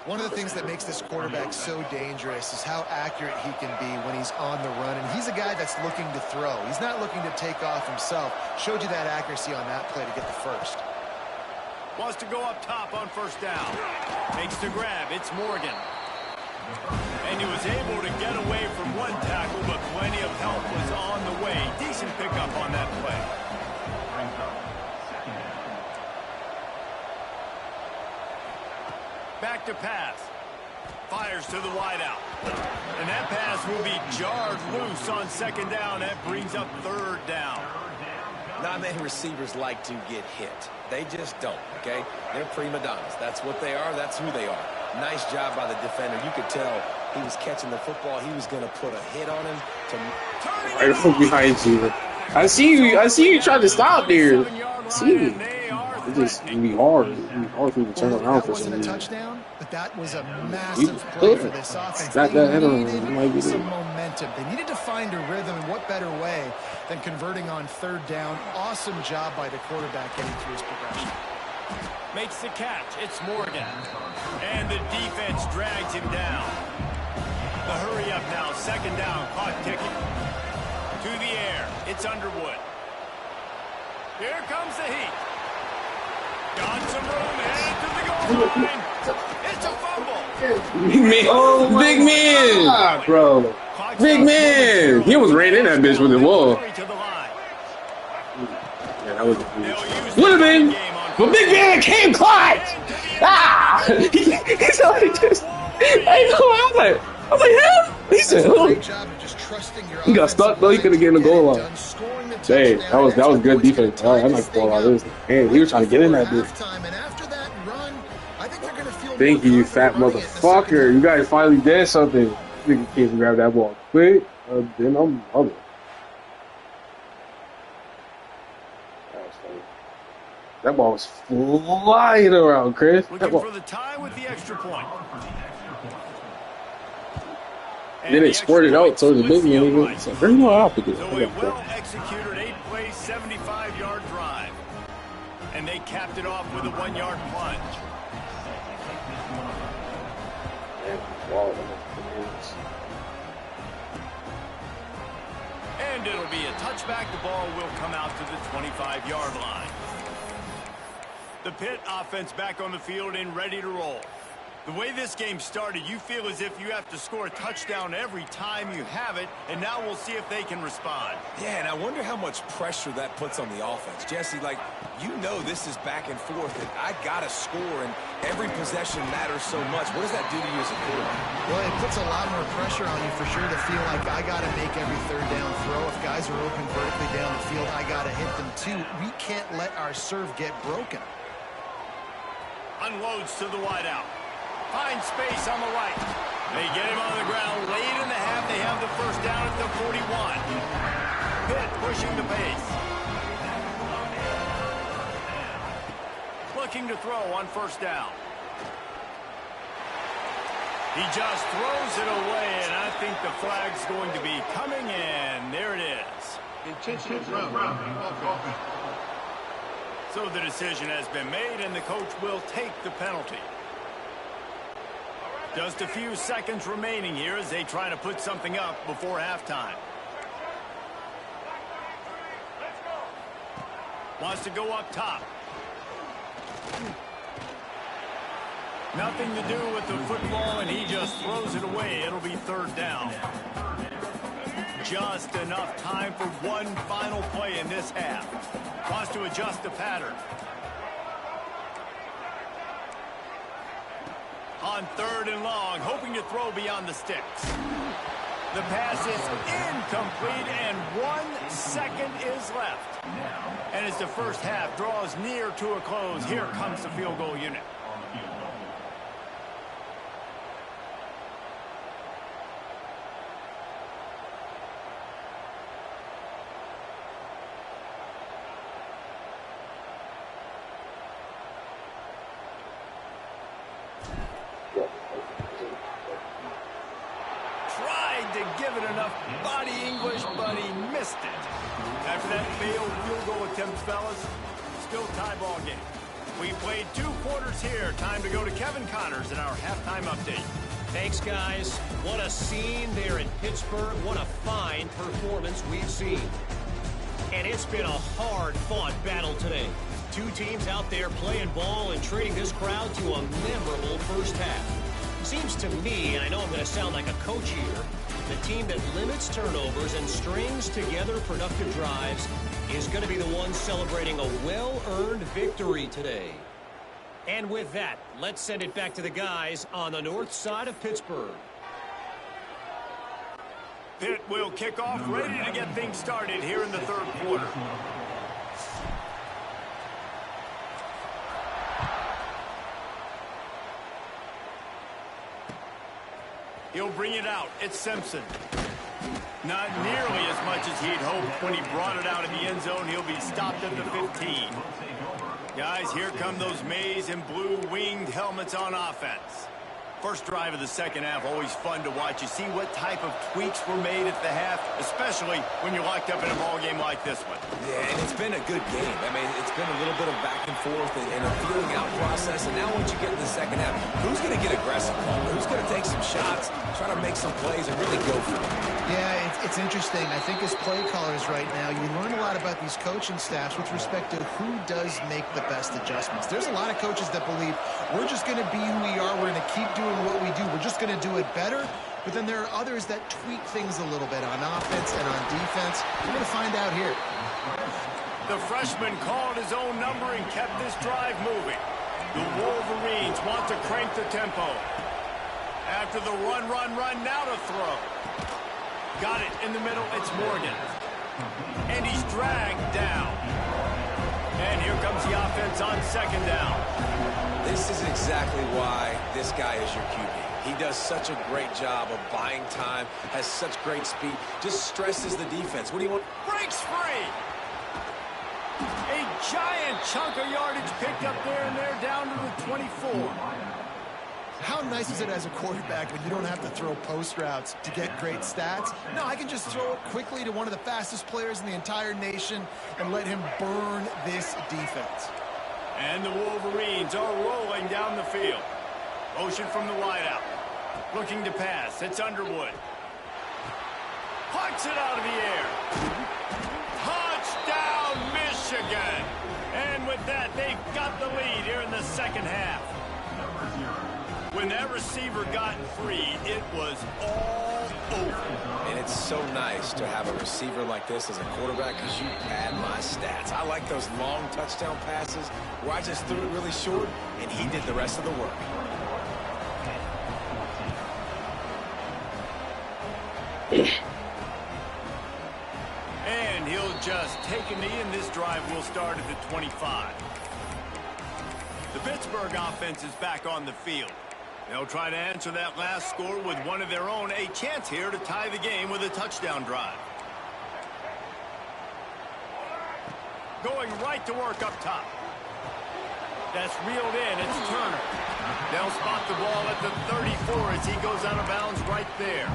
One of the things that makes this quarterback so dangerous is how accurate he can be when he's on the run. And he's a guy that's looking to throw. He's not looking to take off himself. Showed you that accuracy on that play to get the first. Wants to go up top on 1st down. Makes the grab. It's Morgan. And he was able to get away from one tackle, but plenty of help was on the way. Decent pickup on that play. Back to pass. Fires to the wideout. And that pass will be jarred loose on 2nd down. That brings up 3rd down. Not many receivers like to get hit. They just don't, okay? They're prima donnas. That's what they are. That's who they are. Nice job by the defender. You could tell he was catching the football. He was going to put a hit on him. Right from behind you. I see you. I see you trying to stop there. See you. It just be hard. It'd be hard for you to turn around That for wasn't some a reason. touchdown, but that was a massive play for this offense. That They head on needed might be some there. momentum. They needed to find a rhythm, and what better way than converting on 3rd down. Awesome job by the quarterback getting through his progression. Makes the catch. It's Morgan. And the defense drags him down. The hurry up now. 2nd down. Clock ticking. To the air. It's Underwood. Here comes the heat. Got some room. Headed to the goal line. It's a fumble. Big man. Oh, big man. God, bro. Big man. He almost ran in that bitch with the wall. Yeah, that was would have been. But big man came clutch. Ah! He's only just. I was like, hell? He said, oh. He got stuck though. He couldn't get in the goal line. Dang, that was good defense. I like the ball out of this. Man, he was trying to get in that bitch. Thank you, fat motherfucker. You guys finally did something. Nigga came and grabbed that ball quick. Then I'm other. That ball was flying around, Chris. Looking for the tie with the extra point. And then they squirted out towards the big man. So bring more out to do it. So a well-executed 8-play, 75-yard drive. And they capped it off with a 1-yard plunge. And it'll be a touchback. The ball will come out to the 25-yard line. The Pitt offense back on the field and ready to roll. The way this game started, you feel as if you have to score a touchdown every time you have it, and now we'll see if they can respond. Yeah, and I wonder how much pressure that puts on the offense. Jesse, like, you know this is back and forth, and I got to score, and every possession matters so much. What does that do to you as a quarterback? Well, it puts a lot more pressure on you for sure to feel like I got to make every third down throw. If guys are open vertically down the field, I got to hit them too. We can't let our serve get broken. Unloads to the wideout. Finds space on the right. They get him on the ground late in the half. They have the first down at the 41. Pitt pushing the pace. Looking to throw on first down. He just throws it away, and I think the flag's going to be coming in. There it is. Intentional ground. So the decision has been made, and the coach will take the penalty. Just a few seconds remaining here as they try to put something up before halftime. Wants to go up top. Nothing to do with the football, and he just throws it away. It'll be third down. Just enough time for one final play in this half. Wants to adjust the pattern. On third and long, hoping to throw beyond the sticks. The pass is incomplete, and 1 second is left. And as the first half draws near to a close, here comes the field goal unit. To give it enough body English, but he missed it. After that failed field goal attempt, fellas, still tie ball game. We played 2 quarters here. Time to go to Kevin Connors in our halftime update. Thanks, guys. What a scene there in Pittsburgh. What a fine performance we've seen. And it's been a hard-fought battle today. 2 teams out there playing ball and treating this crowd to a memorable first half. Seems to me, and I know I'm going to sound like a coach here, the team that limits turnovers and strings together productive drives is going to be the one celebrating a well-earned victory today. And with that, let's send it back to the guys on the north side of Pittsburgh. Pitt will kick off, ready to get things started here in the third quarter. He'll bring it out. It's Simpson. Not nearly as much as he'd hoped when he brought it out in the end zone. He'll be stopped at the 15. Guys, here come those maize and blue winged helmets on offense. First drive of the second half, always fun to watch. You see what type of tweaks were made at the half, especially when you're locked up in a ball game like this one. Yeah, and it's been a good game. I mean, it's been a little bit of back and forth and a feeling out process. And now once you get in the second half, who's going to get aggressive? Who's going to take some shots, try to make some plays, and really go for it? Yeah, it's interesting. I think as play callers right now, you learn a lot about these coaching staffs with respect to who does make the best adjustments. There's a lot of coaches that believe we're just going to be who we are. We're going to keep doing what we do. We're just going to do it better. But then there are others that tweak things a little bit on offense and on defense. We're going to find out here. The freshman called his own number and kept this drive moving. The Wolverines want to crank the tempo. After the run, now to throw. Got it in the middle. It's Morgan. And he's dragged down. And here comes the offense on second down. This is exactly why this guy is your QB. He does such a great job of buying time, has such great speed, just stresses the defense. What do you want? Breaks free. A giant chunk of yardage picked up there, and they're down to the 24. How nice is it as a quarterback when you don't have to throw post routes to get great stats? No, I can just throw it quickly to one of the fastest players in the entire nation and let him burn this defense. And the Wolverines are rolling down the field. Motion from the wideout. Looking to pass. It's Underwood. Pucks it out of the air. Touchdown, Michigan. And with that, they've got the lead here in the second half. When that receiver got free, it was all over. And it's so nice to have a receiver like this as a quarterback because you pad my stats. I like those long touchdown passes where I just threw it really short and he did the rest of the work. And he'll just take a knee, and this drive will start at the 25. The Pittsburgh offense is back on the field. They'll try to answer that last score with one of their own. A chance here to tie the game with a touchdown drive. Going right to work up top. That's reeled in. It's Turner. They'll spot the ball at the 34 as he goes out of bounds right there.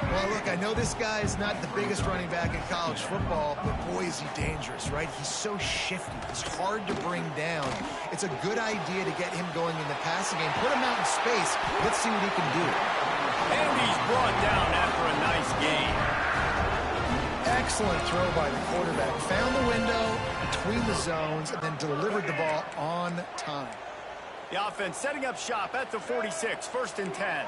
Well, look, I know this guy is not the biggest running back in college football, but boy, is he dangerous, right? He's so shifty. He's hard to bring down. It's a good idea to get him going in the passing game. Put him out in space. Let's see what he can do. And he's brought down after a nice gain. Excellent throw by the quarterback. Found the window between the zones and then delivered the ball on time. The offense setting up shop at the 46, 1st and 10.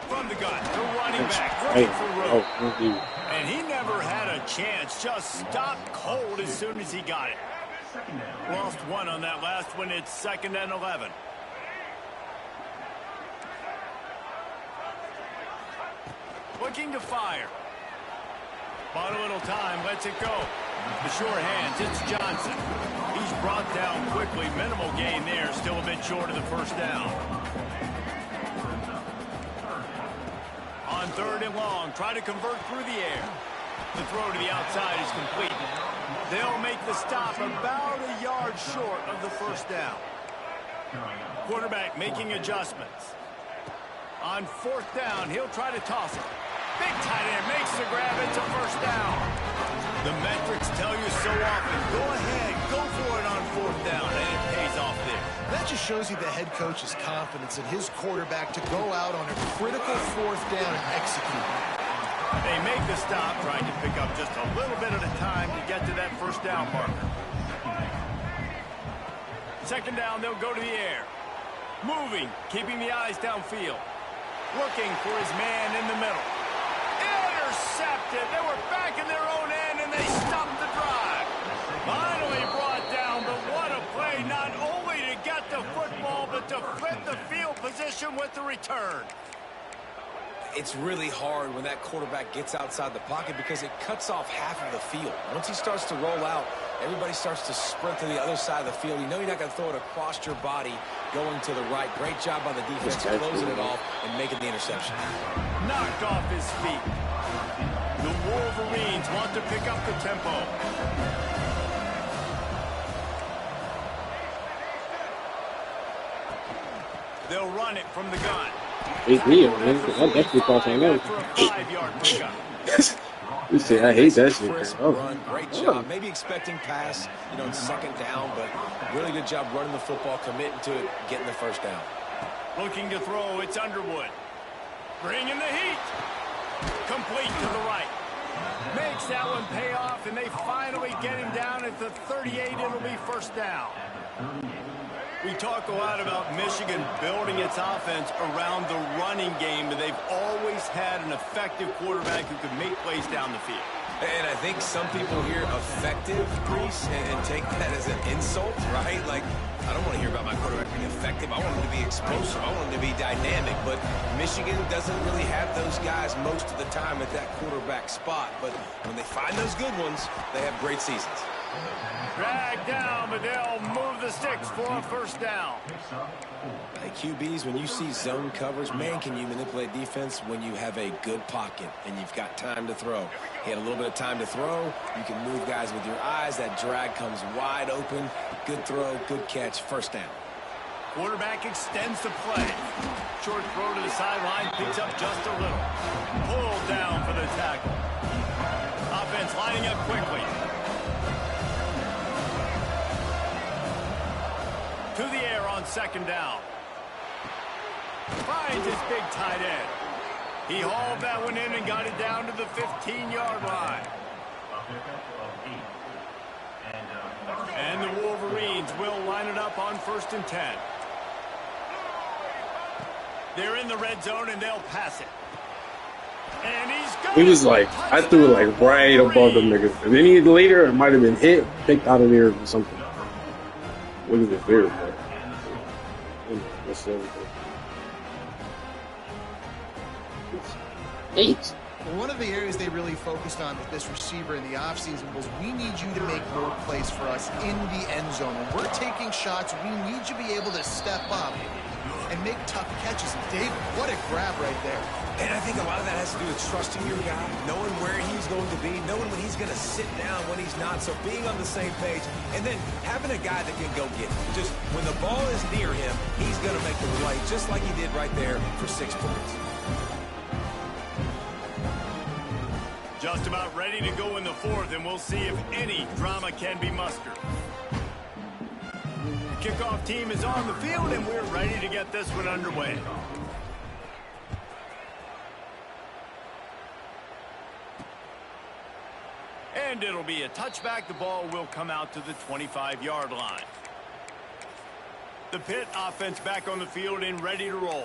From the gun, the running back, looking for room. And he never had a chance, just stopped cold as soon as he got it. Lost one on that last one. It's 2nd and 11. Looking to fire. Bought a little time, lets it go. The short hands, it's Johnson. He's brought down quickly. Minimal gain there, still a bit short of the first down. On 3rd and long, try to convert through the air. The throw to the outside is complete. They'll make the stop about a yard short of the first down. Quarterback making adjustments. On 4th down, he'll try to toss it. Big tight end makes the grab. It's a first down. The metrics tell you so often. Go ahead, go for it on 4th down, and it pays off there. That just shows you the head coach's confidence in his quarterback to go out on a critical 4th down and execute. They make the stop, trying to pick up just a little bit at a time to get to that first down marker. 2nd down, they'll go to the air. Moving, keeping the eyes downfield. Looking for his man in the middle. Intercepted. They were back in their own end, and they stopped the drive. Finally brought down, but what a play, not only to get the football, but to flip the field position with the return. It's really hard when that quarterback gets outside the pocket because it cuts off half of the field. Once he starts to roll out, everybody starts to sprint to the other side of the field. You know you're not going to throw it across your body going to the right. Great job by the defense closing it off and making the interception. Knocked off his feet. The Wolverines want to pick up the tempo. They'll run it from the gun. It's real, man. That definitely cost him out. You say I hate that shit. Run, great job. Maybe expecting pass, you know, in 2nd down, but really good job running the football, committing to it, getting the first down. Looking to throw, it's Underwood. Bringing the heat. Complete to the right. Makes that one pay off, and they finally get him down at the 38. It'll be first down. We talk a lot about Michigan building its offense around the running game, but they've always had an effective quarterback who can make plays down the field. And I think some people hear effective, Reese, and take that as an insult, right? Like, I don't want to hear about my quarterback being effective. I want him to be explosive. I want him to be dynamic. But Michigan doesn't really have those guys most of the time at that quarterback spot. But when they find those good ones, they have great seasons. Drag down, but they'll move the sticks for a first down. Hey, QBs, when you see zone coverage, man, can you manipulate defense when you have a good pocket and you've got time to throw. He had a little bit of time to throw. You can move guys with your eyes. That drag comes wide open. Good throw, good catch, first down. Quarterback extends the play. Short throw to the sideline, picks up just a little. Pulled down for the tackle. Offense lining up quickly. To the air on second down. Finds his big tight end. He hauled that one in and got it down to the 15-yard line. And the Wolverines will line it up on 1st and 10. They're in the red zone and they'll pass it. And he's got He was like, I threw it like right above them niggas. And then later, it might have been hit, picked out of there or something. What is it there, bro? That's everything. Eight. Well, one of the areas they really focused on with this receiver in the offseason was we need you to make more plays for us in the end zone. When we're taking shots, we need you to be able to step up and make tough catches. Dave, what a grab right there. And I think a lot of that has to do with trusting your guy, knowing where he's going to be, knowing when he's going to sit down, when he's not, so being on the same page, and then having a guy that can go get it. Just when the ball is near him, he's going to make the play, just like he did right there for 6 points. just about ready to go in the 4th, and we'll see if any drama can be mustered. The kickoff team is on the field, and we're ready to get this one underway. And it'll be a touchback. The ball will come out to the 25-yard line. The Pitt offense back on the field and ready to roll.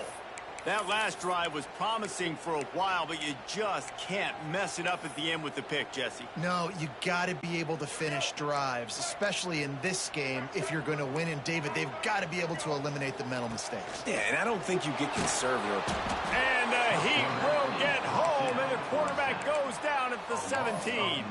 That last drive was promising for a while, but you just can't mess it up at the end with the pick, Jesse. No, you got to be able to finish drives, especially in this game if you're going to win. And, David, they've got to be able to eliminate the mental mistakes. Yeah, and I don't think you get conservative. And the Heat will get home, and the quarterback goes down at the 17.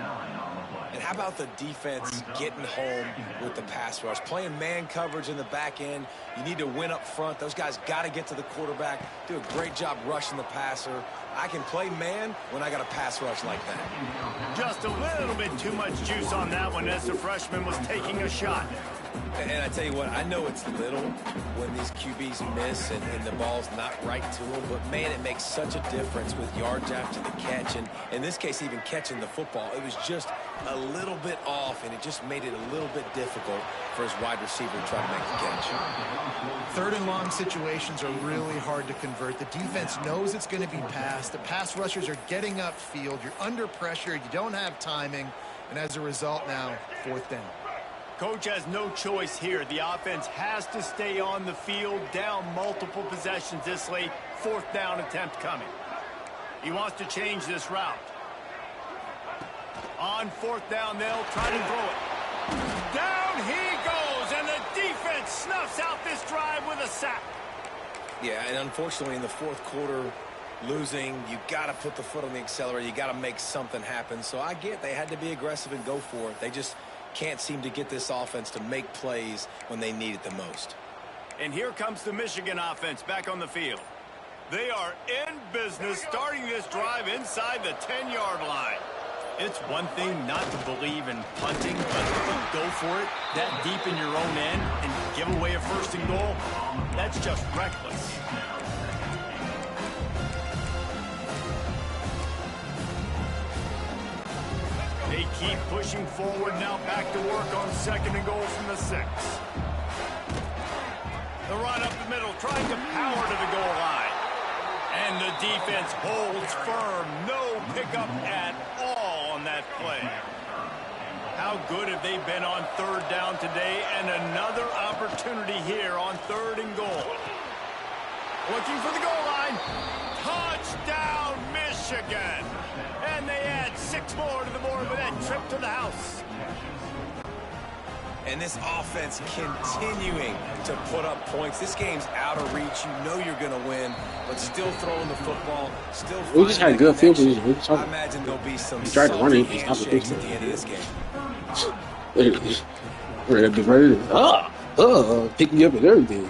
And how about the defense getting home with the pass rush? Playing man coverage in the back end. You need to win up front. Those guys got to get to the quarterback, do a great job rushing the passer. I can play man when I got a pass rush like that. Just a little bit too much juice on that one as the freshman was taking a shot. And I tell you what, I know it's little when these QBs miss and the ball's not right to them, but man, it makes such a difference with yards after the catch. And in this case, even catching the football, it was just a little bit off, and it just made it a little bit difficult for his wide receiver to try to make the catch. 3rd and long situations are really hard to convert. The defense knows it's going to be passed. The pass rushers are getting upfield. You're under pressure. You don't have timing. And as a result now, 4th down. Coach has no choice here. The offense has to stay on the field, down multiple possessions this late. 4th down attempt coming. He wants to change this route. On 4th down, they'll try to throw it. Down he goes, and the defense snuffs out this drive with a sack. Yeah, and unfortunately in the 4th quarter, losing, you got to put the foot on the accelerator. You got to make something happen. So I get they had to be aggressive and go for it. They just can't seem to get this offense to make plays when they need it the most. And here comes the Michigan offense back on the field. They are in business, starting this drive inside the 10-yard line. It's one thing not to believe in punting, but go for it that deep in your own end and give away a 1st and goal. That's just reckless. They keep pushing forward, now back to work on 2nd and goal from the 6. The run up the middle, trying to power to the goal line. And the defense holds firm. No pickup at all on that play. How good have they been on 3rd down today? And another opportunity here on 3rd and goal. Looking for the goal line. Touchdown, Michigan. And they add 6 more to the board with that trip to the house. And this offense continuing to put up points. This game's out of reach. You know you're going to win, but still throwing the football. Still We just had good field position. I imagine there'll be some tried to run it. handshakes at the end of this game. Look at this. Right up there. Pick me up and everything.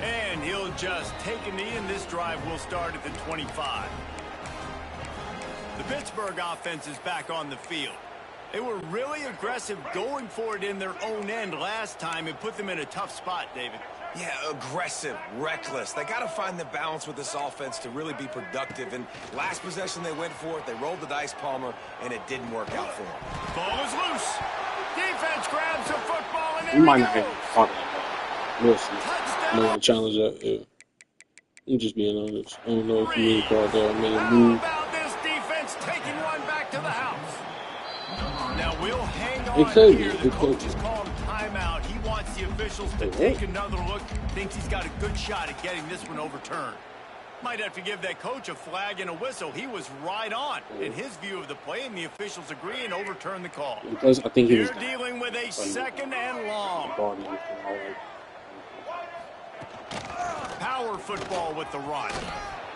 And he'll just take a knee, and this drive will start at the 25. The Pittsburgh offense is back on the field. They were really aggressive going for it in their own end last time. It put them in a tough spot, David. Yeah, aggressive, reckless. They got to find the balance with this offense to really be productive. And last possession they went for it. They rolled the dice, Palmer, and it didn't work out for them. Ball is loose. Defense grabs the football, and You there might he not goes. have fought that. We'll see. I'm not gonna challenge that. Yeah. I'm just being honest. I don't know if you really called that. I made a How move. about this defense taking one back to the house? Now we'll hang It on could be. here. The It could coach be. has called timeout. He wants the officials to take another look. Thinks he's got a good shot at getting this one overturned. Might have to give that coach a flag and a whistle. He was right on in his view of the play, and the officials agree and overturn the call. Because I think he was You're dealing with a second and long. Power football with the run.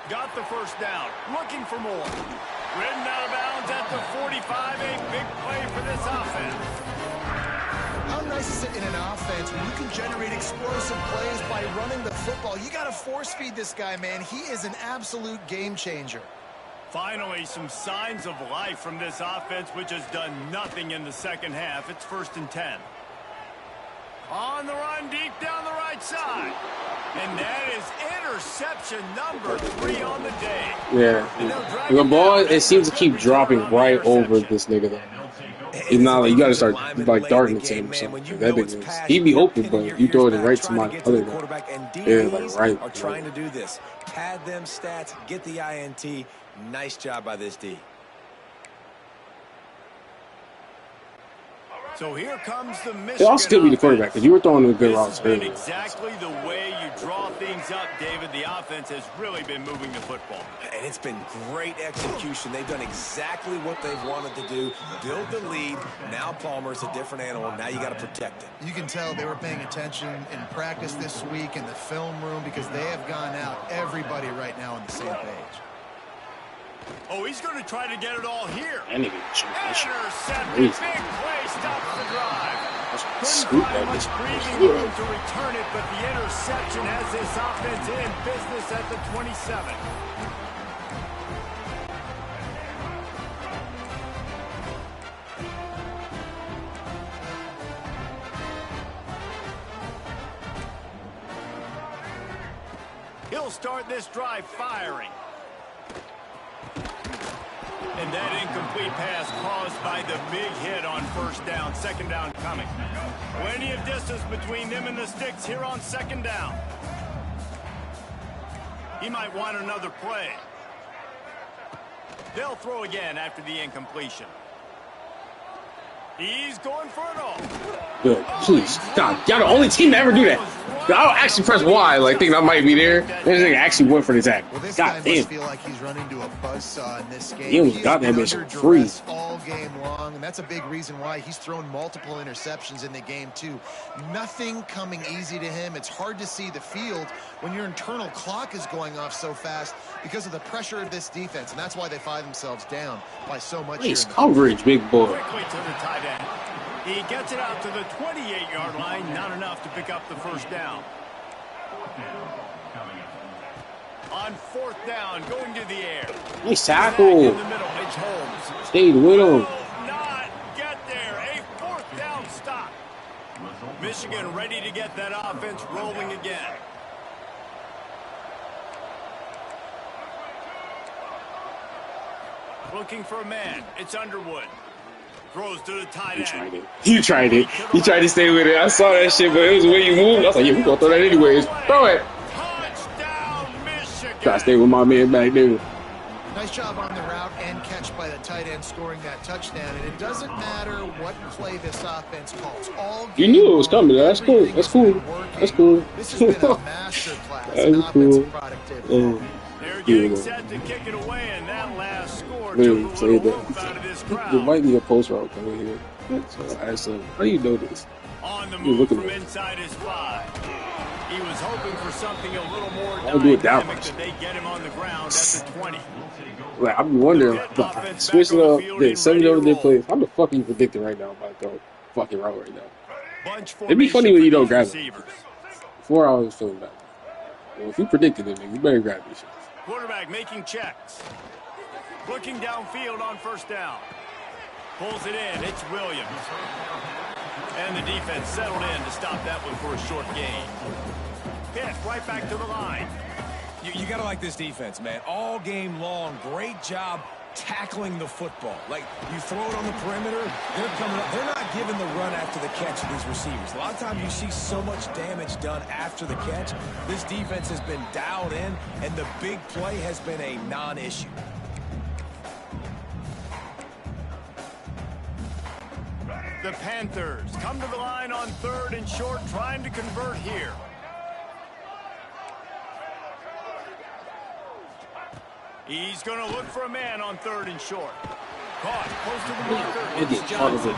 Got the first down. Looking for more. Ridden out of bounds at the 45. A big play for this offense. How nice is it in an offense when you can generate explosive plays by running the football? You got to force feed this guy, man. He is an absolute game changer. Finally, some signs of life from this offense, which has done nothing in the second half. It's 1st and 10. On the run, deep down the right side. And that is interception number 3 on the day. Yeah. The ball, it seems to keep dropping right over this nigga, though. It's not like you gotta start like darting it to him or something. That nigga, he'd be open, but you throw it right to my other guy. Yeah, like right. Are trying to do this. Pad them stats, get the INT. Nice job by this D. So here comes the Michigan. It'll still be the quarterback because you were throwing a good routes This has been earlier. exactly the way you draw things up, David. The offense has really been moving the football. And it's been great execution. They've done exactly what they've wanted to do. Build the lead. Now Palmer's a different animal. Now you got to protect it. You can tell they were paying attention in practice this week in the film room because they have gone out, everybody right now on the same page. Oh, he's going to try to get it all here. That nigga choked that shit. Intercepted. Crazy. Big play stops the drive. Couldn't Scoop find that much bitch. breathing room to return it, but the interception has this offense in business at the 27. He'll start this drive firing. And that incomplete pass caused by the big hit on 1st down. 2nd down coming. Plenty of distance between them and the sticks here on 2nd down. He might want another play. They'll throw again after the incompletion. He's going for it all. Good. Please. God, y'all the only team to ever do that. I'll actually press Y, like thinking I might be there. This nigga actually went for the tackle. Well, this God guy damn. must feel like he's running to a buzzsaw in this game. He almost He got has that been bitch under free. duress all game long, and that's a big reason why he's thrown multiple interceptions in the game too. Nothing coming easy to him. It's hard to see the field when your internal clock is going off so fast because of the pressure of this defense, and that's why they find themselves down by so much. Nice coverage, big boy. Quickly to the tight end. He gets it out to the 28-yard line. Not enough to pick up the 1st down. On 4th down, going to the air. Nice Back tackle. in the middle, it's Holmes. Stayed with him. Will not get there. A 4th down stop. Michigan ready to get that offense rolling again. Looking for a man. It's Underwood. Throws to the tight end. You tried it. You tried to stay with it. I saw that shit, but it was the way you moved. I was like, yeah, we gonna throw that anyways. Throw it. Touchdown, Michigan. Try to stay with my man back there. Nice job on the route and catch by the tight end scoring that touchdown. And it doesn't matter what play this offense calls. All You knew it was coming. That's cool. That's cool. That's cool. This has been a masterclass in That's offensive cool. productivity. They're getting set to kick it away, and that last score took a Literally little say rope out of this that. There crowd. might be a post route coming here. So I asked him, how do you know this? On the You move looking from at it. inside his 5. He was hoping for something a little more dynamic that they get him on the ground at the 20. Like, I'm wondering, like, switch it up, then send it over their place. How the fuck are you predicting right now about the fucking route right now? It'd be funny when you don't grab it. Before I was feeling bad. Well, if you predicted it, man, you better grab these shit. Quarterback making checks. Looking downfield on first down. Pulls it in. It's Williams. And the defense settled in to stop that one for a short gain. Hit right back to the line. You got to like this defense, man. All game long, great job tackling the football. Like, you throw it on the perimeter, they're coming up. They're not giving the run after the catch to these receivers. A lot of times you see so much damage done after the catch. This defense has been dialed in, and the big play has been a non-issue. The Panthers come to the line on 3rd and short, trying to convert here. He's going to look for a man on 3rd and short. Caught, close to the marker. It's Johnson.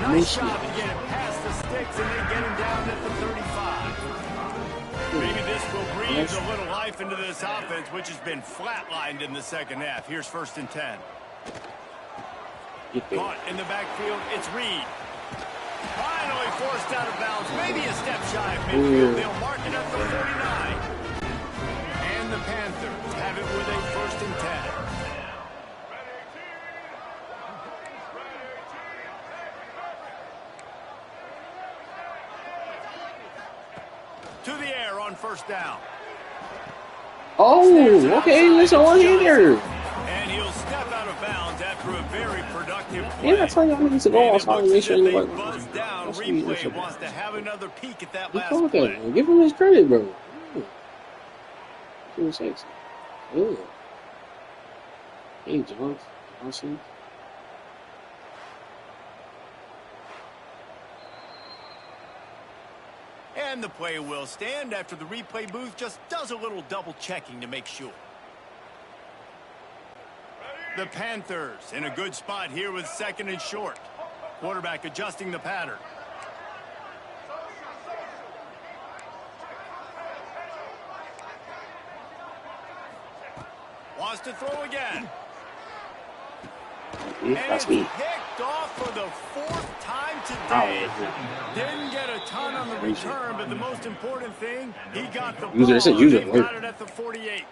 Nice shot to get it past the sticks, and they get him down at the 35. Maybe this will breathe a little life into this offense, which has been flatlined in the second half. Here's 1st and 10. Caught in the backfield, it's Reed. Finally forced out of bounds, maybe a step shy of midfield. They'll mark it at the 49. And the Panthers have it with a 1st and 10. To the air on 1st down. Oh, okay, there's a one here. And he'll step out of bounds after a very productive play. Yeah, that's how y'all niggas to go on so make sure anybody buzz down. Replay wants to have another peek at that last play. play. Give him his credit, bro. Who sakes? Yeah. Hey, Johnson. And the play will stand after the replay booth just does a little double checking to make sure. The Panthers in a good spot here with 2nd and short. Quarterback adjusting the pattern. Wants to throw again. And it's picked off for the 4th time today. Didn't get a ton on the return, but the most important thing, he got the ball. He got it at the 48.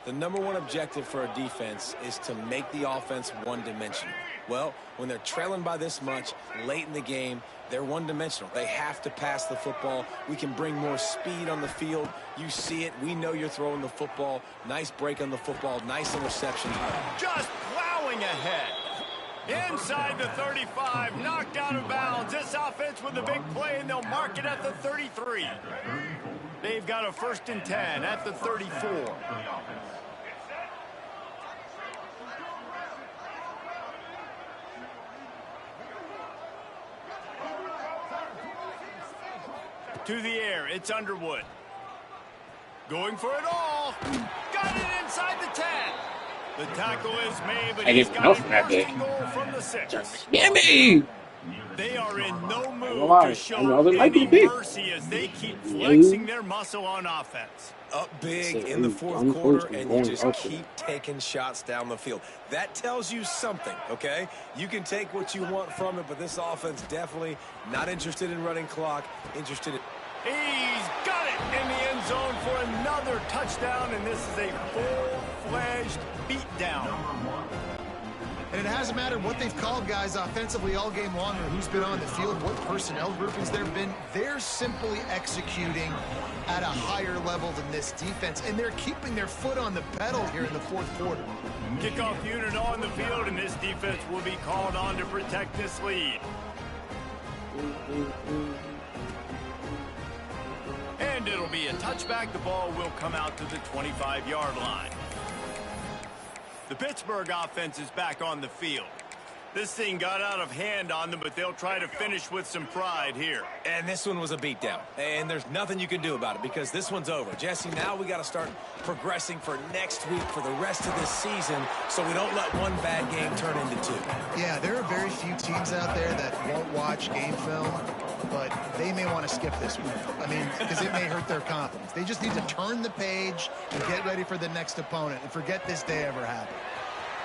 The number one objective for a defense is to make the offense one-dimensional. Well, when they're trailing by this much late in the game, they're one-dimensional. They have to pass the football. We can bring more speed on the field. You see it. We know you're throwing the football. Nice break on the football. Nice interception. Just plowing ahead. Inside the 35, knocked out of bounds. This offense with a big play, and they'll mark it at the 33. They've got a 1st and 10 at the 34. To the air, it's Underwood. Going for it all. Got it inside the 10. The tackle is made, but he's got a first and goal from the 6. Gimme! They are in no mood to show any mercy as they keep flexing their muscle on offense. Up big in the 4th quarter, and you just keep taking shots down the field. That tells you something, okay? You can take what you want from it, but this offense definitely not interested in running clock, interested in... He's got it in the end zone for another touchdown, and this is a full-fledged beatdown. And it hasn't mattered what they've called guys offensively all game long or who's been on the field, what personnel groupings there have been. They're simply executing at a higher level than this defense, and they're keeping their foot on the pedal here in the 4th quarter. Kickoff unit on the field, and this defense will be called on to protect this lead. And it'll be a touchback. The ball will come out to the 25-yard line. The Pittsburgh offense is back on the field. This thing got out of hand on them, but they'll try to finish with some pride here. And this one was a beatdown. And there's nothing you can do about it because this one's over. Jesse, now we got to start progressing for next week for the rest of this season so we don't let one bad game turn into 2. Yeah, there are very few teams out there that won't watch game film but they may want to skip this one. I mean, because it may hurt their confidence. They just need to turn the page and get ready for the next opponent and forget this day ever happened.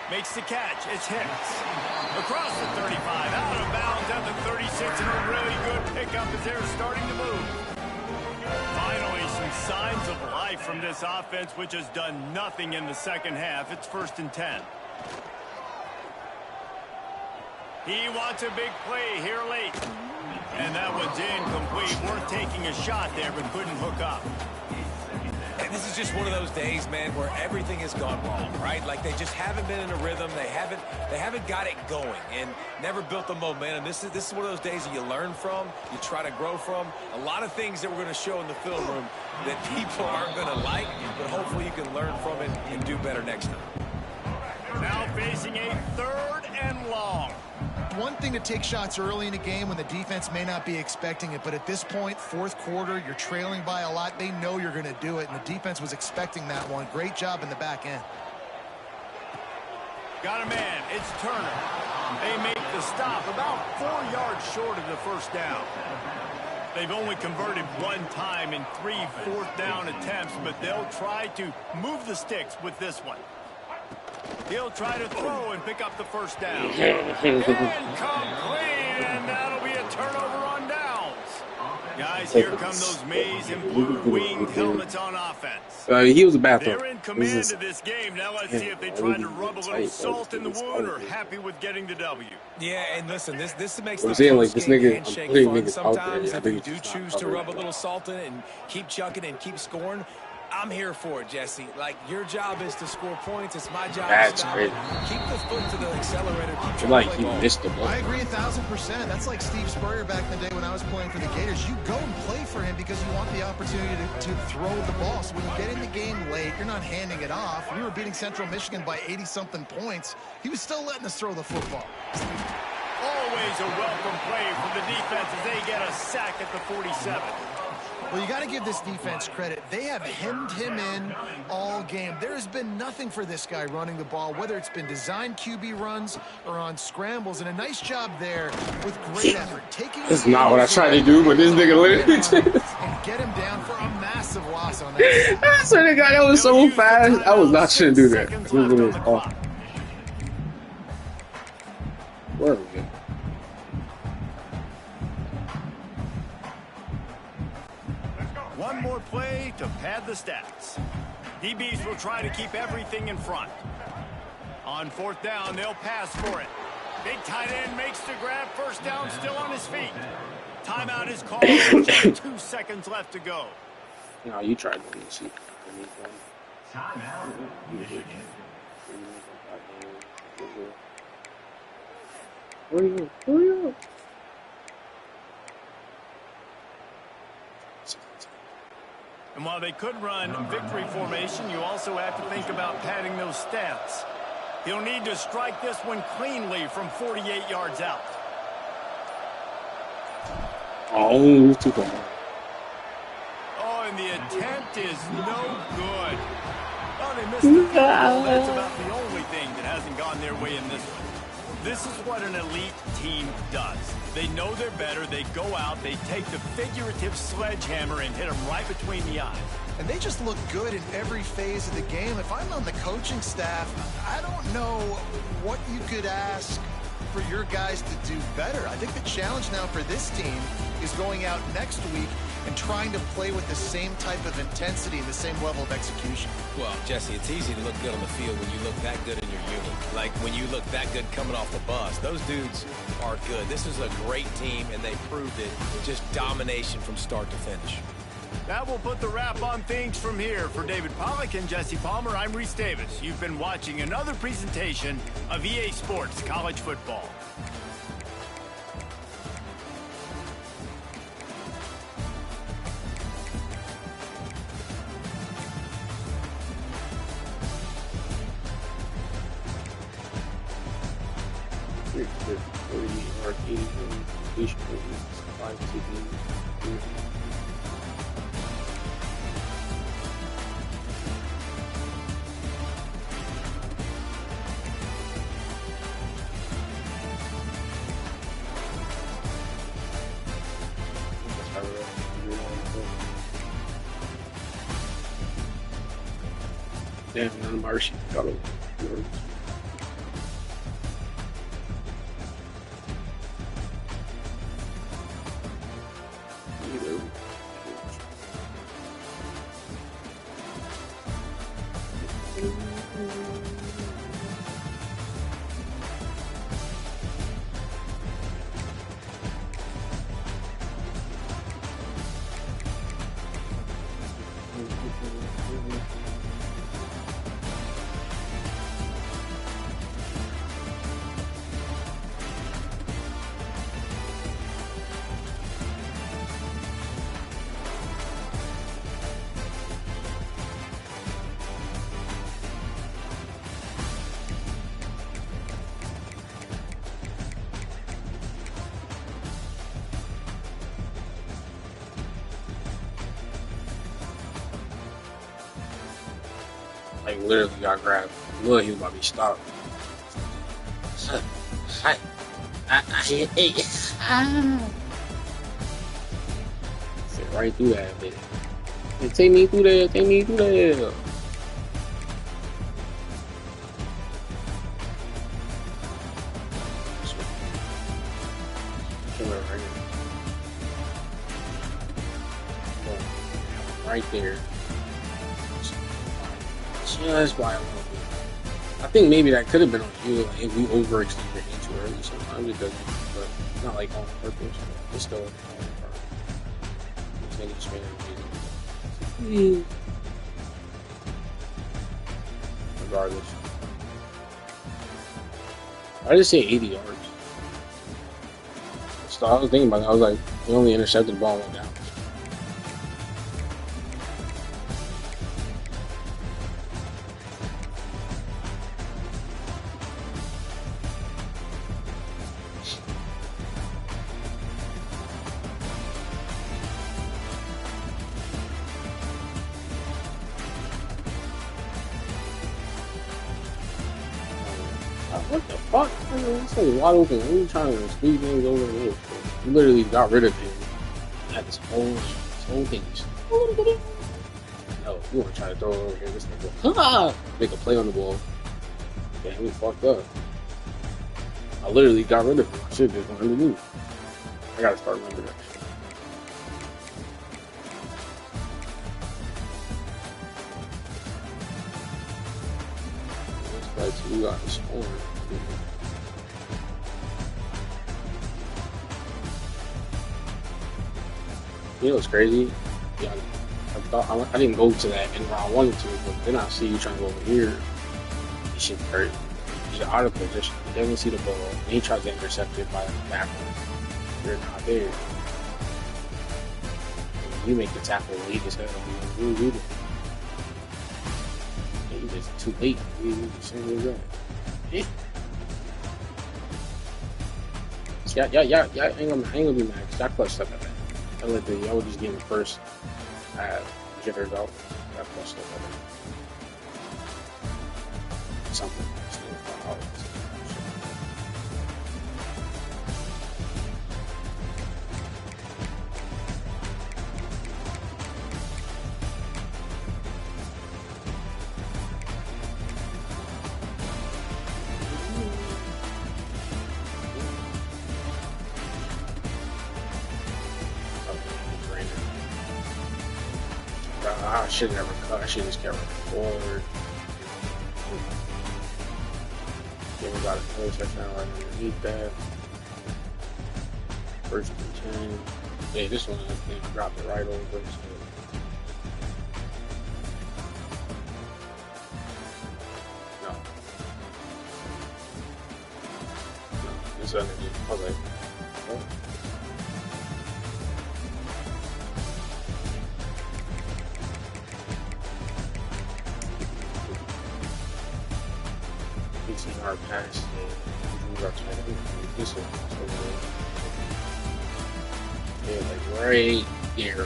Makes the catch. It's Hicks. Across the 35, out of bounds at the 36, and a really good pickup as they're starting to move. Finally, some signs of life from this offense, which has done nothing in the second half. It's 1st and 10. He wants a big play here late. And that one's incomplete. Worth taking a shot there, but couldn't hook up. And this is just one of those days, man, where everything has gone wrong, right? Like they just haven't been in a rhythm. They haven't got it going and never built the momentum. This is one of those days that you learn from, you try to grow from. A lot of things that we're going to show in the film room that people aren't going to like, but hopefully you can learn from it and do better next time. Now facing a 3rd and long. One thing to take shots early in a game when the defense may not be expecting it, but at this point, 4th quarter, you're trailing by a lot. They know you're going to do it, and the defense was expecting that one. Great job in the back end. Got a man. It's Turner. They make the stop about 4 yards short of the 1st down. They've only converted 1 time in 3 4th down attempts, but they'll try to move the sticks with this one. He'll try to throw and pick up the 1st down. Incomplete, and that'll be a turnover on downs. Guys, here come those maize and blue-winged helmets on offense. He was a bathroom. They're in command of this game. Now let's see if they try to rub a little salt in the wound or happy with getting the W. Yeah, and listen, this makes I'm the saying, like, this nigga, I'm handshake putting fun niggas out there. sometimes. I If you think do it's choose not to rub a covered. little salt in it and keep chucking and keep scoring, I'm here for it, Jesse. Like, your job is to score points. It's my job That's to stop great. it. Keep the foot to the accelerator. Keep trying Like to he play ball. missed the ball. I agree 1,000%. That's like Steve Spurrier back in the day when I was playing for the Gators. You go and play for him because you want the opportunity to throw the ball. So when you get in the game late, you're not handing it off. We were beating Central Michigan by 80-something points. He was still letting us throw the football. Always a welcome play from the defense as they get a sack at the 47. Well, you got to give this defense credit. They have hemmed him in all game. There has been nothing for this guy running the ball, whether it's been designed QB runs or on scrambles, and a nice job there with great effort. That's not what I tried to do, but this nigga literally and get him down for a massive loss on that. I swear to God, that was so fast. I was not trying to do that. It was awful. Where are we going? One more play to pad the stats. DBs will try to keep everything in front. On 4th down, they'll pass for it. Big tight end makes the grab. 1st down, still on his feet. Timeout is called. Just 2 seconds left to go. No, you tried to do shit. Where are you? Where are you? And while they could run victory formation, you also have to think about padding those stats. He'll need to strike this one cleanly from 48 yards out. Oh, too far. Oh, and the attempt is no good. Oh, they missed the field goal. That's about the only thing that hasn't gone their way in this one. This is what an elite team does. They know they're better. They go out. They take the figurative sledgehammer and hit them right between the eyes. And they just look good in every phase of the game. If I'm on the coaching staff, I don't know what you could ask for your guys to do better. I think the challenge now for this team is going out next week and trying to play with the same type of intensity and the same level of execution. Well, Jesse, it's easy to look good on the field when you look that good in your unit. Like when you look that good coming off the bus. Those dudes are good. This is a great team, and they proved it. Just domination from start to finish. That will put the wrap on things from here. For David Pollack and Jesse Palmer, I'm Reese Davis. You've been watching another presentation of EA Sports College Football. Damn, none of my receivers got over. Like literally got grabbed. Look, he was about to be stopped. Sit right through that bitch. Hey, take me through there. Take me through there. Right there. Just by a little bit. I think maybe that could have been on you, like if we overextend your hand too early. Sometimes it doesn't, but not like on purpose. It's still on purpose. Regardless, I just say 80 yards. So I was thinking about it. I was like, he only intercepted the ball and went down. What the fuck? This thing wide open. What are you trying to squeeze things over the hill for? You literally got rid of him. You had this whole thing. No, you want to try to throw it over here. This nigga go, make a play on the ball. Yeah, we fucked up. I literally got rid of him. I should just wanted to move. I gotta start remembering that shit. That's right, so we got the score. You know what's crazy? Yeah, I thought I didn't go to that and where I wanted to, but then I see you trying to go over here. This shit hurt. He's out of position. He doesn't see the ball. And he tries to intercept it by the backwards. You're not there. You make the tackle late as hell. You do it. Yeah, you just too late. You simple as that. Yeah, ain't gonna be mad because y'all clutched up at that. Y'all would just give me first jitters out. Y'all clutched up at that. Something. I should have never cut. I should just kept running forward. Yeah, we got a touchdown right underneath that. First and 10. Yeah, this one I think I dropped it right over. So. No. This one I was like, oh. Our pass and our tight end. This one. Yeah, like right there. You know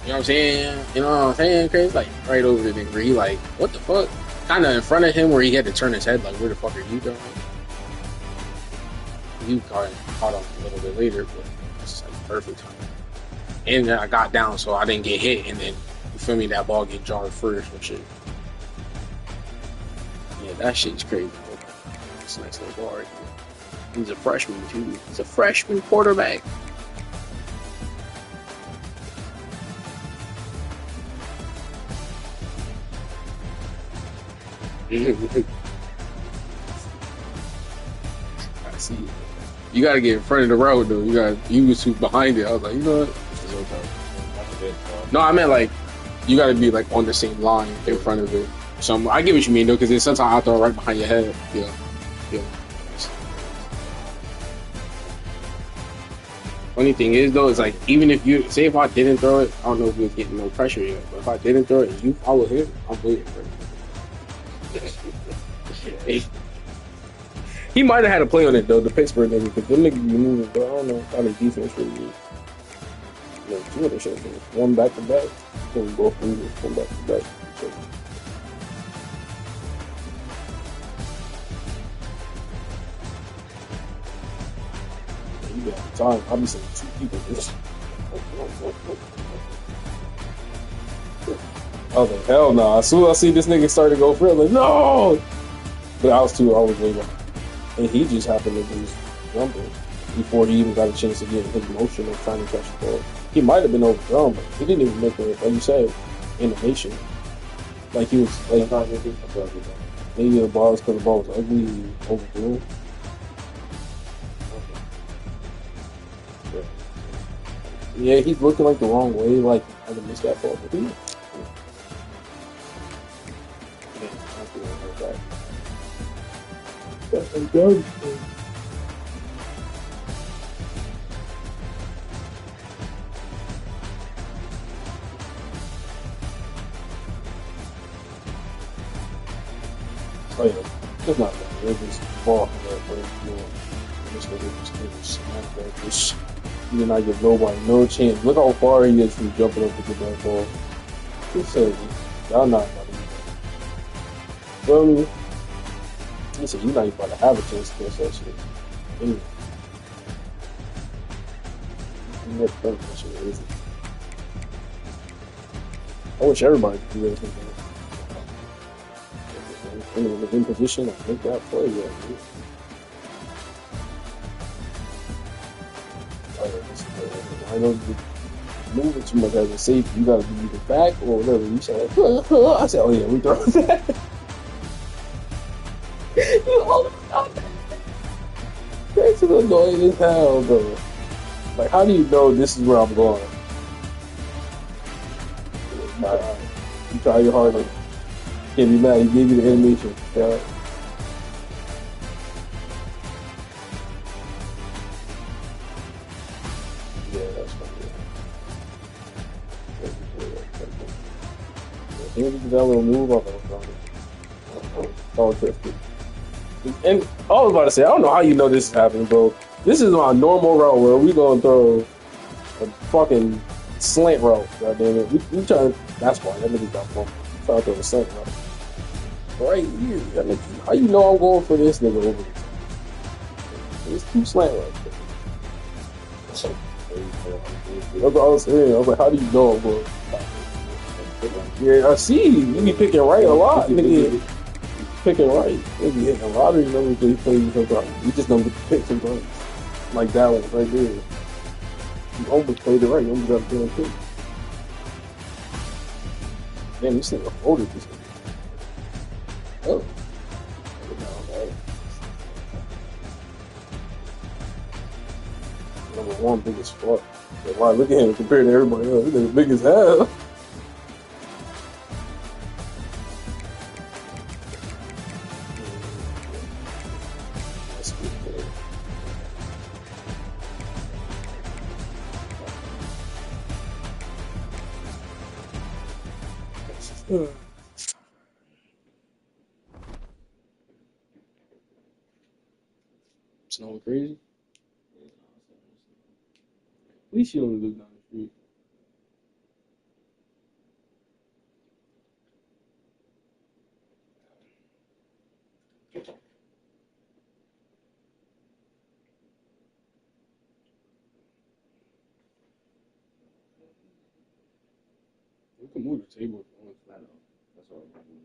what I'm saying? You know what I'm saying, Chris? Like right over the thing where he like, what the fuck? Kind of in front of him where he had to turn his head like, where the fuck are you going? You caught on a little bit later, but it's like perfect time. And then I got down so I didn't get hit, and then feel me? That ball get jarred first and shit. Yeah, that shit's crazy. It's a nice little ball right here. He's a freshman too. He's a freshman quarterback. I see. You gotta get in front of the road though. You was behind it. I was like, you know what? This is okay. No, I meant like you gotta be like on the same line in front of it. So I get what you mean though, because then sometimes I throw it right behind your head. Yeah. Funny thing is though, is like even if you say if I didn't throw it, I don't know if we was getting no pressure yet. But if I didn't throw it and you follow him, I'm waiting for it. He might have had a play on it though, the Pittsburgh nigga, because them niggas be moving, but I don't know how their defense really is. You know, two of them shit, one back to back, then both losers, one back to back. You got time. I'll be saying two people this. I was like, hell no. As soon as I see this nigga start to go for it, I'm like, no! But I was way behind. And he just happened to lose jumping before he even got a chance to get his motion of trying to catch the ball. He might have been overthrown, but he didn't even make it, like you said, animation. Like he was, like, maybe the ball was because the ball was ugly, he overthrew it. Yeah, he's looking like the wrong way, like I can miss that ball, but he. I'm done. Oh yeah, it's not bad. It's just ball from that way. This nigga just didn't smack that. Just he did not give nobody no chance. Look how far he is from jumping up to get that ball. He said, y'all not about to do that. Feel me? He said, you're not even about to have a chance to catch that shit. Anyway. You never done that shit, is it? I wish everybody could do that sometimes. In position, I make that play, yeah. I know you're moving too much as a safety. You gotta be either back or whatever. You said, I said, oh yeah, we throw that. That's annoying as hell, though. Like, how do you know this is where I'm going? You try your hardest. Can't be mad. He gave you the animation. Yeah. Yeah, that's funny. He did that little move off of all drifted. And I was about to say, I don't know how you know this is happening, bro. This is my normal route where we gonna throw a fucking slant route. Goddamn it, we trying. That's why that nigga got bumped. Trying to throw a slant route right here. That nigga, how you know I'm going for this nigga over there? It's two slant routes. That's what I was saying. I was like, how do you know I'm going? Yeah, I see. You be picking right a lot, nigga. Picking right. They be hitting a lottery numbers that he plays sometimes. You just don't get to pick sometimes. Like that one right there. You almost played it right. You almost got to pick. Damn, this nigga folded this one. Oh. Number one, big as fuck. Yeah, wow, look at him compared to everybody else. This nigga big as hell. Snowing crazy? At least you only live down the street. can move the table if you want. I know. That's what I'm doing.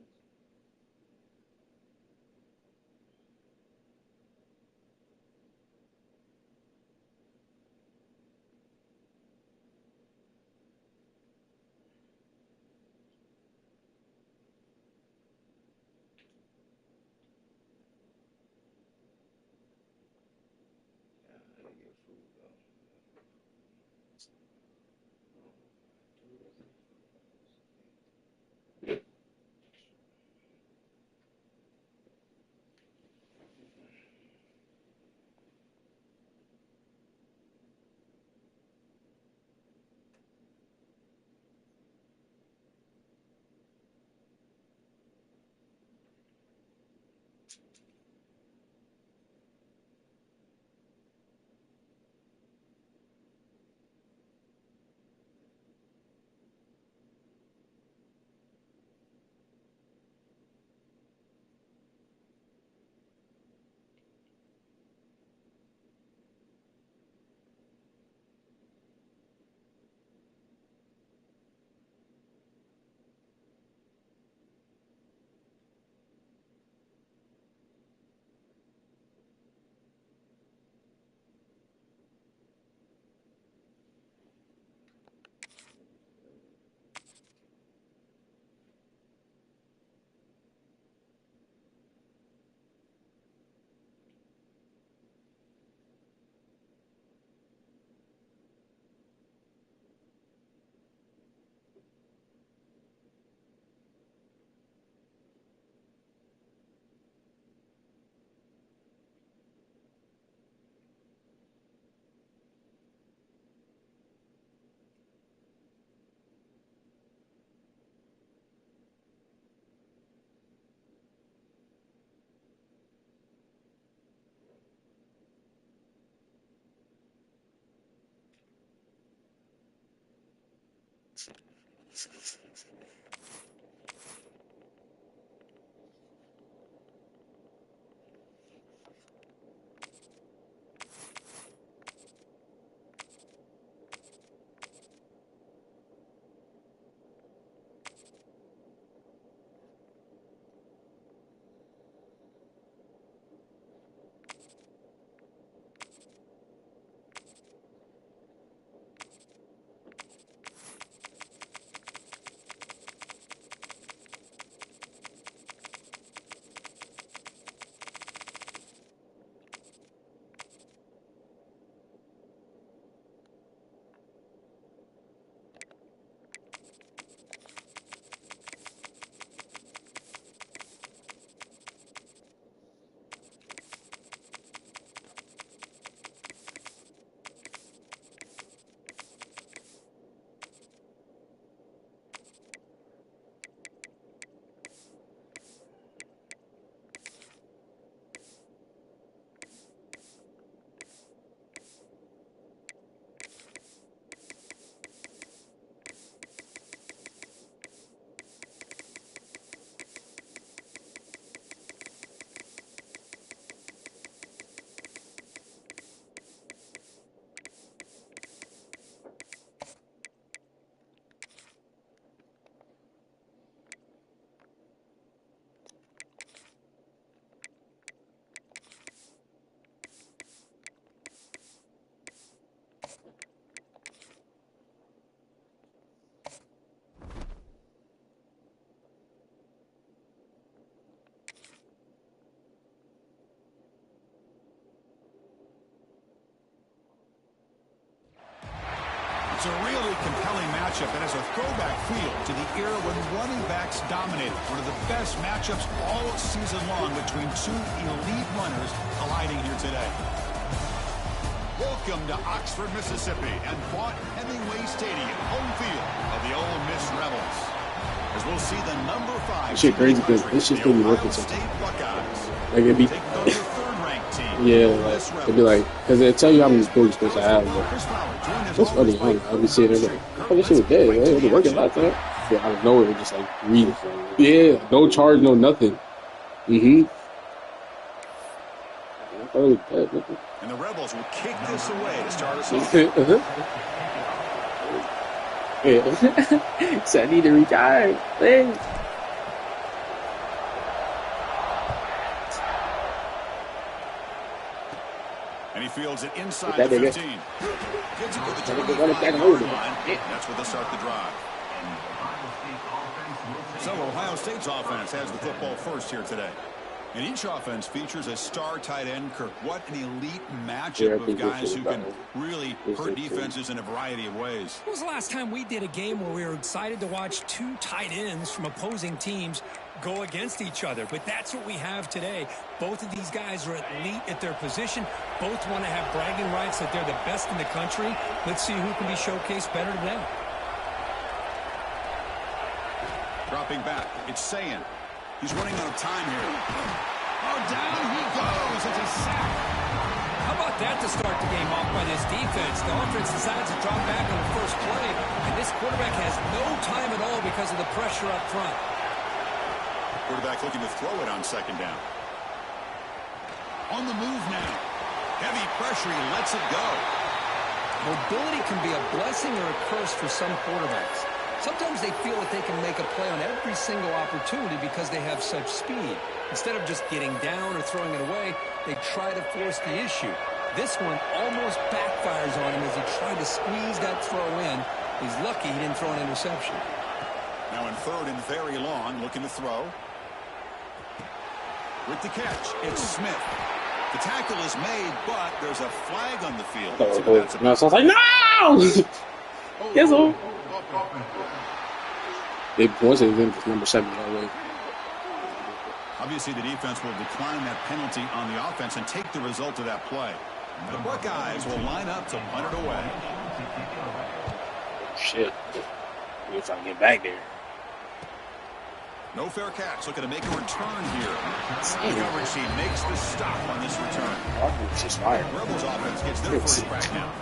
It's a really compelling matchup that has a throwback feel to the era when running backs dominated. One of the best matchups all season long between two elite runners colliding here today. Welcome to Oxford, Mississippi, and Vaught Hemingway Stadium, home field of the Ole Miss Rebels. As we'll see the number 5 This shit crazy because this shit's gonna be working sometimes. Like it'd be, yeah, like it'd be like, because it'll tell you how many points you're supposed to have. But it's funny, I'll be sitting there like, oh, this shit was dead, man. It was working last time. Yeah, out of nowhere, it just like read. Yeah, no charge, no nothing. I thought it was dead, nigga. And the Rebels will kick this away to start us off. Yeah. So I need to retire. Please. And he fields it inside That the nigga. 15. Gets it to the That nigga 25-yard got line. it. That's where they'll start the drive. So Ohio State's offense has the football first here today. And each offense features a star tight end, Kirk. What an elite matchup of guys who can really hurt defenses in a variety of ways. When was the last time we did a game where we were excited to watch two tight ends from opposing teams go against each other? But that's what we have today. Both of these guys are elite at their position. Both want to have bragging rights that they're the best in the country. Let's see who can be showcased better today. Dropping back, it's Sayin. He's running out of time here. Oh, down he goes. It's a sack. How about that to start the game off by this defense? The offense decides to drop back on the first play, and this quarterback has no time at all because of the pressure up front. Quarterback looking to throw it on second down. On the move now. Heavy pressure, he lets it go. Mobility can be a blessing or a curse for some quarterbacks. Sometimes they feel that they can make a play on every single opportunity because they have such speed. Instead of just getting down or throwing it away, they try to force the issue. This one almost backfires on him as he tried to squeeze that throw in. He's lucky he didn't throw an interception. Now in third and very long, looking to throw. With the catch, it's Smith. The tackle is made, but there's a flag on the field. No, so I was like, no! Yes, sir. It wasn't even number 7 already. Obviously, the defense will decline that penalty on the offense and take the result of that play. The Buckeyes will line up to punt it away. Shit. We're trying to get back there. No fair catch. Looking to make a return here. The coverage team makes the stop on this return. Just fired. Rebels offense gets their first back now.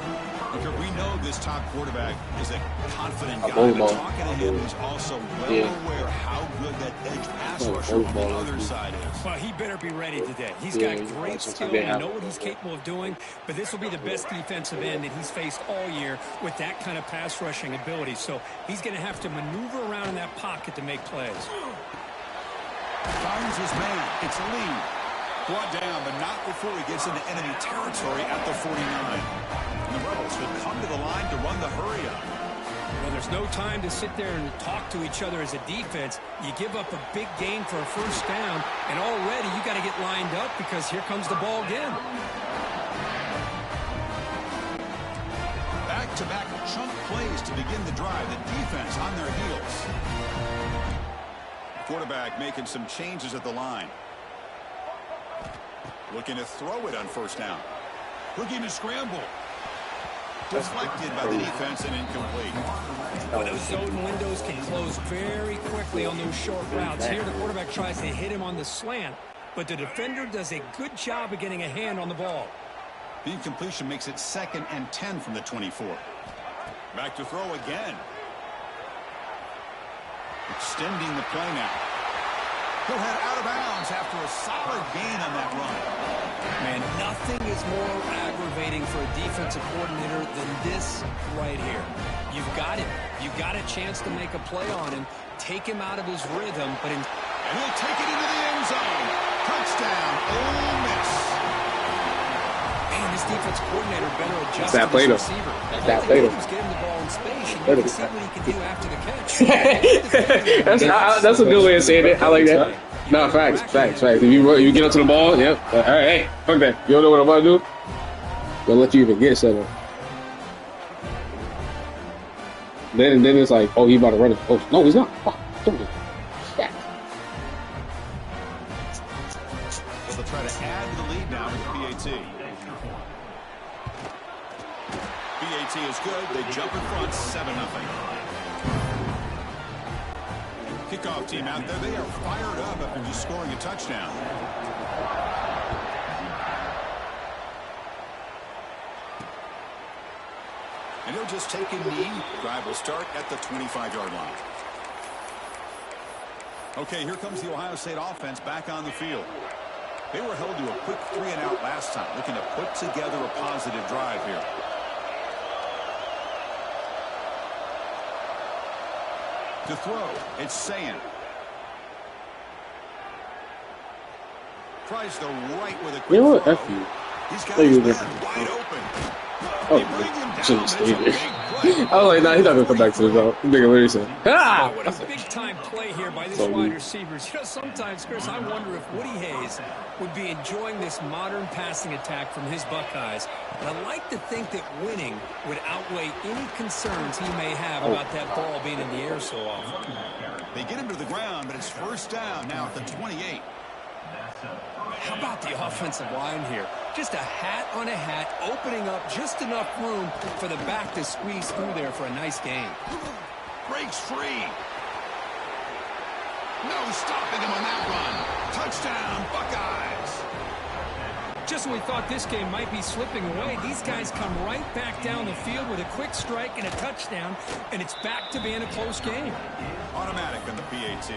Look, we know this top quarterback is a confident guy, but talking to him, he's also well aware how good that edge pass rusher on the other side is. Well, he better be ready today. He's got great skill. We know what he's capable of doing, but this will be the best defensive end that he's faced all year with that kind of pass rushing ability. So he's going to have to maneuver around in that pocket to make plays. Finds his man. It's Lee. Brought down, but not before he gets into enemy territory at the 49. And the Rebels will come to the line to run the hurry-up. Well, there's no time to sit there and talk to each other as a defense. You give up a big gain for a first down, and already you got to get lined up because here comes the ball again. Back-to-back chunk plays to begin the drive. The defense on their heels. Quarterback making some changes at the line. Looking to throw it on first down. Looking to scramble. Deflected by the defense and incomplete. Well, those zone windows can close very quickly on those short routes. Here the quarterback tries to hit him on the slant, but the defender does a good job of getting a hand on the ball. The incompletion makes it 2nd and 10 from the 24. Back to throw again. Extending the play now. He'll head out of bounds after a solid gain on that run. Man, nothing is more aggravating for a defensive coordinator than this right here. You've got him. You've got a chance to make a play on him, take him out of his rhythm, but and he'll take it into the end zone. Touchdown, Ole Miss. Man, this defense coordinator better adjust that to play this receiver. That play to get him the ball in space, and you can see what he can do after the catch. That's a good way of saying it. I like that. No, facts. If you get up to the ball, yep. All right, hey, fuck that. You don't know what I'm about to do? Don't let you even get set up. Then it's like, oh, he about to run it. Oh, no, he's not. Fuck. Don't do that. So they'll try to add to the lead now with the PAT. PAT is good. They jump in front, 7-0. Kickoff team out there. They are fired up after just scoring a touchdown. And he'll just take a knee. Drive will start at the 25-yard line. Okay, here comes the Ohio State offense back on the field. They were held to a quick 3-and-out last time, looking to put together a positive drive here. To throw, it's Sand. Tries the right with a quick You know what? throw. F you. He's got Thank his you, man different. wide open. Oh, They bring him should down. have It's a stayed big there. play. I was like, nah, he's not gonna come back to the zone. Nigga literally said, ah! What a big-time play here by this So wide weak. receivers. You know, sometimes, Chris, I wonder if Woody Hayes would be enjoying this modern passing attack from his Buckeyes. And I like to think that winning would outweigh any concerns he may have about that ball being in the air so often. They get him to the ground, but it's first down now at the 28. How about the offensive line here? Just a hat on a hat, opening up just enough room for the back to squeeze through there for a nice gain. Breaks free. No stopping him on that run. Touchdown, Buckeyes. Just when we thought this game might be slipping away, these guys come right back down the field with a quick strike and a touchdown, and it's back to being a close game. Automatic on the PAT.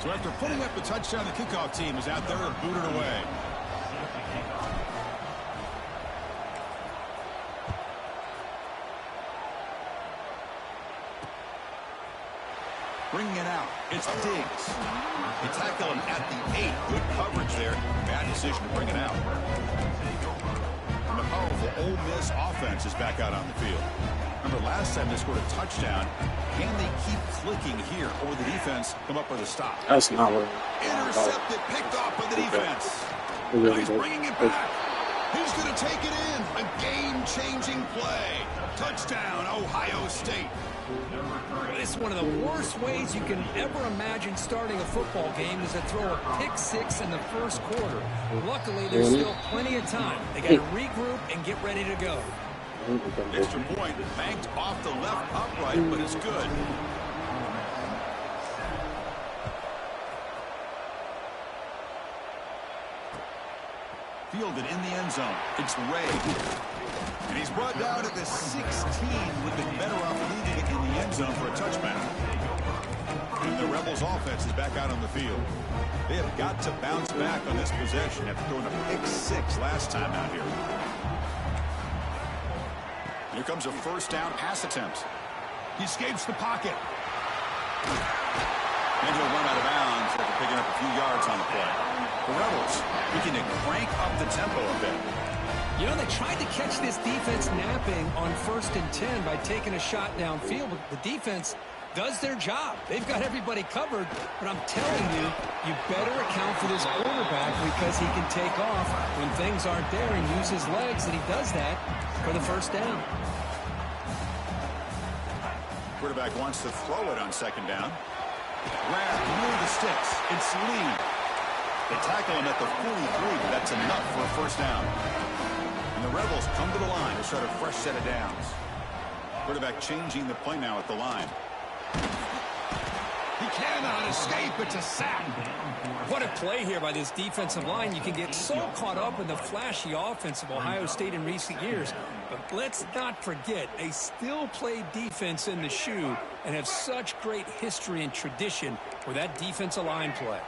So after putting up the touchdown, the kickoff team is out there and booted away. Bringing it out, it's Diggs. They tackle him at the 8. Good coverage there. Bad decision to bring it out. And the powerful Ole Miss offense is back out on the field. Remember, last time they scored a touchdown. Can they keep clicking here, or the defense come up with a stop? That's not what Intercepted, picked off by the defense. Now he's bringing it back. He's going to take it in. A game-changing play. Touchdown, Ohio State. It's one of the worst ways you can ever imagine starting a football game is to throw a pick six in the first quarter. Luckily, there's still plenty of time. They got to regroup and get ready to go. Extra point banked off the left upright, but it's good. Fielded in the end zone. It's Ray. And he's brought down at the 16. Would have been better off leaving it in the end zone for a touchback. And the Rebels offense is back out on the field. They have got to bounce back on this possession after throwing a pick 6 last time out here. Here comes a first down pass attempt. He escapes the pocket. And he'll run out of bounds after picking up a few yards on the play. The Rebels looking to crank up the tempo a bit. You know, they tried to catch this defense napping on 1st and 10 by taking a shot downfield, but the defense does their job. They've got everybody covered, but I'm telling you, you better account for this quarterback because he can take off when things aren't there and use his legs, and he does that for the first down. Quarterback wants to throw it on 2nd down. Grabbed near the sticks. It's Lee. They tackle him at the 43, but that's enough for a first down. And the Rebels come to the line to start a fresh set of downs. Quarterback changing the play now at the line. He cannot escape. It's a sack. What a play here by this defensive line. You can get so caught up in the flashy offense of Ohio State in recent years. But let's not forget, they still play defense in the shoe and have such great history and tradition with that defensive line play.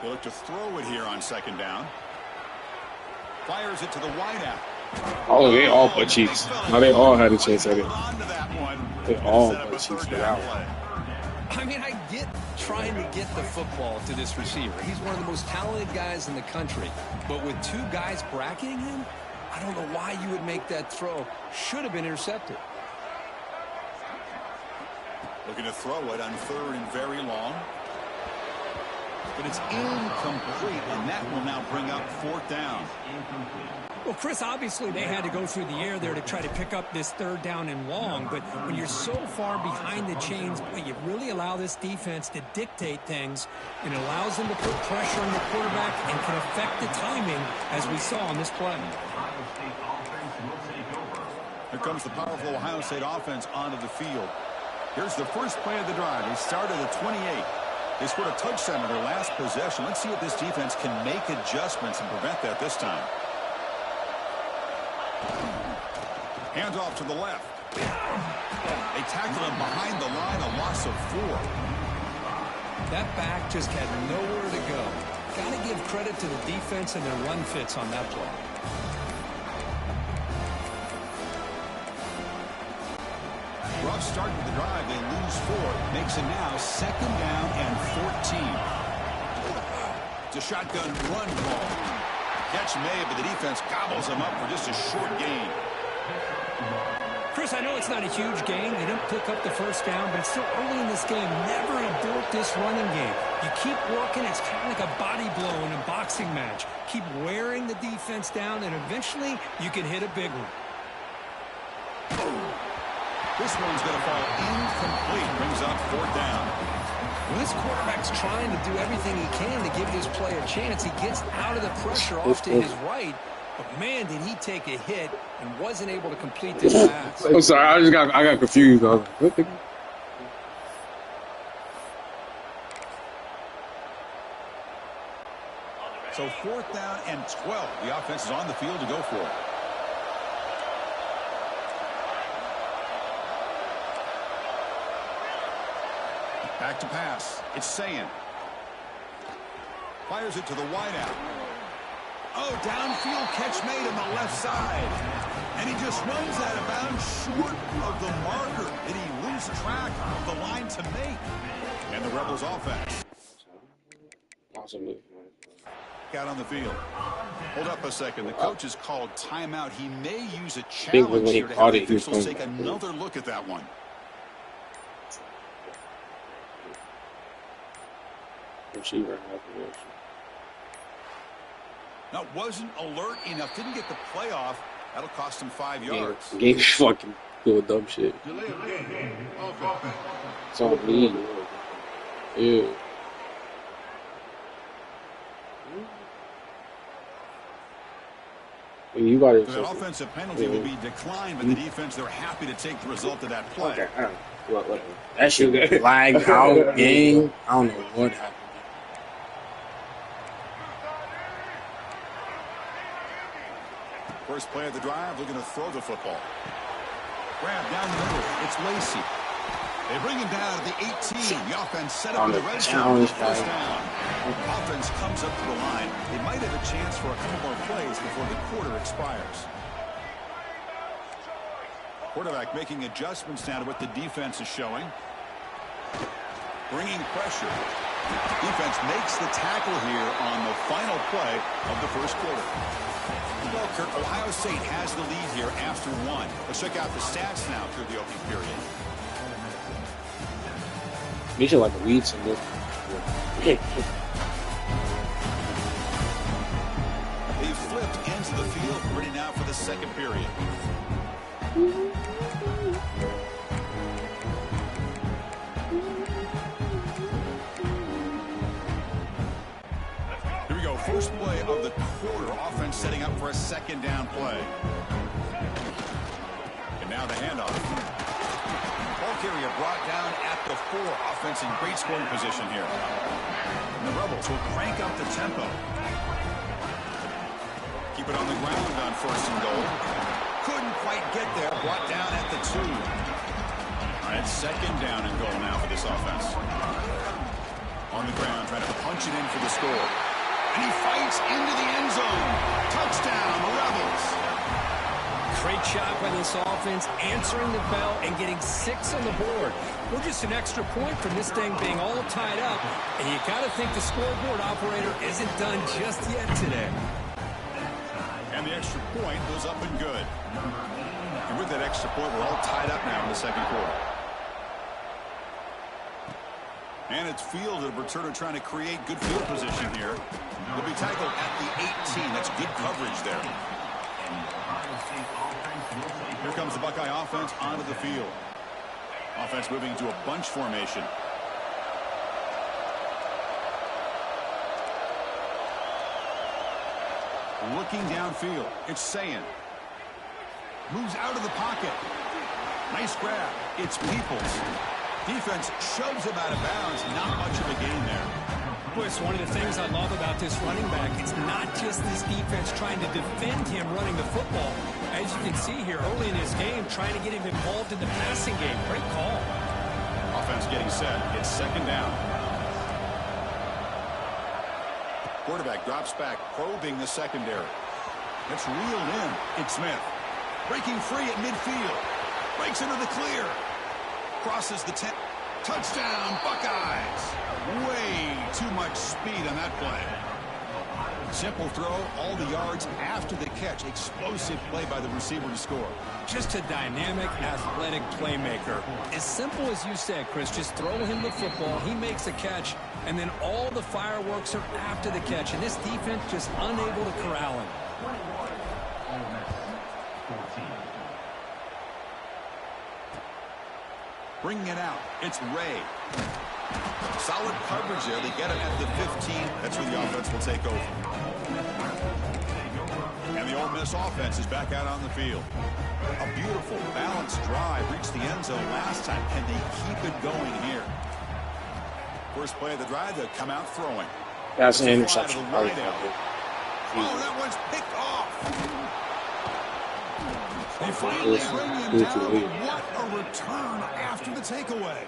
They look to throw it here on 2nd down. Fires it to the wideout. Oh, they all butt cheeks. Now they all had a chance at it. Onto that one. They all Set up a butt cheeks third for down that one. play. I mean, I get trying to get the football to this receiver. He's one of the most talented guys in the country. But with 2 guys bracketing him, I don't know why you would make that throw. Should have been intercepted. Looking to throw it on 3rd and very long. But it's incomplete, and that will now bring up 4th down. Well, Chris, obviously they had to go through the air there to try to pick up this 3rd down and long, but when you're so far behind the chains, you really allow this defense to dictate things, and it allows them to put pressure on the quarterback and can affect the timing, as we saw on this play. Here comes the powerful Ohio State offense onto the field. Here's the first play of the drive. They start at the 28. They scored a touchdown on their last possession. Let's see if this defense can make adjustments and prevent that this time. Hands off to the left. They tackle him behind the line, a loss of 4. That back just had nowhere to go. Got to give credit to the defense and their run fits on that play. rough start to the drive. They lose 4. Makes it now 2nd down and 14. It's a shotgun run ball. Catch made, but the defense gobbles him up for just a short gain. Chris, I know it's not a huge gain. They didn't pick up the first down, but it's still early in this game. Never abort this running game. You keep working. It's kind of like a body blow in a boxing match. Keep wearing the defense down, and eventually you can hit a big one. This one's going to fall incomplete. Brings up 4th down. Well, this quarterback's trying to do everything he can to give his player a chance. He gets out of the pressure off to his right. But, man, did he take a hit and wasn't able to complete this pass. I'm sorry, I got confused. I was like, what? So 4th down and 12. The offense is on the field to go for it. Back to pass. It's Sayin. Fires it to the wideout. Oh, downfield catch made on the left side. And he just runs out of bounds short of the marker. Did he lose track of the line to make? And the Rebels offense. Awesome. Out on the field. Hold up a second. The coach has called timeout. He may use a challenge here to have the officials take another look at that one. No, wasn't alert enough. Didn't get the playoff. That'll cost him 5 yards. Game fucking doing dumb shit. It's on me. Yeah. You got it. So that offensive penalty will be declined, but the defense, they're happy to take the result of that play. Okay, I don't know. What, that shit lagged out, game. I don't know what happened. First play of the drive, looking to throw the football. Grab down the middle. It's Lacey. They bring him down to the 18. The offense set up in the red zone. First down. Offense comes up to the line. They might have a chance for a couple more plays before the quarter expires. Quarterback making adjustments now to what the defense is showing. Bringing pressure. Defense makes the tackle here on the final play of the first quarter. Well, Kurt, Ohio State has the lead here after 1. Let's check out the stats now through the opening period. You should like weed some more. They flipped into the field, ready now for the second period. Here we go, first play of the quarter. Offense setting up for a 2nd down play. And now the handoff. Ball carrier brought down at the 4. Offense in great scoring position here. And the Rebels will crank up the tempo. Keep it on the ground on 1st and goal. Couldn't quite get there. Brought down at the 2. All right, 2nd down and goal now for this offense. On the ground, trying to punch it in for the score. And he fights into the end zone. Touchdown, the Rebels. Great job by this offense, answering the bell and getting 6 on the board. We're just an extra point from this thing being all tied up. And you got to think the scoreboard operator isn't done just yet today. And the extra point was up and good. And with that extra point, we're all tied up now in the second quarter. And it's field at returner trying to create good field position here. They'll be tackled at the 18. That's good coverage there. Here comes the Buckeye offense onto the field. Offense moving into a bunch formation. Looking downfield. It's Sayin. Moves out of the pocket. Nice grab. It's Peoples. Defense shoves him out of bounds. Not much of a gain there. Boy, it's one of the things I love about this running back. It's not just this defense trying to defend him running the football. As you can see here early in his game, trying to get him involved in the passing game. Great call. Offense getting set. It's 2nd down. Quarterback drops back, probing the secondary. It's reeled in. It's Smith. Breaking free at midfield. Breaks into the clear. Crosses the 10. Touchdown, Buckeyes. Way too much speed on that play. Simple throw, all the yards after the catch. Explosive play by the receiver to score. Just a dynamic, athletic playmaker. As simple as you said, Chris, just throw him the football, he makes a catch, and then all the fireworks are after the catch. And this defense just unable to corral him. Bringing it out, it's Ray. Solid coverage there. They get him at the 15. That's where the offense will take over. And the Ole Miss offense is back out on the field. A beautiful, balanced drive. Reached the end zone last time. Can they keep it going here? First play of the drive, they'll come out throwing. That's an interception. Oh, that one's picked off. They finally bring him down. What a return after the takeaway.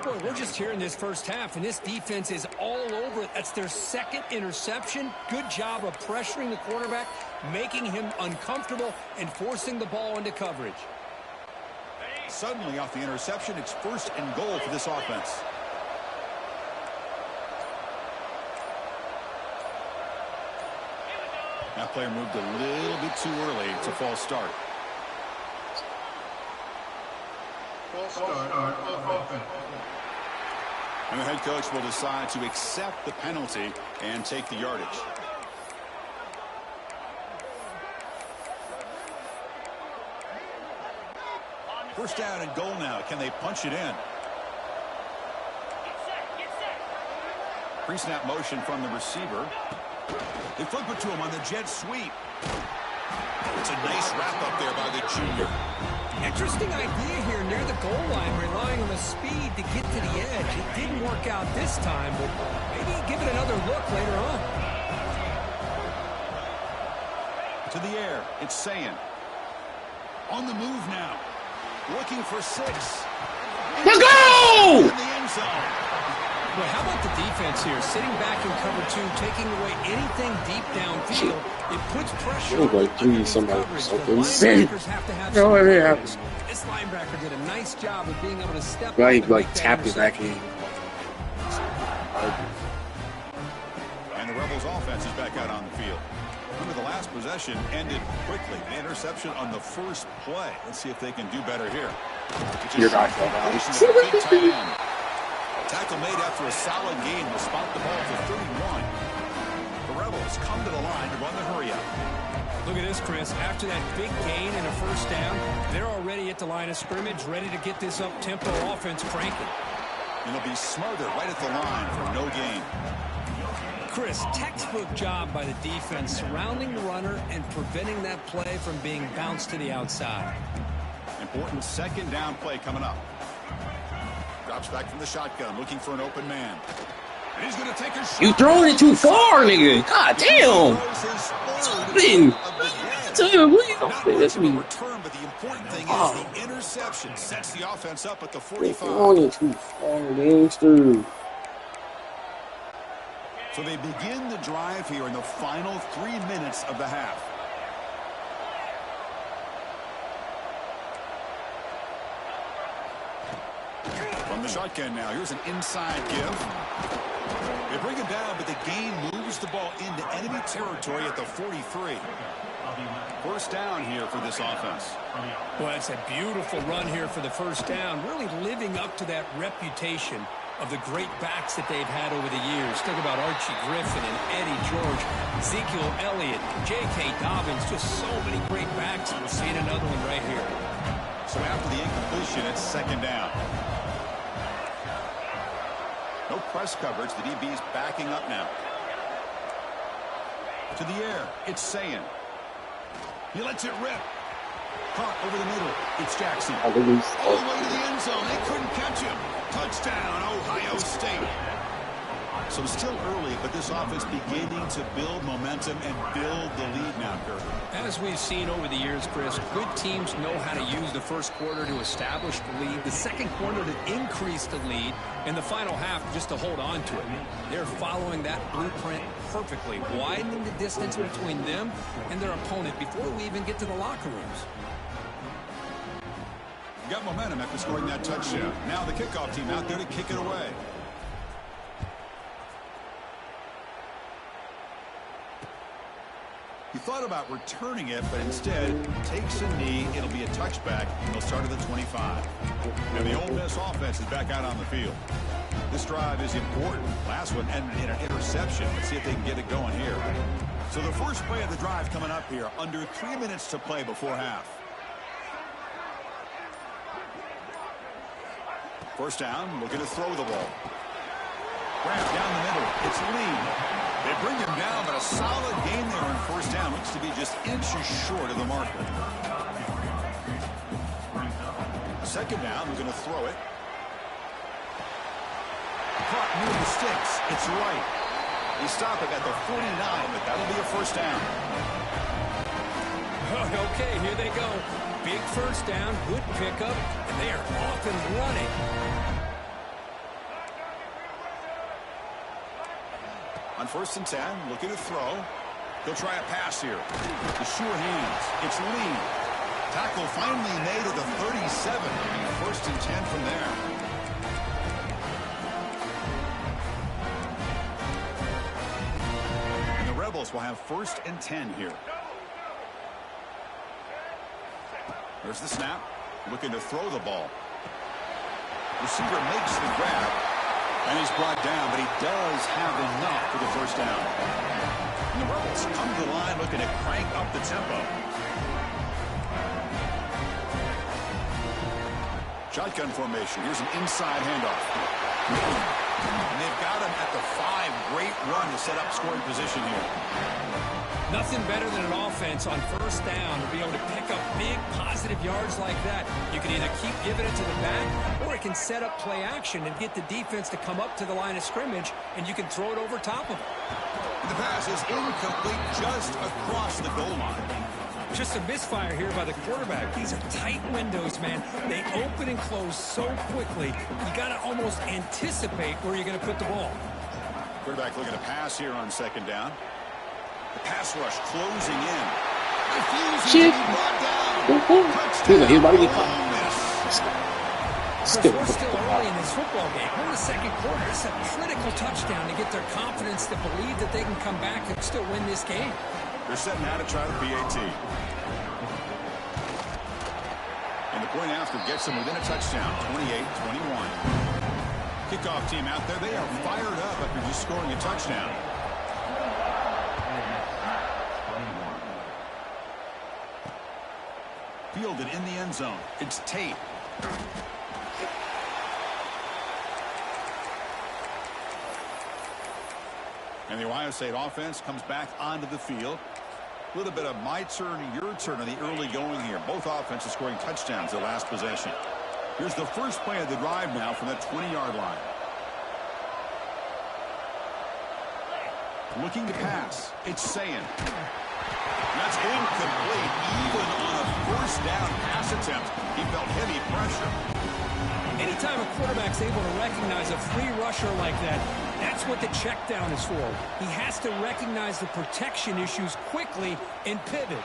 Boy, we're just here in this first half, and this defense is all over it. That's their second interception. Good job of pressuring the quarterback, making him uncomfortable, and forcing the ball into coverage. Suddenly, off the interception, it's 1st and goal for this offense. That player moved a little bit too early. It's a false start. False start on offense. And the head coach will decide to accept the penalty and take the yardage. First down and goal now. Can they punch it in? Pre-snap motion from the receiver. They flip it to him on the jet sweep. It's a nice wrap-up there by the junior. Interesting idea here near the goal line, relying on the speed to get to the edge. It didn't work out this time, but maybe give it another look later on. To the air, it's Sayin. On the move now. Looking for 6. Let's go! In the end zone. Well, how about the defense here? Sitting back in cover 2, taking away anything deep downfield. It puts pressure on like the somebody coverage. something The insane. linebackers have to have No, some it coverage. happens. This linebacker did a nice job of being able to step up Like and make that tap his back interception. in. And the Rebels offense is back out on the field. Remember, the last possession ended quickly. An interception on the first play. Let's see if they can do better here. Your guy fell down. Tackle made after a solid game will spot the ball for 31. The Rebels come to the line to run the hurry-up. Look at this, Chris. After that big gain and a first down, they're already at the line of scrimmage, ready to get this up-tempo offense cranking. It'll be smothered right at the line for no gain. Chris, textbook job by the defense surrounding the runner and preventing that play from being bounced to the outside. Important second down play coming up. Drops back from the shotgun, looking for an open man. And he's going to take a shot. You throwing it too far, nigga. God damn. Something. What are you doing? Return, but the important thing is the interception sets the offense up at the 45. Throwing it too far, gangster. So they begin the drive here in the final 3 minutes of the half. From the shotgun now, here's an inside give. They bring him down, but the gain moves the ball into enemy territory at the 43. First down here for this offense. Well, it's a beautiful run here for the first down, really living up to that reputation of the great backs that they've had over the years. Think about Archie Griffin and Eddie George, Ezekiel Elliott, J.K. Dobbins, just so many great backs. We're seeing another one right here. So after the incompletion, it's second down. No press coverage. The DB's backing up now. To the air. It's Sayin. He lets it rip. Caught over the middle. It's Jackson. All the way to the end zone. They couldn't catch him. Touchdown, Ohio State. So still early, but this offense beginning to build momentum and build the lead now, Kirk. As we've seen over the years, Chris, good teams know how to use the first quarter to establish the lead, the second quarter to increase the lead, and the final half just to hold on to it. They're following that blueprint perfectly, widening the distance between them and their opponent before we even get to the locker rooms. Got momentum after scoring that touchdown. Now the kickoff team out there to kick it away. He thought about returning it, but instead takes a knee. It'll be a touchback. He'll start at the 25. And the Ole Miss offense is back out on the field. This drive is important. Last one ended in an interception. Let's see if they can get it going here. So the first play of the drive coming up here. Under 3 minutes to play before half. First down, looking to throw the ball. Grab down the middle. It's Lee. They bring him down, but a solid gain there on first down. Looks to be just inches short of the marker. Second down, we're going to throw it. Caught near the sticks. It's right. They stop it at the 49, but that'll be a first down. Okay, here they go. Big first down, good pickup, and they are off and running. On first and 10, looking to throw. He'll try a pass here. The sure hands. It's Lee. Tackle finally made at the 37. First and 10 from there. And the Rebels will have first and 10 here. There's the snap. Looking to throw the ball. Receiver makes the grab. And he's brought down, but he does have enough for the first down. And the Rebels come to the line looking to crank up the tempo. Shotgun formation. Here's an inside handoff. And they've got him at the 5. Great run to set up scoring position here. Nothing better than an offense on first down to be able to pick up big positive yards like that. You can either keep giving it to the back, or it can set up play action and get the defense to come up to the line of scrimmage, and you can throw it over top of it. The pass is incomplete just across the goal line. Just a misfire here by the quarterback. These are tight windows, man. They open and close so quickly, you got to almost anticipate where you're going to put the ball. Quarterback looking to pass here on second down. The pass rush closing in. Refusing to be brought down. Touchdown. He's about to get caught. We're still early in this football game. We're in the second quarter. It's a critical touchdown to get their confidence to believe that they can come back and still win this game. They're setting out to try the PAT. And the point after gets them within a touchdown, 28-21. Kickoff team out there, they are fired up after just scoring a touchdown. Fielded in the end zone. It's Tate. And the Ohio State offense comes back onto the field. A little bit of my turn, your turn in the early going here. Both offenses scoring touchdowns the last possession. Here's the first play of the drive now from the 20-yard line. Looking to pass. It's Sayin. That's incomplete. Even on a first down pass attempt, he felt heavy pressure. Anytime a quarterback's able to recognize a free rusher like that, that's what the check down is for. He has to recognize the protection issues quickly and pivot.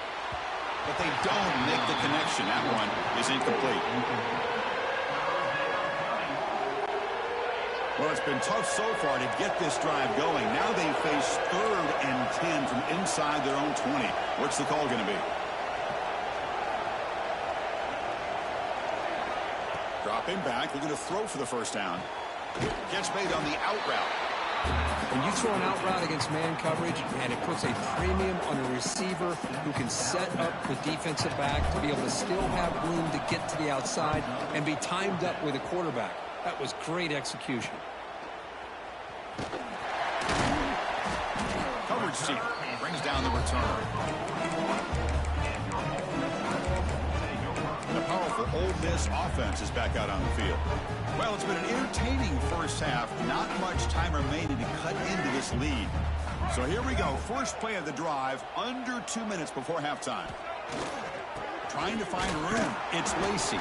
But they don't make the connection. That one is incomplete. Well, it's been tough so far to get this drive going. Now they face 3rd and 10 from inside their own 20. What's the call going to be? Dropping back. They're going to throw for the first down. Catch made on the out route. When you throw an out route against man coverage, and it puts a premium on a receiver who can set up the defensive back to be able to still have room to get to the outside and be timed up with a quarterback. That was great execution. Coverage team brings down the return. The powerful Ole Miss offense is back out on the field. Well, it's been an entertaining first half. Not much time remaining to cut into this lead. So here we go. First play of the drive, under 2 minutes before halftime. Trying to find room. It's Lacey.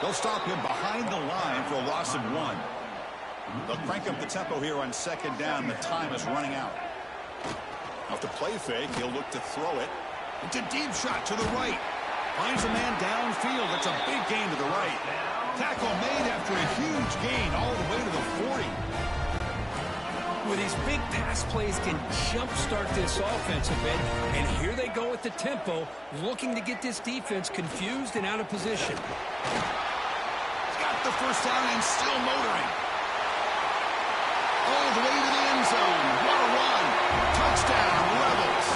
They'll stop him behind the line for a loss of 1. They'll crank up the tempo here on second down. The time is running out. Off the play fake, he'll look to throw it. It's a deep shot to the right. Finds a man downfield. That's a big gain to the right. Tackle made after a huge gain all the way to the 40. With these big pass plays can jumpstart this offense a bit. And here they go at the tempo, looking to get this defense confused and out of position. Got the first down and still motoring. All the way to the end zone. What a run. Touchdown, Rebels.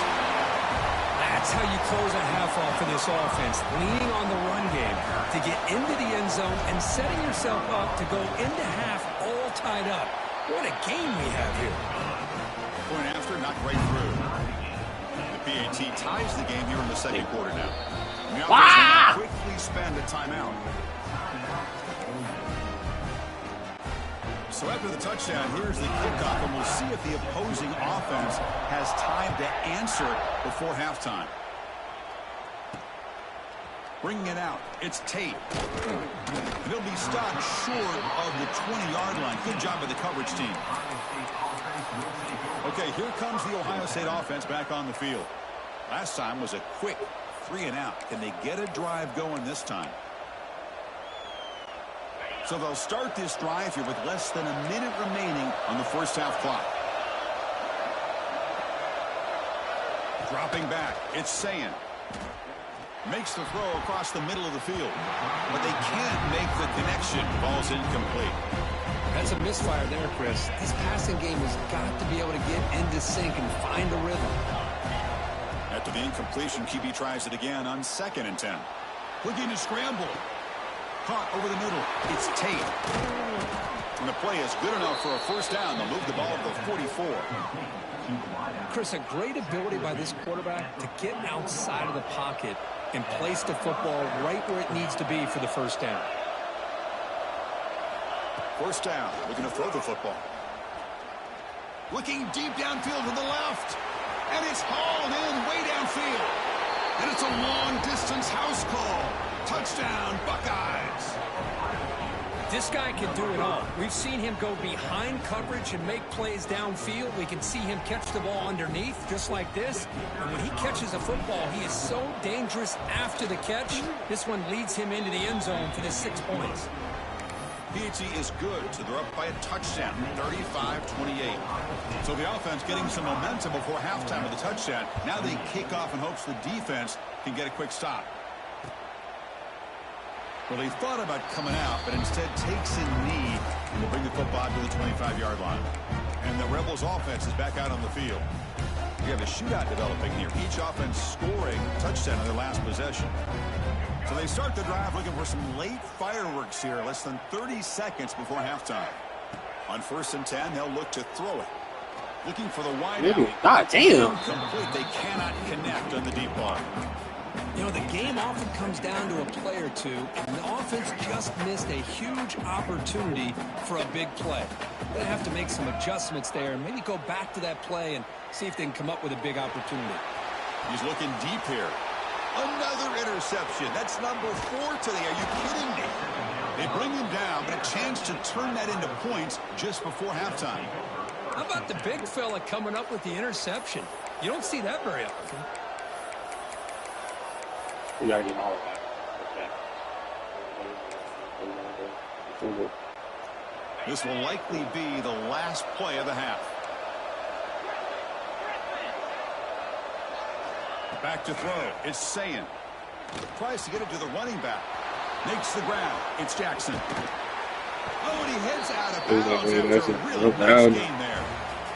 That's how you close a half off of this offense, leaning on the run game to get into the end zone and setting yourself up to go into half all tied up. What a game we have here. Point after, not right through. The PAT ties the game here in the second quarter now. And the offense will quickly spend a timeout. So after the touchdown, here's the kickoff, and we'll see if the opposing offense has time to answer before halftime. Bringing it out, it's Tate. And he'll be stopped short of the 20-yard line. Good job by the coverage team. Okay, here comes the Ohio State offense back on the field. Last time was a quick 3-and-out. Can they get a drive going this time? So they'll start this drive here with less than a minute remaining on the first half clock. Dropping back, it's Sayin. Makes the throw across the middle of the field. But they can't make the connection. Ball's incomplete. That's a misfire there, Chris. This passing game has got to be able to get into sync and find a rhythm. After the incompletion, QB tries it again on 2nd and 10. Looking to scramble. Caught over the middle. It's Tate. And the play is good enough for a first down. They'll move the ball to the 44. Chris, a great ability by this quarterback to get outside of the pocket and place the football right where it needs to be for the first down. First down. Looking to throw the football. Looking deep downfield to the left. And it's hauled in way downfield. And it's a long-distance house call. Touchdown, Buckeyes. This guy can do it all. We've seen him go behind coverage and make plays downfield. We can see him catch the ball underneath, just like this. And when he catches a football, he is so dangerous after the catch. This one leads him into the end zone for the 6 points. PAT is good, so they're up by a touchdown, 35-28. So the offense getting some momentum before halftime with the touchdown. Now they kick off in hopes the defense can get a quick stop. Well, he thought about coming out, but instead takes a knee and will bring the football to the 25-yard line. And the Rebels offense is back out on the field. We have a shootout developing here. Each offense scoring a touchdown on their last possession. So they start the drive looking for some late fireworks here, less than 30 seconds before halftime. On 1st and 10, they'll look to throw it. Looking for the wide out. God damn. Incomplete. They cannot connect on the deep ball. You know, the game often comes down to a play or two, and the offense just missed a huge opportunity for a big play. They're going to have to make some adjustments there and maybe go back to that play and see if they can come up with a big opportunity. He's looking deep here. Another interception. That's number 4 today. Are you kidding me? They bring him down, but a chance to turn that into points just before halftime. How about the big fella coming up with the interception? You don't see that very often. We gotta get all of that. Okay. This will likely be the last play of the half. Back to throw. It's Sayin. Tries to get it to the running back. Makes the grab. It's Jackson. Oh, and he heads out of bounds after a really nice game there.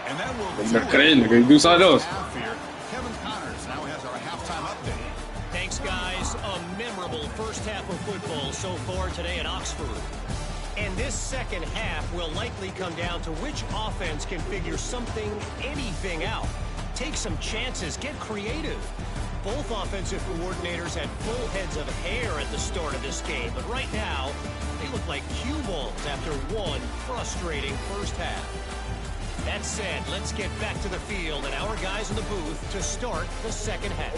And that will do it for half here. Kevin Connors now has our halftime update. Thanks, guys. A memorable first half of football so far today at Oxford. And this second half will likely come down to which offense can figure something, anything out. Take some chances, get creative. Both offensive coordinators had full heads of hair at the start of this game, but right now, they look like cue balls after one frustrating first half. That said, let's get back to the field and our guys in the booth to start the second half.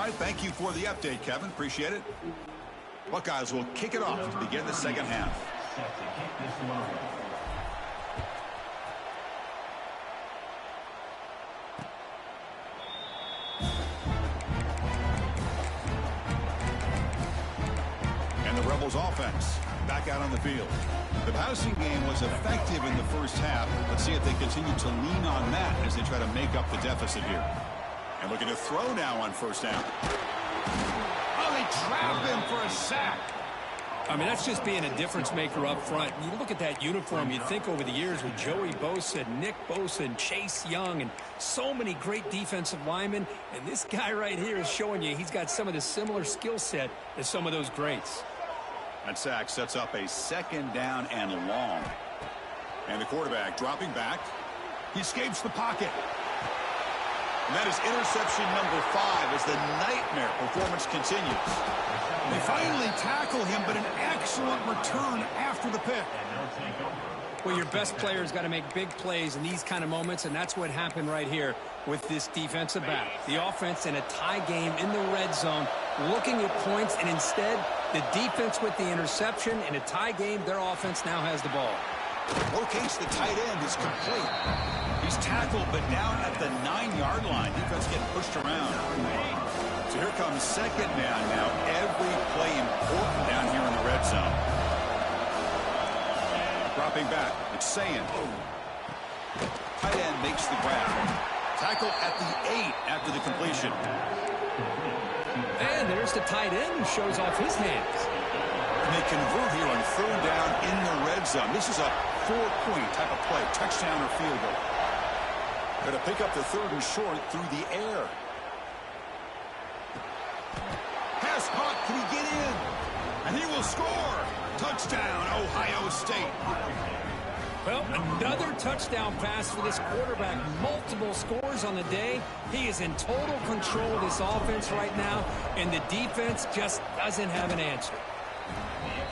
right, thank you for the update, Kevin. Appreciate it. Buckeyes will kick it off to begin the second half. And the Rebels offense back out on the field. The passing game was effective in the first half. Let's see if they continue to lean on that as they try to make up the deficit here. And looking to throw now on first down. Oh, they trap him for a sack. I mean, that's just being a difference maker up front. You look at that uniform, you'd think over the years with Joey Bosa, Nick Bosa, and Chase Young, and so many great defensive linemen. And this guy right here is showing you he's got some of the similar skill set as some of those greats. That sack sets up a second down and long. And the quarterback dropping back. He escapes the pocket. And that is interception number 5 as the nightmare performance continues. They finally tackle him, but an excellent return after the pick. Well, your best player's got to make big plays in these kind of moments, and that's what happened right here with this defensive back. The offense in a tie game in the red zone, looking at points, and instead, the defense with the interception. In a tie game, their offense now has the ball. Locates the tight end is complete. He's tackled, but down at the 9-yard line. Defense getting pushed around. So here comes second down now. Every play important down here in the red zone. Dropping back, it's saying. Tight end makes the grab. Tackle at the 8 after the completion. And there's the tight end who shows off his hands. And they convert here on third down in the red zone. This is a 4-point type of play, touchdown or field goal. Got to pick up the third and short through the air. Pass caught, can he get in? And he will score. Touchdown, Ohio State. Well, another touchdown pass for this quarterback. Multiple scores on the day. He is in total control of this offense right now, and the defense just doesn't have an answer.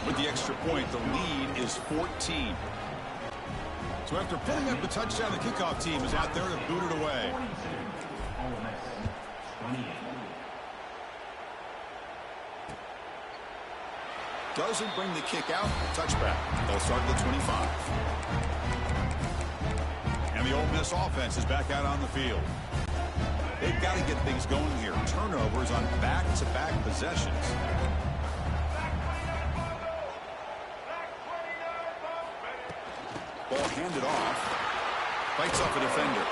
With the extra point, the lead is 14. So after putting up the touchdown, the kickoff team is out there to boot it away. Doesn't bring the kick out. Touchback. They'll start at the 25. And the Ole Miss offense is back out on the field. They've got to get things going here. Turnovers on back-to-back possessions. Ball handed off. Fights off a defender.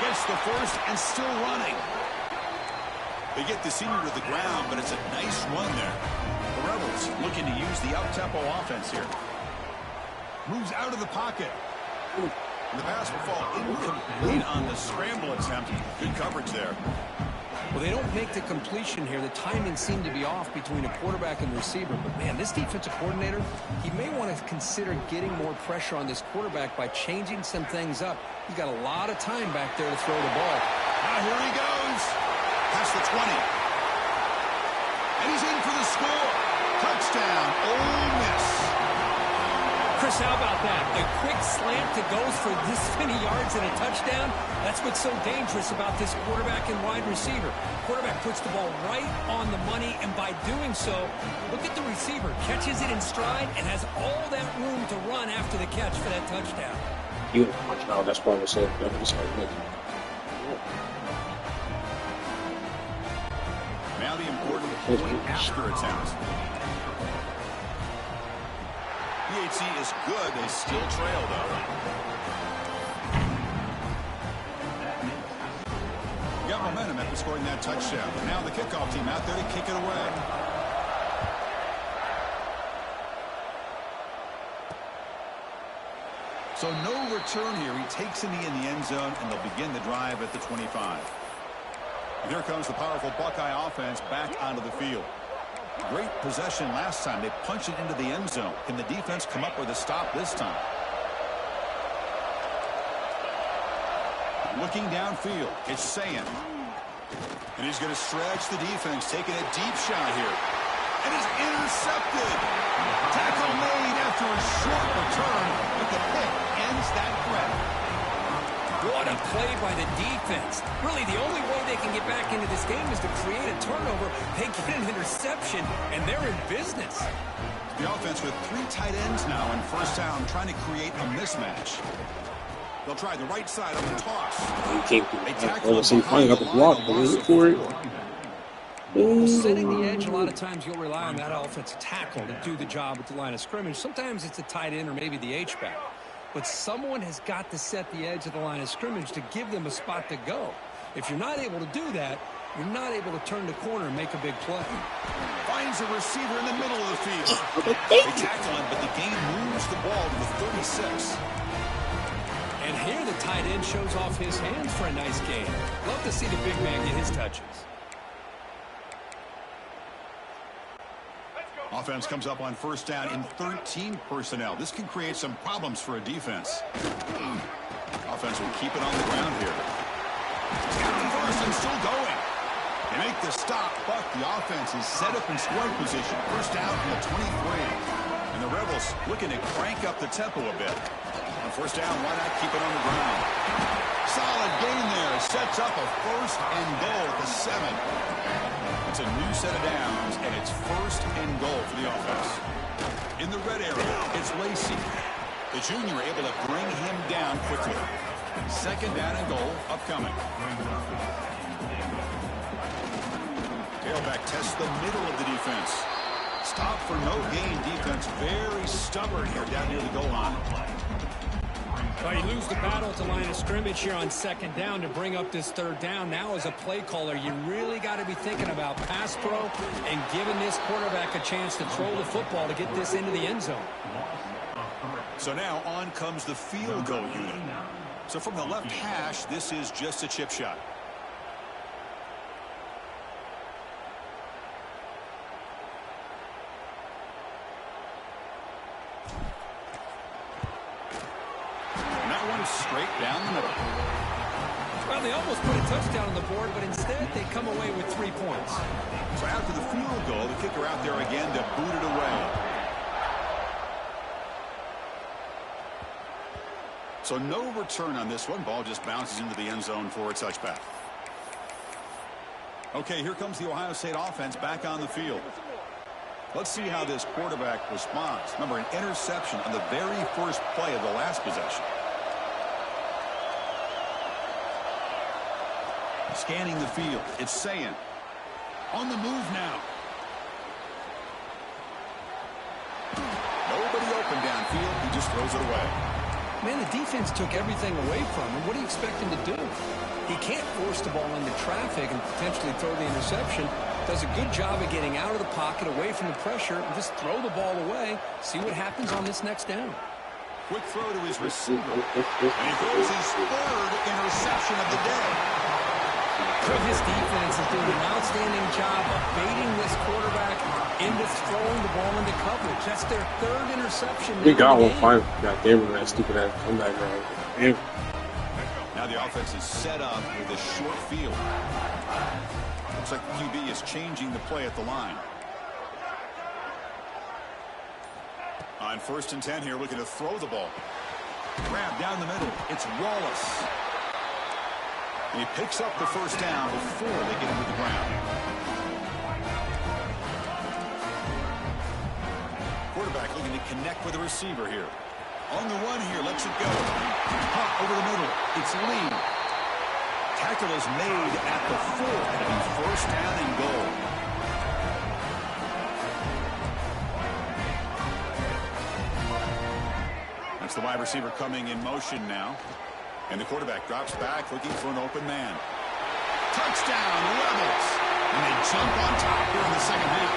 Gets the first and still running. They get the senior to the ground, but it's a nice run there. The Rebels looking to use the up-tempo offense here. Moves out of the pocket. And the pass will fall incomplete on the scramble attempt. Good coverage there. Well, they don't make the completion here. The timing seemed to be off between a quarterback and receiver. But, man, this defensive coordinator, he may want to consider getting more pressure on this quarterback by changing some things up. He's got a lot of time back there to throw the ball. Now here he goes. Past the 20. And he's in for the score. Touchdown, Ole Miss. Chris, how about that? The quick slant that goes for this many yards and a touchdown. That's what's so dangerous about this quarterback and wide receiver. Quarterback puts the ball right on the money, and by doing so, look at the receiver. Catches it in stride and has all that room to run after the catch for that touchdown. You punch out. That's what I was saying. Now the important point after attempt. PAT is good. They still trail, though. Got momentum after scoring that touchdown. Now the kickoff team out there to kick it away. So no return here. He takes in the end zone, and they'll begin the drive at the 25. And here comes the powerful Buckeye offense back onto the field. Great possession last time. They punched it into the end zone. Can the defense come up with a stop this time? Looking downfield, it's Sayin. And he's going to stretch the defense, taking a deep shot here. And it's intercepted. Tackle made after a short return, but the pick ends that threat. What a and play by the defense. Really, the only way they can get back into this game is to create a turnover. They get an interception, and they're in business. The offense with 3 tight ends now on first down, trying to create a mismatch. They'll try the right side on the toss. They tackle him behind the line along for it. Well, setting the edge, a lot of times you'll rely on that offensive tackle to do the job at the line of scrimmage. Sometimes it's a tight end or maybe the H-back. But someone has got to set the edge of the line of scrimmage to give them a spot to go. If you're not able to do that, you're not able to turn the corner and make a big play. Finds a receiver in the middle of the field. They tackle him, but the game moves the ball to the 36. And here the tight end shows off his hands for a nice game. Love to see the big man get his touches. Offense comes up on first down in 13 personnel. This can create some problems for a defense. Offense will keep it on the ground here. Down first and still going. They make the stop, but the offense is set up in scoring position. First down from the 23. And the Rebels looking to crank up the tempo a bit. On first down, why not keep it on the ground? Solid gain there. Sets up a first and goal at the 7. It's a new set of downs, and it's first and goal for the offense. In the red area, it's Lacey. The junior able to bring him down quickly. Second down and goal upcoming. Tailback tests the middle of the defense. Stop for no gain defense. Very stubborn here down near the goal line. Well, you lose the battle at the line of scrimmage here on second down to bring up this third down. Now as a play caller, you really got to be thinking about pass pro and giving this quarterback a chance to throw the football to get this into the end zone. So now on comes the field goal unit. So from the left hash, this is just a chip shot. Straight down the middle. Well, they almost put a touchdown on the board, but instead they come away with 3 points. So after the field goal, the kicker out there again to boot it away. So no return on this one. Ball just bounces into the end zone for a touchback. Okay, here comes the Ohio State offense back on the field. Let's see how this quarterback responds. Remember, an interception on the very first play of the last possession. Scanning the field. It's Sayan. On the move now. Nobody open downfield. He just throws it away. Man, the defense took everything away from him. What do you expect him to do? He can't force the ball into traffic and potentially throw the interception. Does a good job of getting out of the pocket, away from the pressure, and just throw the ball away. See what happens on this next down. Quick throw to his receiver. And he throws his third interception of the day. His defense is doing an outstanding job of baiting this quarterback into throwing the ball into coverage. That's their third interception. They got one final. God damn it, that stupid ass comeback right. Damn. Now the offense is set up with a short field. Looks like the QB is changing the play at the line. On first and 10 here, looking to throw the ball. Grab down the middle. It's Wallace. He picks up the first down before they get into the ground. Quarterback looking to connect with the receiver here. On the run here, lets it go. Pop over the middle. It's Lee. Tackle is made at the 4. It'll be first down and goal. That's the wide receiver coming in motion now. And the quarterback drops back, looking for an open man. Touchdown, Rebels! And they jump on top here in the second half.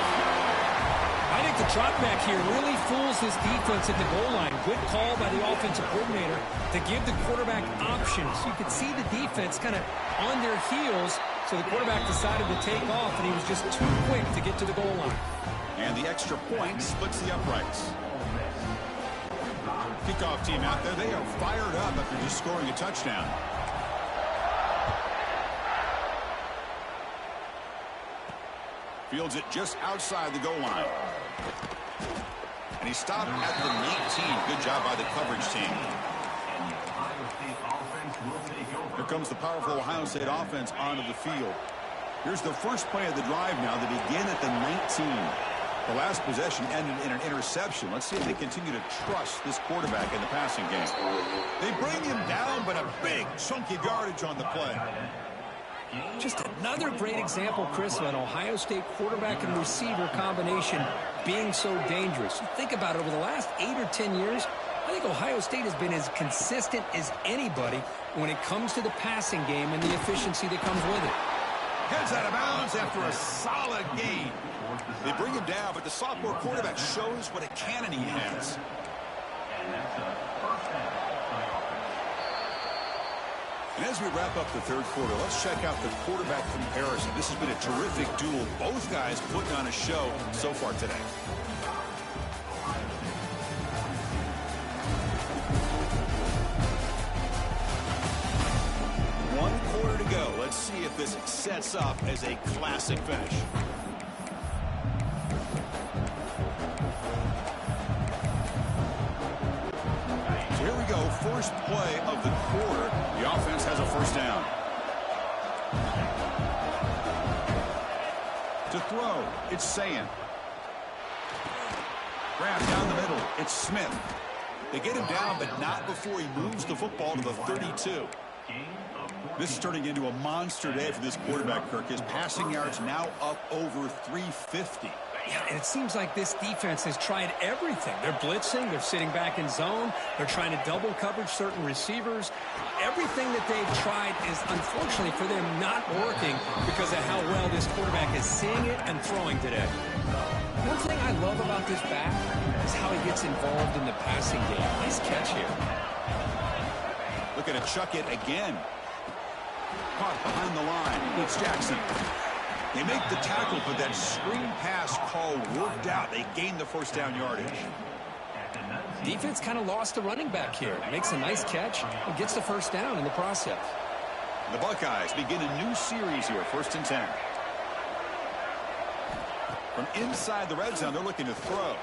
I think the drop back here really fools this defense at the goal line. Good call by the offensive coordinator to give the quarterback options. You could see the defense kind of on their heels, so the quarterback decided to take off, and he was just too quick to get to the goal line. And the extra point splits the uprights. Kickoff team out there, they are fired up after just scoring a touchdown. Fields it just outside the goal line. And he stopped at the 19. Good job by the coverage team. Here comes the powerful Ohio State offense onto the field. Here's the first play of the drive now. They begin at the 19. The last possession ended in an interception. Let's see if they continue to trust this quarterback in the passing game. They bring him down, but a big chunk of yardage on the play. Just another great example, Chris, of an Ohio State quarterback and receiver combination being so dangerous. You think about it, over the last 8 or 10 years, I think Ohio State has been as consistent as anybody when it comes to the passing game and the efficiency that comes with it. Heads out of bounds after a solid gain. They bring him down, but the sophomore quarterback shows what a cannon he has. And as we wrap up the third quarter, let's check out the quarterback comparison. This has been a terrific duel. Both guys putting on a show so far today. One quarter to go. Let's see if this sets up as a classic finish. So here we go. First play of the quarter. The offense has a first down. To throw, it's Sayan. Grab down the middle, it's Smith. They get him down, but not before he moves the football to the 32. This is turning into a monster day for this quarterback, Kirk. His passing yards now up over 350. Yeah, and it seems like this defense has tried everything. They're blitzing, they're sitting back in zone, they're trying to double coverage certain receivers. Everything that they've tried is, unfortunately for them, not working because of how well this quarterback is seeing it and throwing today. One thing I love about this back is how he gets involved in the passing game. Nice catch here. Looking to chuck it again. Caught behind the line. It's Jackson. They make the tackle, but that screen pass call worked out. They gained the first down yardage. Defense kind of lost the running back here. Makes a nice catch and gets the first down in the process. The Buckeyes begin a new series here, 1st and 10. From inside the red zone, they're looking to throw.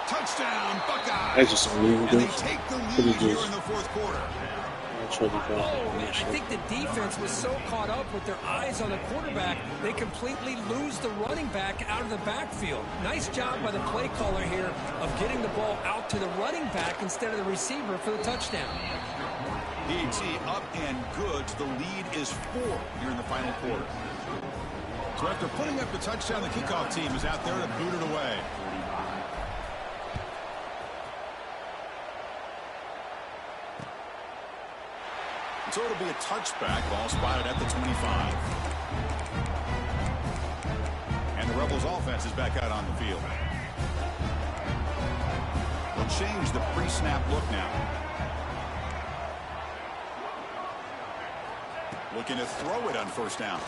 Touchdown, Buckeyes! That's just unbelievable. And they take the lead here in the fourth quarter. Oh, man, I think the defense was so caught up with their eyes on the quarterback, they completely lose the running back out of the backfield. Nice job by the play caller here of getting the ball out to the running back instead of the receiver for the touchdown. DT up and good. The lead is 4 here in the final quarter. So after putting up the touchdown, the kickoff team is out there to boot it away. So it'll be a touchback, ball spotted at the 25. And the Rebels offense is back out on the field. We'll change the pre-snap look now. Looking to throw it on first down.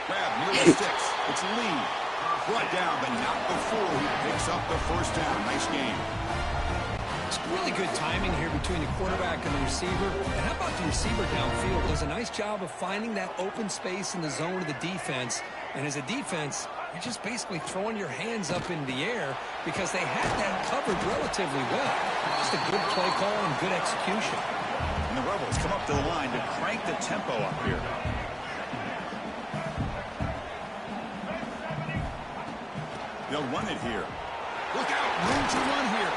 Grab near the sticks. It's Lee. Brought down, but not before he picks up the first down. Nice game. It's really good timing here between the quarterback and the receiver. And how about the receiver downfield? Does a nice job of finding that open space in the zone of the defense. And as a defense, you're just basically throwing your hands up in the air because they had that covered relatively well. Just a good play call and good execution. And the Rebels come up to the line to crank the tempo up here. They'll run it here. Look out, room to run here.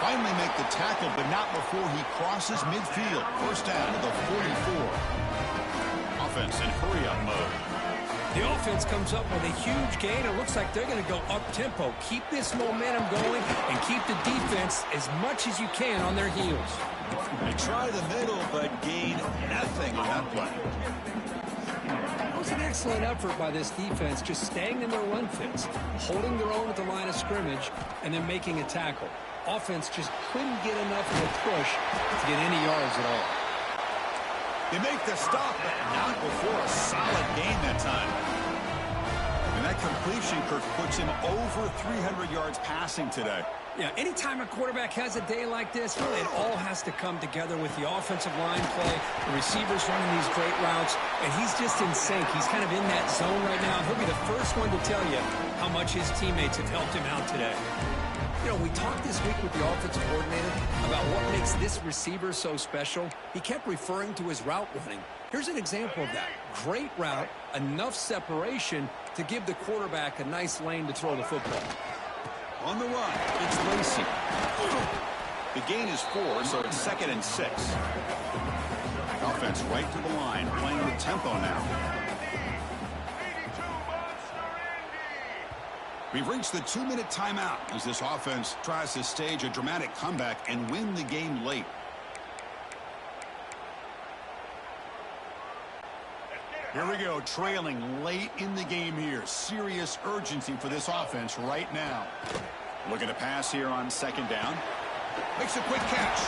Finally make the tackle, but not before he crosses midfield. First down to the 44. Offense in hurry-up mode. The offense comes up with a huge gain. It looks like they're going to go up-tempo. Keep this momentum going and keep the defense as much as you can on their heels. They try the middle, but gain nothing on that play. It was an excellent effort by this defense, just staying in their run fits, holding their own at the line of scrimmage, and then making a tackle. Offense just couldn't get enough of a push to get any yards at all. They make the stop, but not before a solid gain that time. And that completion, Kirk, puts him over 300 yards passing today. Yeah, anytime a quarterback has a day like this, really it all has to come together with the offensive line play, the receivers running these great routes, and he's just in sync. He's kind of in that zone right now. He'll be the first one to tell you how much his teammates have helped him out today. You know, we talked this week with the offensive coordinator about what makes this receiver so special. He kept referring to his route running. Here's an example of that. Great route, enough separation to give the quarterback a nice lane to throw the football. On the run, it's Lacey. The gain is 4, so it's 2nd and 6. Offense right to the line, playing with tempo now. We've reached the 2-minute timeout as this offense tries to stage a dramatic comeback and win the game late. Here we go, trailing late in the game here. Serious urgency for this offense right now. Looking to pass here on 2nd down. Makes a quick catch.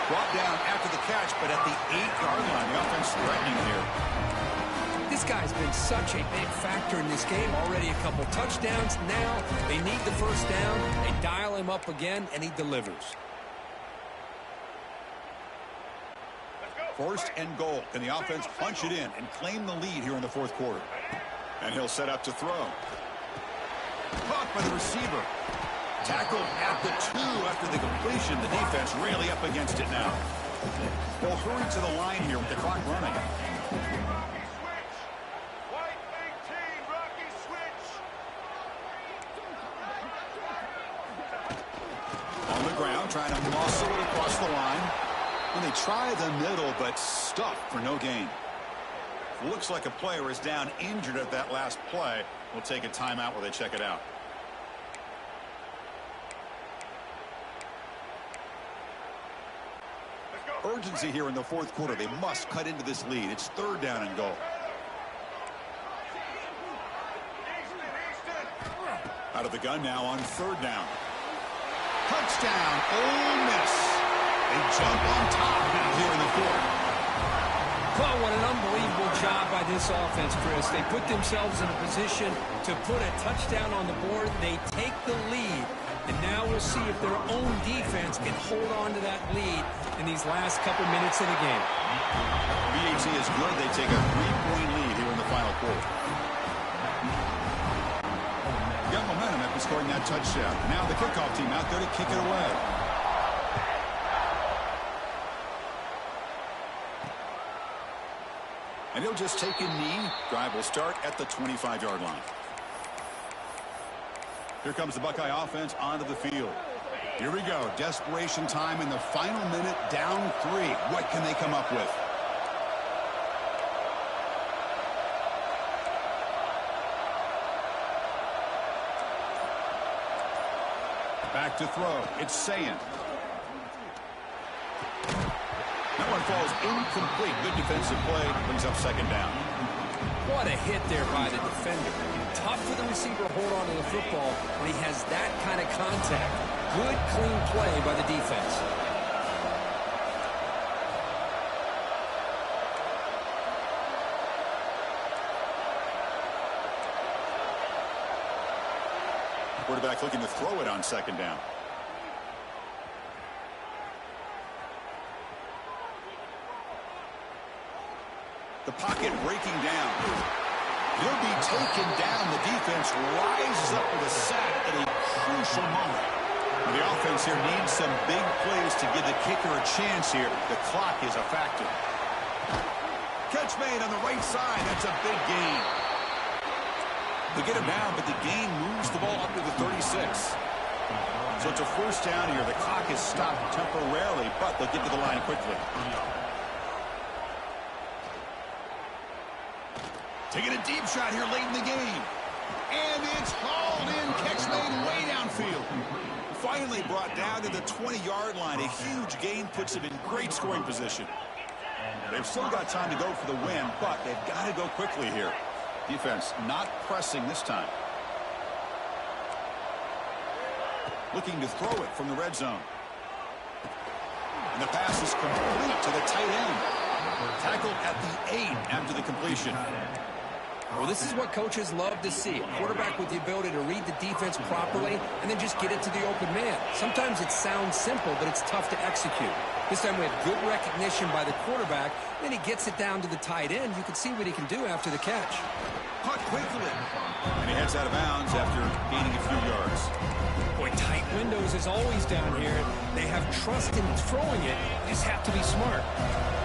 Brought down after the catch, but at the 8-yard line, the offense threatening here. This guy's been such a big factor in this game. Already a couple touchdowns. Now they need the first down. They dial him up again, and he delivers. 1st and goal. Can the offense punch it in and claim the lead here in the 4th quarter? And he'll set up to throw. Caught by the receiver. Tackled at the 2 after the completion. The defense really up against it now. They'll hurry to the line here with the clock running. On the ground, trying to muscle it across the line. And they try the middle, but stuffed for no gain. Looks like a player is down injured at that last play. We'll take a timeout while they check it out. Urgency here in the 4th quarter. They must cut into this lead. It's 3rd down and goal. Out of the gun now on 3rd down. Touchdown, Ole Miss. They jump on top now here in the 4th. Well, what an unbelievable job by this offense, Chris. They put themselves in a position to put a touchdown on the board. They take the lead. And now we'll see if their own defense can hold on to that lead in these last couple minutes of the game. BAT is good. They take a 3-point lead here in the final quarter. Got momentum after scoring that touchdown. Now the kickoff team out there to kick it away. And he'll just take a knee. Drive will start at the 25-yard line. Here comes the Buckeye offense onto the field. Here we go. Desperation time in the final minute, down 3. What can they come up with? Back to throw. It's Sayin. That one falls incomplete. Good defensive play. Brings up 2nd down. What a hit there by the defender. Tough for the receiver to hold on to the football when he has that kind of contact. Good, clean play by the defense. Quarterback looking to throw it on 2nd down. The pocket breaking down. He'll be taken down. The defense rises up with a sack at a crucial moment. The offense here needs some big plays to give the kicker a chance here. The clock is a factor. Catch made on the right side. That's a big gain. They get him down, but the gain moves the ball up to the 36. So it's a 1st down here. The clock is stopped temporarily, but they'll get to the line quickly. Taking a deep shot here late in the game. And it's hauled in. Catch made way downfield. Finally brought down to the 20-yard line. A huge gain puts them in great scoring position. They've still got time to go for the win, but they've got to go quickly here. Defense not pressing this time. Looking to throw it from the red zone. And the pass is complete to the tight end. Tackled at the 8 after the completion. Well, this is what coaches love to see. A quarterback with the ability to read the defense properly and then just get it to the open man. Sometimes it sounds simple, but it's tough to execute. This time we have good recognition by the quarterback. Then he gets it down to the tight end. You can see what he can do after the catch. Caught quickly. And he heads out of bounds after gaining a few yards. Boy, tight windows is always down here. They have trust in throwing it. You just have to be smart.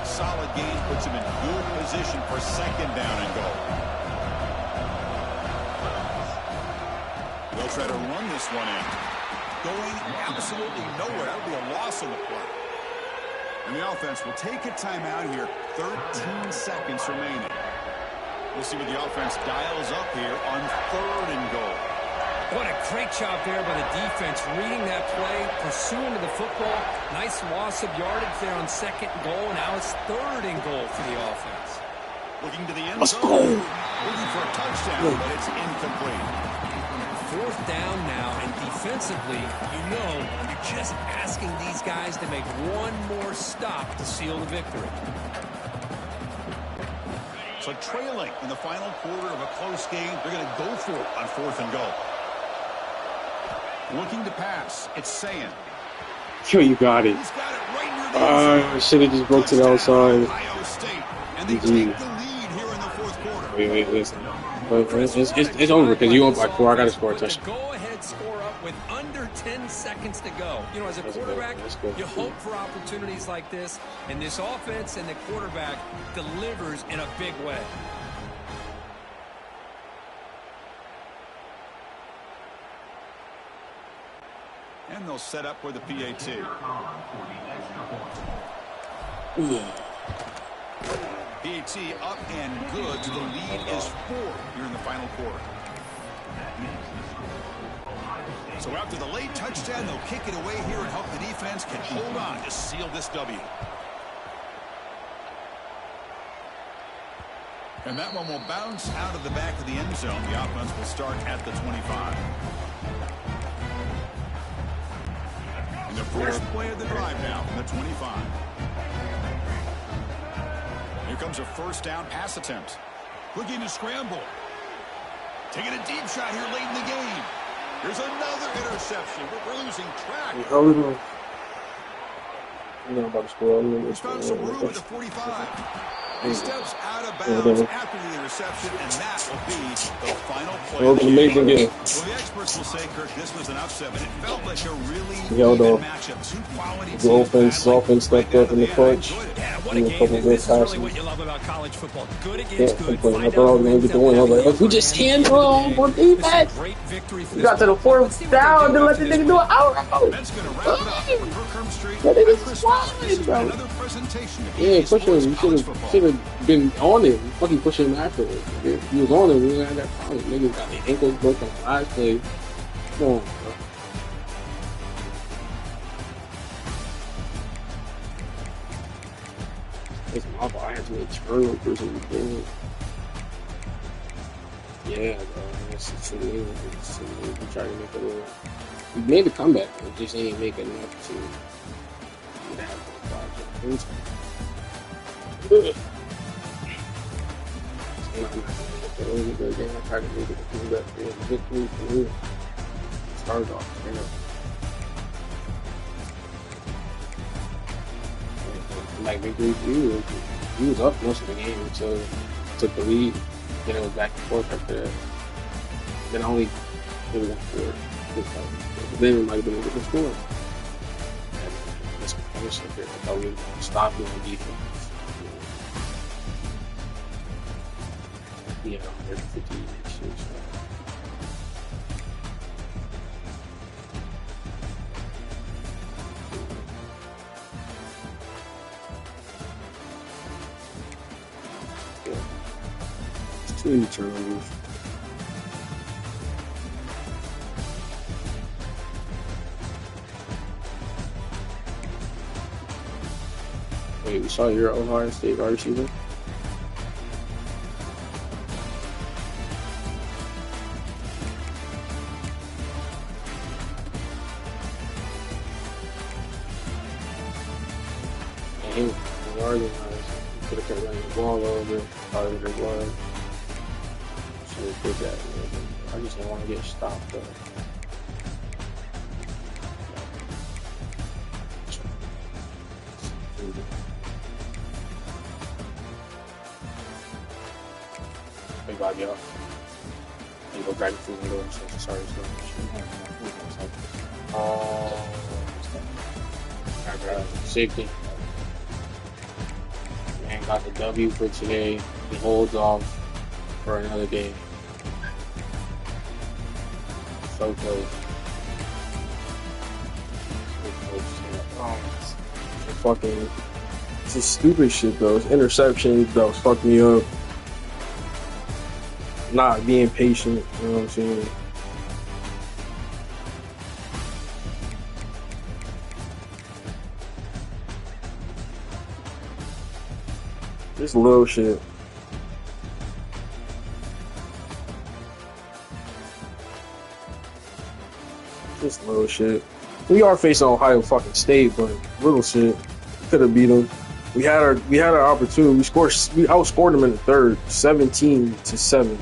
Solid gain puts him in good position for second down and goal. They'll try to run this one in. Going absolutely nowhere. That would be a loss on the play. And the offense will take a timeout here. 13 seconds remaining. We'll see what the offense dials up here on 3rd and goal. What a great job there by the defense, reading that play, pursuing to the football. Nice loss of yardage there on 2nd and goal. Now it's 3rd and goal for the offense. Looking to the end zone. Looking for a touchdown, but it's incomplete. 4th down now, and defensively, you're just asking these guys to make one more stop to seal the victory. So trailing in the final quarter of a close game, they're going to go for it on 4th and goal. Looking to pass, it's Sayan. Yo, you got it. He's got it right near the I should have just broke to the outside. Ohio State, and they take the lead here in the 4th quarter. Wait, listen. It's over because you up by 4. I got to score a touchdown. Go ahead, score up with under 10 seconds to go. You know, as a quarterback, you hope for opportunities like this, and this offense and the quarterback delivers in a big way. And they'll set up with a PAT. PAT up and good. The lead is 4 here in the final quarter. So after the late touchdown, they'll kick it away here and hope the defense can hold on to seal this W. And that one will bounce out of the back of the end zone. The offense will start at the 25. And the first play of the drive now from the 25. Here comes a 1st down pass attempt. Looking to scramble. Taking a deep shot here late in the game. There's another interception. We're losing track. He's found some room at the 45. He steps out of bounds after the interception, and that will be the final play. Well, amazing game. Well, the experts will say, Kirk, this was an upset, but it felt like a really even matchup. Two quality teams. The offense stepped up in the clutch. Yeah, what a game. This is really what you love about college football. Good against good. I thought I was going to get the win. I was like, we just can't go defense. We got to the 4th down and let the nigga do an hour. That's going to wrap it up for Kirkham Street. That nigga's flying, bro. Another presentation of Yeah, push him. You should have been on it. Fucking push him after it. If he was on it, we would have that problem. Niggas got their ankles broken on the last play. Come on, bro. It's my fault. I had to make turnovers in the game. Yeah, bro. It's amazing. We tried to make a little. We made a comeback, but just ain't make enough to have the project. Ugh. I'm not going to the game. I tried to make it a comeback. Victory for me. Started off, you know. Like victory for you. He was up most of the game until took the lead. Then it was back and forth after that. Then only it was forward. Then we might have been able to score. And this punishment here, I thought we would stop doing defense. Yeah, 150 issues. It's too many turnovers. Wait, we saw your Ohio State wide receiver? He was more than nice. Could have kept running the ball a little bit. Probably would have won. just did that. I just didn't want to get stopped. Though. Big body, y'all. You go grab your food and go. Sorry, safety. Man got the W for today. He holds off for another day. So close. Fucking, it's just stupid shit though. It's interceptions that was fucking me up. Not being patient, you know what I'm saying? Just little shit. Just little shit. We are facing Ohio fucking State, but little shit. Could have beat them. We had our opportunity. We outscored them in the third, 17-7.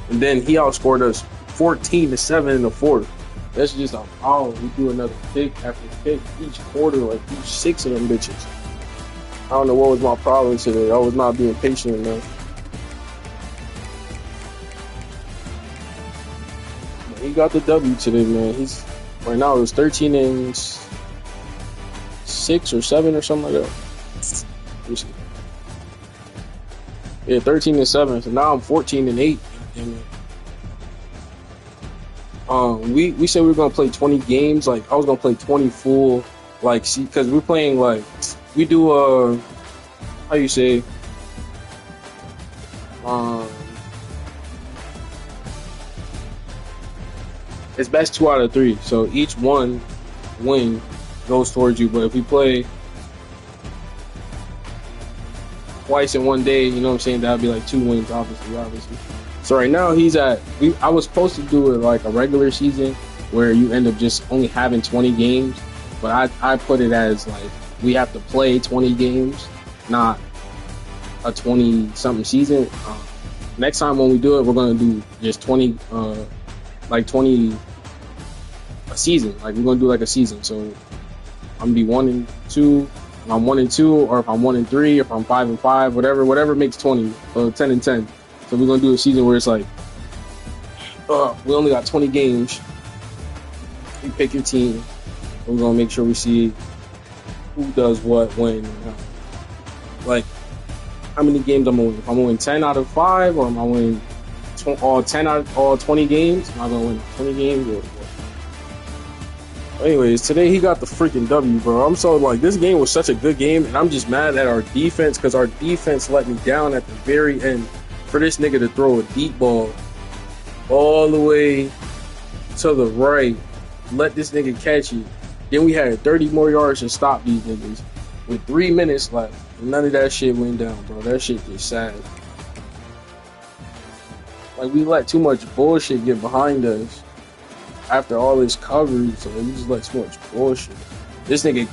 And then he outscored us 14-7 in the fourth. That's just a foul. We do another pick after pick each quarter, like each 6 of them bitches. I don't know what was my problem today. I was not being patient enough. But he got the W today, man. He's right now it was 13-6 or 7 or something like that. Yeah, 13-7. So now I'm 14-8. We said we were gonna play 20 games. Like I was gonna play 20 full. Like see, because we're playing like we do how you say it's best 2 out of 3. So each one win goes towards you. But if we play twice in one day, you know what I'm saying, that'd be like 2 wins, obviously. So right now he's at, I was supposed to do it like a regular season where you end up just only having 20 games, but I put it as like we have to play 20 games, not a 20-something season. Next time when we do it, we're going to do just 20 a season. Like we're going to do like a season. So I'm going to be 1-2. If I'm 1-2, or if I'm 1-3, if I'm 5-5, whatever makes 20, 10-10. So we're gonna do a season where it's like, we only got 20 games. You pick your team. We're gonna make sure we see who does what when. Like, how many games I'm gonna win? If I'm gonna win 10 out of 5, or am I winning all 10 out of all 20 games? Am I gonna win 20 games? Or what? Anyways, today he got the freaking W, bro. I'm so like, this game was such a good game, and I'm just mad at our defense because our defense let me down at the very end. For this nigga to throw a deep ball all the way to the right, let this nigga catch it. Then we had 30 more yards to stop these niggas with 3 minutes left. None of that shit went down, bro. That shit just sad. Like, we let too much bullshit get behind us after all this coverage. So we just let too much bullshit. This nigga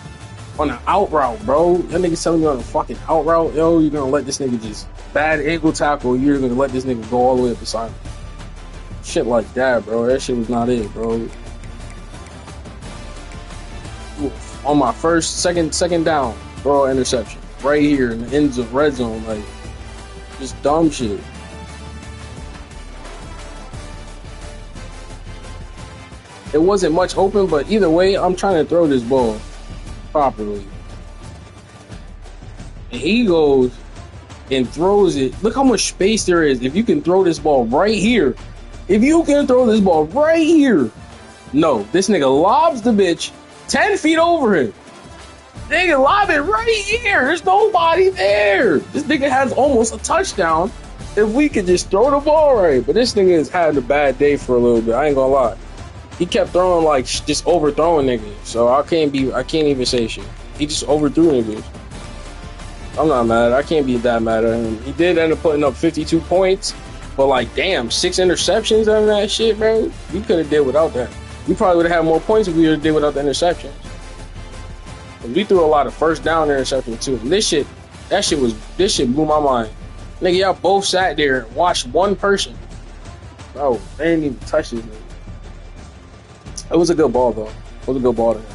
on an out route, bro. That nigga telling me on a fucking out route, yo, you're gonna let this nigga just bad ankle tackle, you're gonna let this nigga go all the way up the side. Shit like that, bro. That shit was not it, bro. On my second down, bro, interception. Right here in the ends of red zone, like, just dumb shit. It wasn't much open, but either way, I'm trying to throw this ball properly. And he goes and throws it. Look how much space there is. If you can throw this ball right here. If you can throw this ball right here. No, this nigga lobs the bitch 10 feet over him. Nigga lob it right here. There's nobody there. This nigga has almost a touchdown if we could just throw the ball right. But this nigga has had a bad day for a little bit. I ain't gonna lie. He kept throwing like just overthrowing niggas. So I can't even say shit. He just overthrew niggas. I'm not mad. I can't be that mad at him. He did end up putting up 52 points, but like, damn, 6 interceptions out of that shit, bro. We could have did without that. We probably would have had more points if we would have did without the interceptions. And we threw a lot of first down interceptions too. And this shit blew my mind. Nigga, y'all both sat there and watched one person Bro, they didn't even touch this nigga. It was a good ball, though. It was a good ball to him.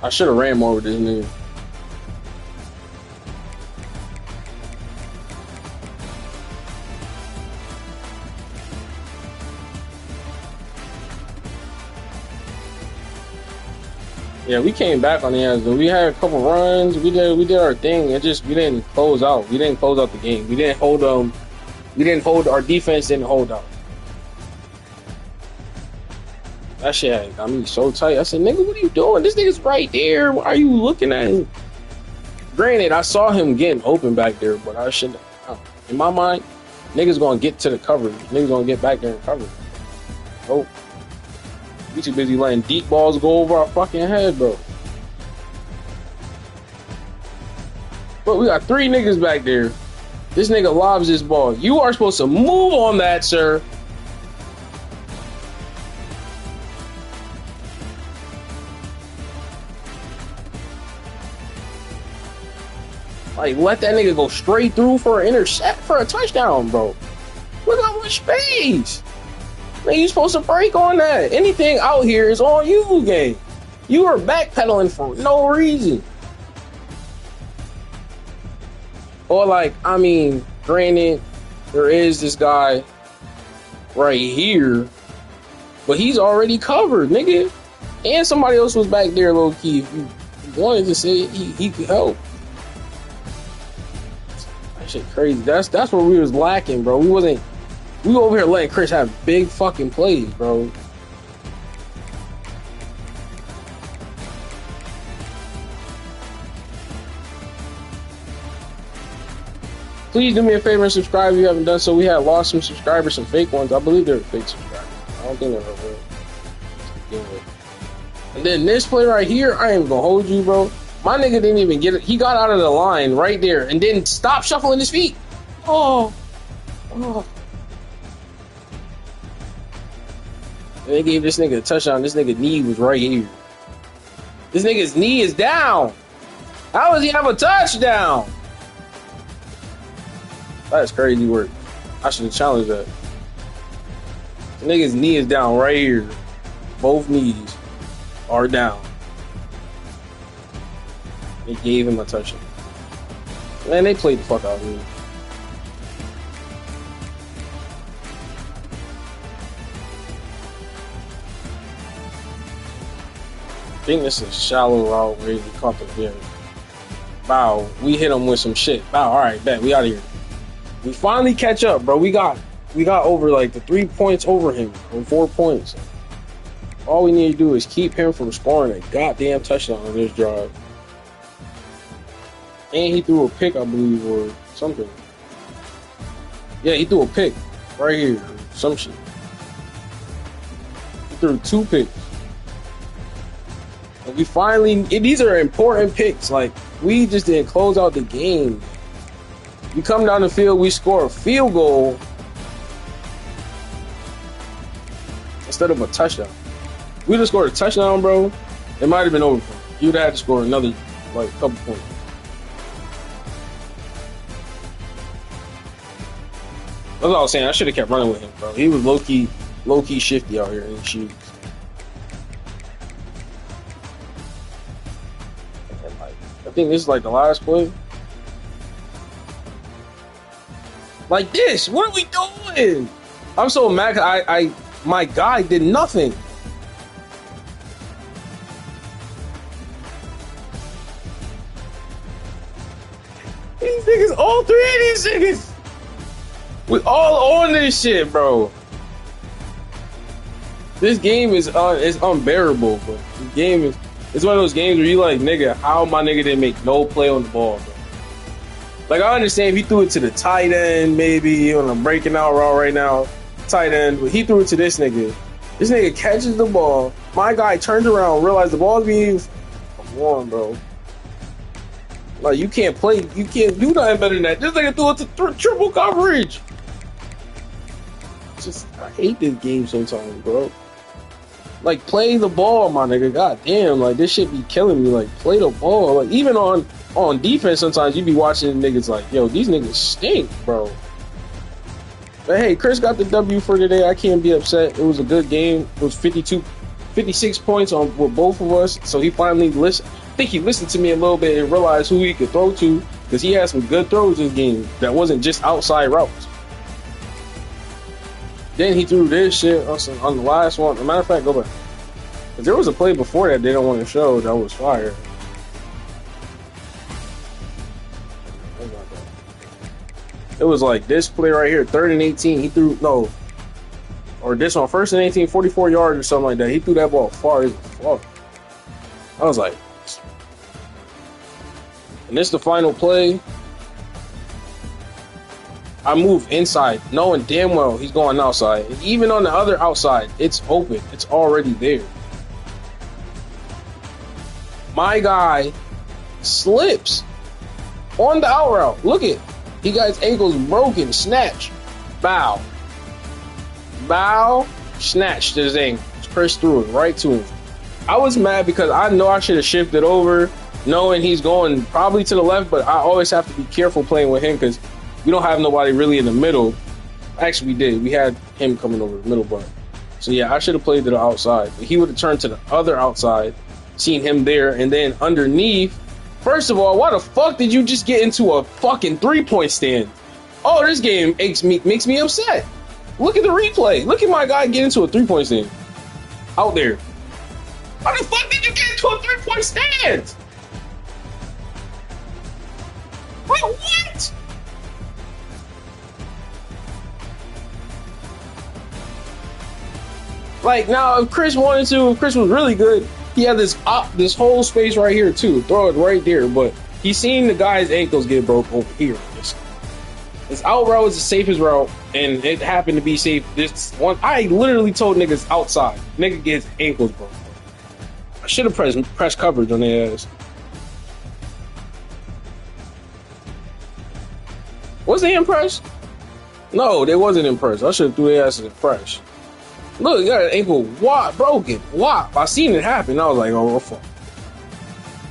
I should have ran more with this nigga. Yeah, we came back on the ass though. We had a couple runs. We did our thing. It just we didn't close out. We didn't close out the game. We didn't hold We didn't hold. Our defense didn't hold out. That shit had got me so tight. I said, "Nigga, what are you doing? This nigga's right there. Why are you looking at him?" Granted, I saw him getting open back there, but I should. In my mind, niggas gonna get to the coverage. Niggas gonna get back there and cover. Oh. We too busy letting deep balls go over our fucking head, bro. But we got 3 niggas back there. This nigga lobs this ball. You are supposed to move on that, sir. Like, let that nigga go straight through for an intercept, for a touchdown, bro. Look how much space. Man, you supposed to break on that. Anything out here is on you, gang. You are backpedaling for no reason. Or like, I mean, granted, there is this guy right here, but he's already covered, nigga. And somebody else was back there, low key. If you wanted to say it, he could help. That shit crazy. That's where we was lacking, bro. We over here letting Chris have big fucking plays, bro. Please do me a favor and subscribe if you haven't done so. We had lost some subscribers, some fake ones. I believe they're fake subscribers. I don't think they're real. And then this play right here, I ain't gonna hold you, bro. My nigga didn't even get it. He got out of the line right there and didn't stop shuffling his feet. Oh. They gave this nigga a touchdown. This nigga knee was right here. This nigga's knee is down. How does he have a touchdown? That's crazy work. I should have challenged that. The nigga's knee is down right here. Both knees are down. They gave him a touchdown. Man, they played the fuck out of me. I think this is a shallow route where he caught the field. Bow, we hit him with some shit. Bow, all right, bet we out of here. We finally catch up, bro. We got over like the 3 points over him, or 4 points. All we need to do is keep him from scoring a goddamn touchdown on this drive. And he threw a pick, I believe, or something. Yeah, he threw a pick right here, or some shit. He threw 2 picks. We finally, these are important picks. Like, we just didn't close out the game. We come down the field, we score a field goal instead of a touchdown. We just scored a touchdown, bro. It might have been over for him. You'd have had to score another, like, couple points. That's what I was saying. I should have kept running with him, bro. He was low-key shifty out here in his shoes. I think this is like the last play. Like this, what are we doing? I'm so mad. My guy did nothing. These niggas, all 3 of these niggas, we all on this shit, bro. This game is unbearable, bro. This game is. It's one of those games where you like, nigga, how my nigga didn't make no play on the ball, bro. Like, I understand if he threw it to the tight end, maybe on a breaking out route right now, tight end, but he threw it to this nigga. This nigga catches the ball. My guy turns around, realizes the ball's being used. Come on, bro. Like, you can't do nothing better than that. This nigga threw it to triple coverage. I hate this game sometimes, bro. Like, play the ball, my nigga. God damn, like, this shit be killing me. Like, play the ball. Like, even on defense, sometimes you be watching niggas like, yo, these niggas stink, bro. But hey, Chris got the W for today. I can't be upset. It was a good game. It was 56 points on with both of us. So he finally listened. I think he listened to me a little bit and realized who he could throw to, because he had some good throws this game that wasn't just outside routes. Then he threw this shit on the last one. As a matter of fact, go back. There was a play before that they don't want to show that was fire. It was like this play right here, 3rd and 18. He threw, no, or this one, 1st and 18, 44 yards or something like that. He threw that ball far as fuck. I was like, and this is the final play. I move inside, knowing damn well he's going outside. And even on the other outside, it's open. It's already there. My guy slips on the out route. Look it. He got his ankles broken. Snatch. Bow. Bow. Snatched his ankles. Chris threw it right to him. I was mad because I know I should have shifted over, knowing he's going probably to the left, but I always have to be careful playing with him because we don't have nobody really in the middle. Actually, we did. We had him coming over the middle, but so yeah, I should have played to the outside. But he would have turned to the other outside, seen him there, and then underneath. First of all, why the fuck did you just get into a fucking 3-point stand? Oh, this game makes me upset. Look at the replay. Look at my guy get into a 3-point stand. Out there. Why the fuck did you get into a 3-point stand? Wait, what? Like, now, if Chris wanted to, if Chris was really good, he had this whole space right here, too. Throw it right there, but he's seen the guy's ankles get broke over here. His out route was the safest route, and it happened to be safe. This one, I literally told niggas outside. Nigga get his ankles broke. I should have pressed coverage on their ass. Was they impressed? No, they wasn't impressed. I should have threw their ass in press. Look, he got an ankle broken. Wop. I seen it happen. I was like, oh, fuck.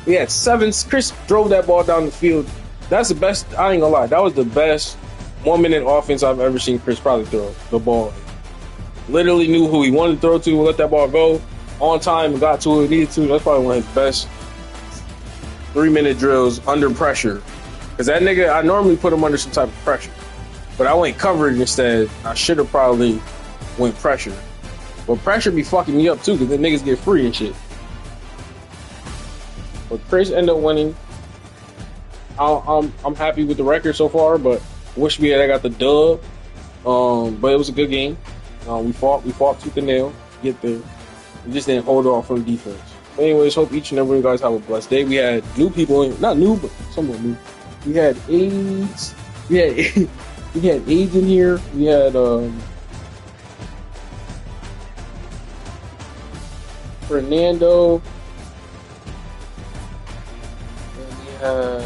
We had 7. Chris drove that ball down the field. That's the best. I ain't gonna lie. That was the best 1-minute offense I've ever seen Chris probably throw the ball. Literally knew who he wanted to throw to, let that ball go on time and got to who he needed to. That's probably one of his best 3-minute drills under pressure. Because that nigga, I normally put him under some type of pressure. But I went covered instead. I should have probably went pressure. But pressure be fucking me up too, because the niggas get free and shit. But Chris ended up winning. I'm happy with the record so far, but wish we had got the dub. But it was a good game. We fought tooth and nail to get there. We just didn't hold off from defense. But anyways, hope each and every one of you guys have a blessed day. We had new people in, not new, but somewhat new. We had AIDS. We had AIDS in here. We had Fernando. And we had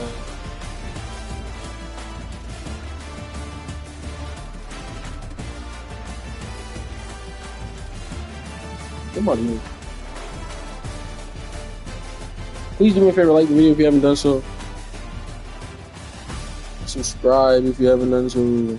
somebody. Please do me a favor, like the video if you haven't done so. Subscribe if you haven't done so.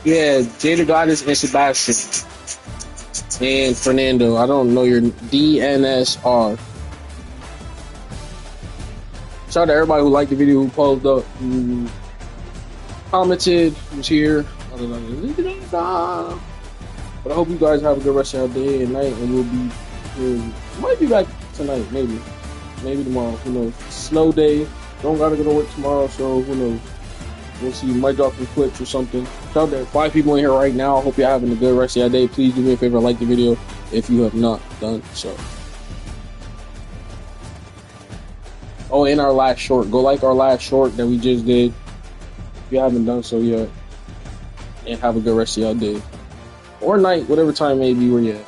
Yeah, Qdagod and Sebastian. And Fernando. I don't know your DNSR. Shout out to everybody who liked the video, who posed up, who commented, who's here. But I hope you guys have a good rest of your day and night, and we'll be might be back tonight, maybe tomorrow. Who knows? Snow day. Don't gotta go to work tomorrow, so who knows? We'll see. Might drop some clips or something. Shout out to 5 people in here right now. I hope you're having a good rest of your day. Please do me a favor, like the video if you have not done so. Oh, in our last short, go like our last short that we just did if you haven't done so yet. And have a good rest of your day or night, whatever time may be where you're at.